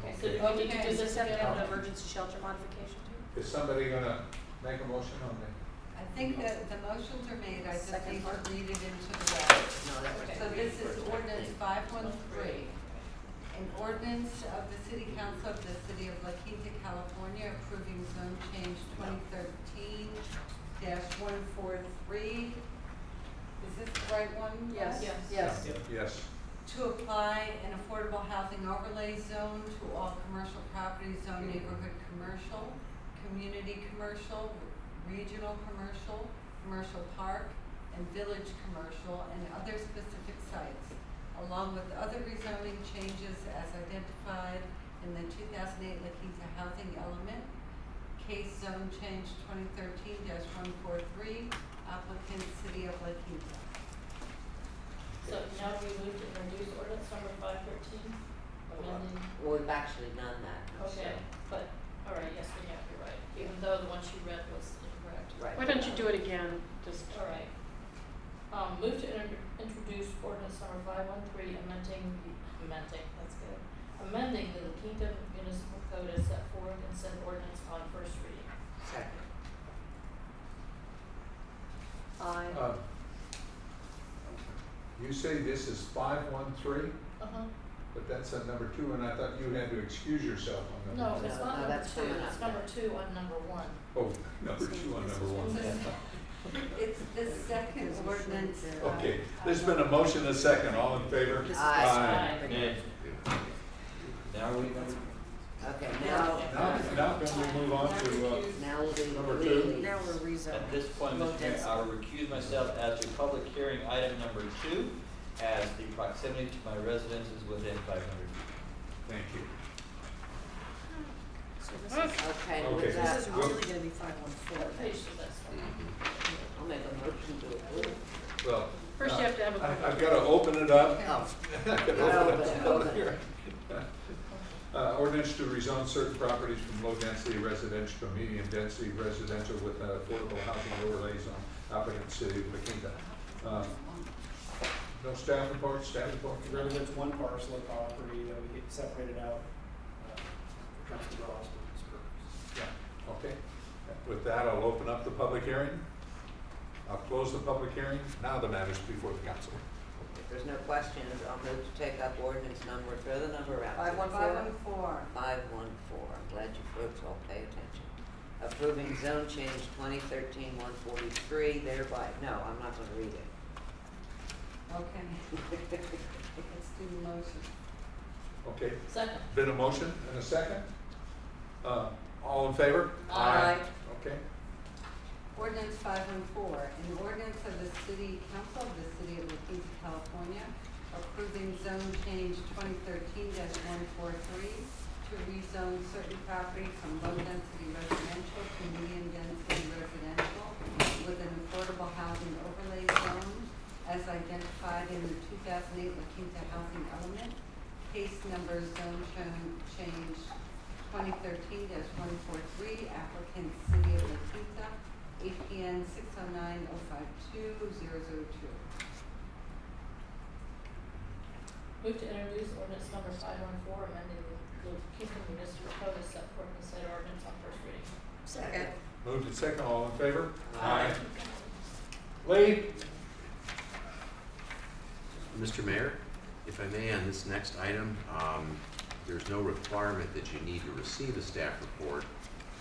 Okay, so do we need to do Does this this have to have an again? emergency shelter modification too? Is somebody gonna make a motion on that? I think that the motions are made, I just Second need to part. read it into the record. No, that was. So this is ordinance 513, An ordinance of the City Council of the City of La Quinta, California, approving zone change 2013-143. Is this the right one? Yes. Yes. Yes. Yes. To apply an affordable housing overlay zone to all commercial properties zoned neighborhood commercial, community commercial, regional commercial, commercial park, and village commercial, and other specific sites, along with other rezoning changes as identified in the 2008 La Quinta Housing Element, case zone change 2013-143, applicant City of La Quinta. So now we move to introduce ordinance number 513, amending, Well, we've actually done that. okay, but, all right, yes, we have, you're right, even though the one she read was incorrect. Right. Why don't you do it again, just, All right. Move to introduce ordinance number 513, amending the La Quinta Municipal Code as set forth in said ordinance on first reading. Second. Aye. You say this is 513, but that's on number 2, and I thought you had to excuse yourself on No, number it's No, not no, number that's 2, coming it's up. number 2 on number 1. Oh, number 2 on number 1. It's the second ordinance. Okay, there's been a motion and a second. All in favor? Aye. Nay. Now we, Okay, now, Now can we move on to, now we'll do Number the two. lead. Now we're rezoning. at this point, Low Mr. Mayor, density. I will recuse myself as to public hearing item number 2, as the proximity to my residence is within 500 feet. thank you. So this is, Okay, Okay. with this that, is really gonna be 514. What page does that start? I'll make a motion to approve. Well, first you have to have a. I've got to open it up. Oh, I've got to open it up. Open it. Here. Ordinance to rezone certain properties from low-density residential to medium-density residential with affordable housing overlay zone, applicant City of La Quinta. No staff report, Really, there's one parcel of property that we get separated out, for Council Rosberg's purpose. Yeah, okay. With that, I'll open up the public hearing. I'll close the public hearing. Now the matters before the council. if there's no questions, I'll move to take up ordinance number, throw the number out. 514. 514, I'm glad you folks all pay attention. Approving zone change 2013-143, thereby, no, I'm not gonna read it. Okay, let's do the motion. Okay, Second. been a motion and a second. All in favor? Aye. Okay. Ordinance 514, an ordinance of the City Council of the City of La Quinta, California, approving zone change 2013-143 to rezone certain property from low-density residential to medium-density residential with an affordable housing overlay zone as identified in the 2008 La Quinta Housing Element, case number zone change 2013-143, applicant City of La Quinta, APN 609-052-002. Move to introduce ordinance number 514, amending the La Quinta Municipal Code as set forth in said ordinance on first reading. Second. Moved and second, all in favor? Aye. Lee? Mr. Mayor, if I may, on this next item, there's no requirement that you need to receive a staff report.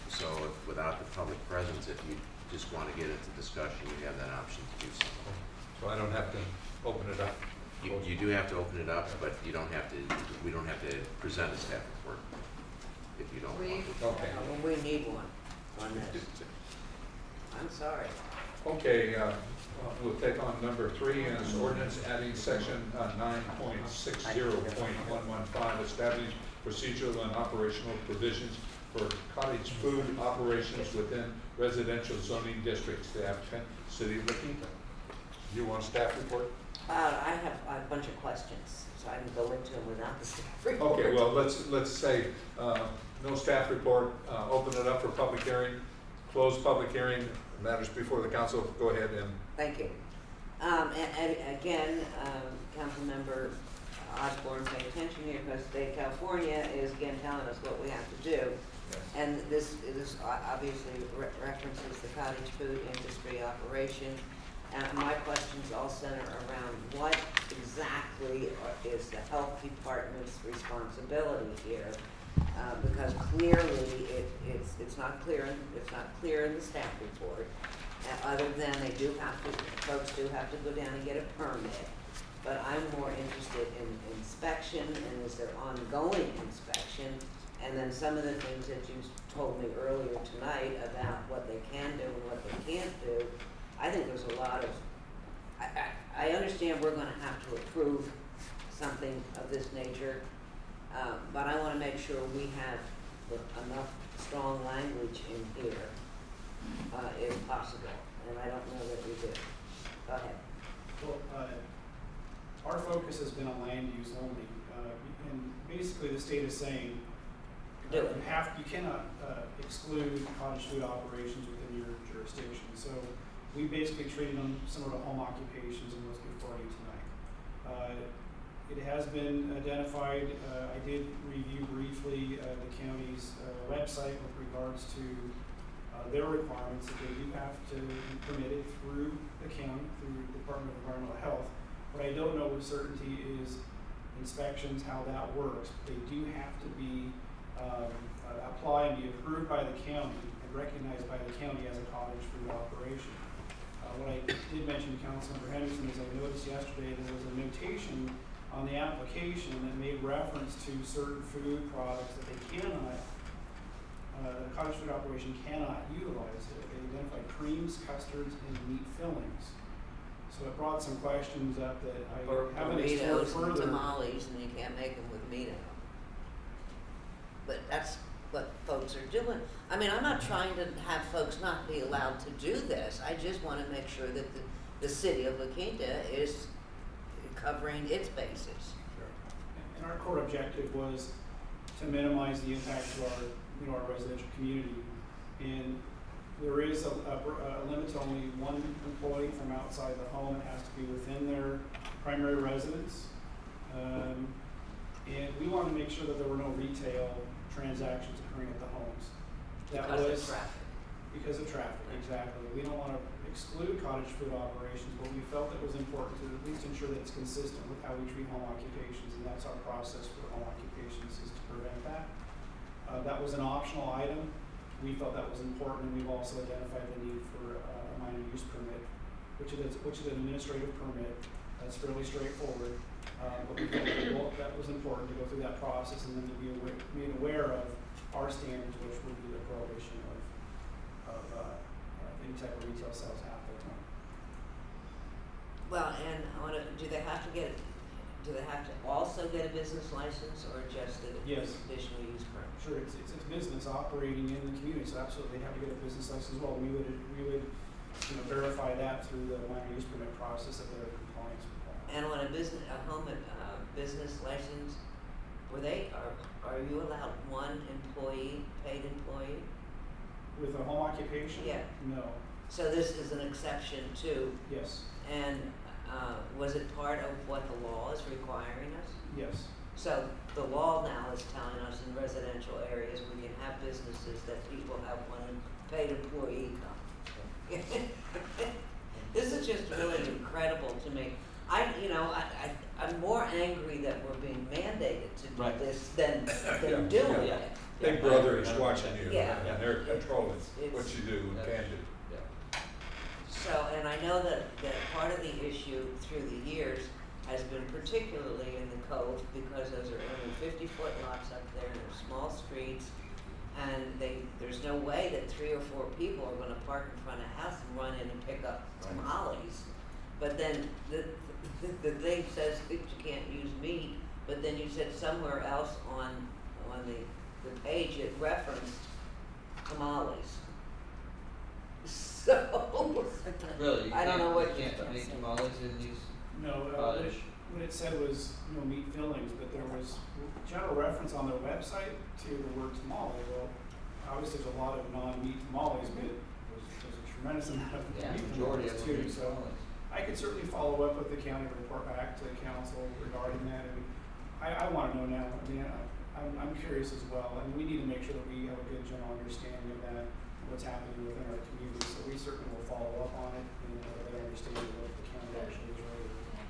So if, without the public presence, if you just want to get into discussion, you have that option to do so. So I don't have to open it up. You do have to open it up, but you don't have to, we don't have to present a staff report if you don't want to. Okay. Well, we need one on this. I'm sorry. Okay, we'll take on number 3, and it's ordinance adding section 9.60.115, establishing procedural and operational provisions for cottage food operations within residential zoning districts. The applicant, City of La Quinta. You want a staff report? I have a bunch of questions, so I can go into them without the staff report. Okay, well, let's say no staff report, open it up for public hearing, close public hearing, matters before the council, go ahead and. Thank you. And again, Councilmember Osborne, pay attention here, because the state of California is again telling us what we have to do. And this obviously references the cottage food industry operation. And my questions all center around what exactly is the health department's responsibility here? Because clearly it's not clear in the staff report. Other than folks do have to go down and get a permit. But I'm more interested in inspection, and is there ongoing inspection? And then some of the things that you told me earlier tonight about what they can do and what they can't do. I think there's a lot of, I understand we're gonna have to approve something of this nature, but I wanna make sure we have enough strong language in here, if possible, and I don't know that we do. Go ahead. Well, our focus has been on land use only, and basically the state is saying Do it. you cannot exclude cottage food operations within your jurisdiction. So we basically treated them similar to home occupations and what's before you tonight. It has been identified. I did review briefly the county's website with regards to their requirements that they do have to be permitted through the county, through the Department of Environmental Health. What I don't know with certainty is inspections, how that works. They do have to be apply and be approved by the county and recognized by the county as a cottage food operation. What I did mention to Councilmember Henderson is I noticed yesterday there was a notation on the application that made reference to certain food products that they cannot, the cottage food operation cannot utilize. They identified creams, custards, and meat fillings. So it brought some questions up that I haven't explored Burritos and further. tamales, and you can't make them with meat in them. But that's what folks are doing. I mean, I'm not trying to have folks not be allowed to do this. I just want to make sure that the city of La Quinta is covering its bases. And our core objective was to minimize the impact to our, our residential community. And there is a limit to only one employee from outside the home. It has to be within their primary residence. And we want to make sure that there were no retail transactions occurring at the homes. Because of traffic. Because of traffic, exactly. We don't want to exclude cottage food operations, but we felt it was important to at least ensure that it's consistent with how we treat home occupations, and that's our process for home occupations, is to prevent that. That was an optional item. We felt that was important, and we've also identified the need for a minor use permit, which is an administrative permit. That's fairly straightforward. But we felt that was important to go through that process and then to be made aware of our standards, which would be the prohibition of any type of retail sales at the time. Well, and do they have to also get a business license, or just a Yes. conditional use permit? Sure, it's business operating in the community, so absolutely they have to get a business license as well. We would verify that through the minor use permit process that they're in compliance with that. And on a home business license, are you allowed one employee, paid employee? With a home occupation? Yeah. No. So this is an exception too, Yes. and was it part of what the law is requiring us? Yes. So the law now is telling us in residential areas we can have businesses that people have one paid employee come. This is just really incredible to me. I'm more angry that we're being mandated to do Right. this than Yeah, doing yeah. it. Big Brother is watching you, Yeah. and they're controlling It's- what you do and can do. So, and I know that part of the issue through the years has been particularly in the Cove, because those are only 50-foot lots up there, and they're small streets, and there's no way that 3 or 4 people are gonna park in front of a house and run in and pick up tamales. But then the thing says that you can't use meat, but then you said somewhere else on the page it referenced tamales. So, Really, you I don't know can't, what you can't make tamales in these No, cottage? what it said was meat fillings, but there was general reference on their website to the word tamale. Well, obviously there's a lot of non-meat tamales, but there's a tremendous amount of Yeah, meat majority tamales of them too. are So tamales. I could certainly follow up with the county and report back to the council regarding that. And I want to know now. I mean, I'm curious as well, and we need to make sure that we have a good general understanding of that. what's happening within our community. So we certainly will follow up on it and better understand what the county actually is ready to do.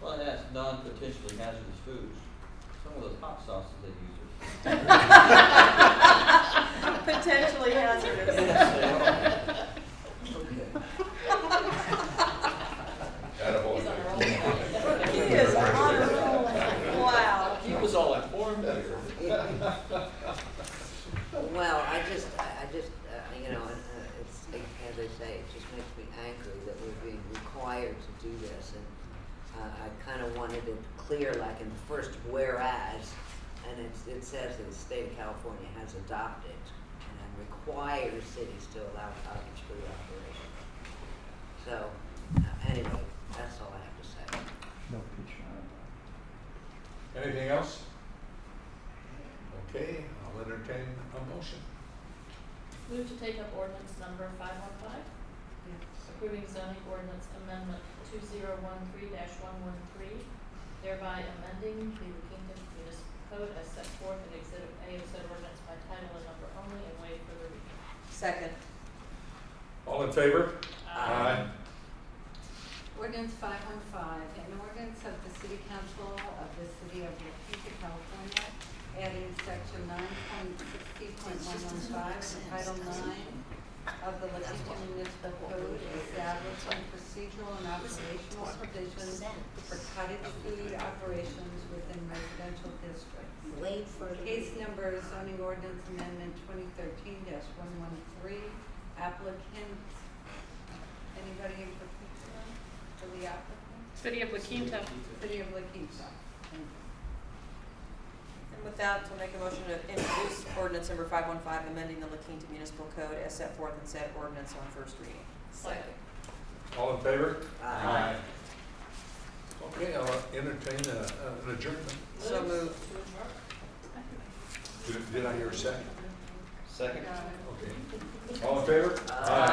Well, and that's non-potentially hazardous foods. Some of those hot sauces they use are. Potentially hazardous. Attaboy. He's on a roll. He is on a roll. Wow. Keep us all informed. Well, I just, you know, it's, as I say, it just makes me angry that we're being required to do this. And I kind of wanted it clear, like in the first whereas, and it says that the state of California has adopted and requires cities to allow cottage food operations. So, anyway, that's all I have to say. Anything else? Okay, I'll entertain a motion. Move to take up ordinance number 515, approving zoning ordinance amendment 2013-113, thereby amending the Kingdom Municipal Code as set forth in Exhibit A of said ordinance by title and number only and waive further reading. Second. All in favor? Aye. Ordinance 515, an ordinance of the City Council of the City of La Quinta, California, adding section 9.60.115 to Title 9 of the La Quinta Municipal Code, establishing procedural and operational provisions for cottage food operations within residential districts. Wait for the. Case number zoning ordinance amendment 2013-113, applicant, anybody in particular for the applicant? City of La Quinta. City of La Quinta. Thank you. And with that, to make a motion to introduce ordinance number 515, amending the La Quinta Municipal Code as set forth in said ordinance on first reading. Second. All in favor? Aye. Okay, I'll entertain an adjournment. So moved. To adjourn. Did I hear a second? Second. Okay. All in favor? Aye.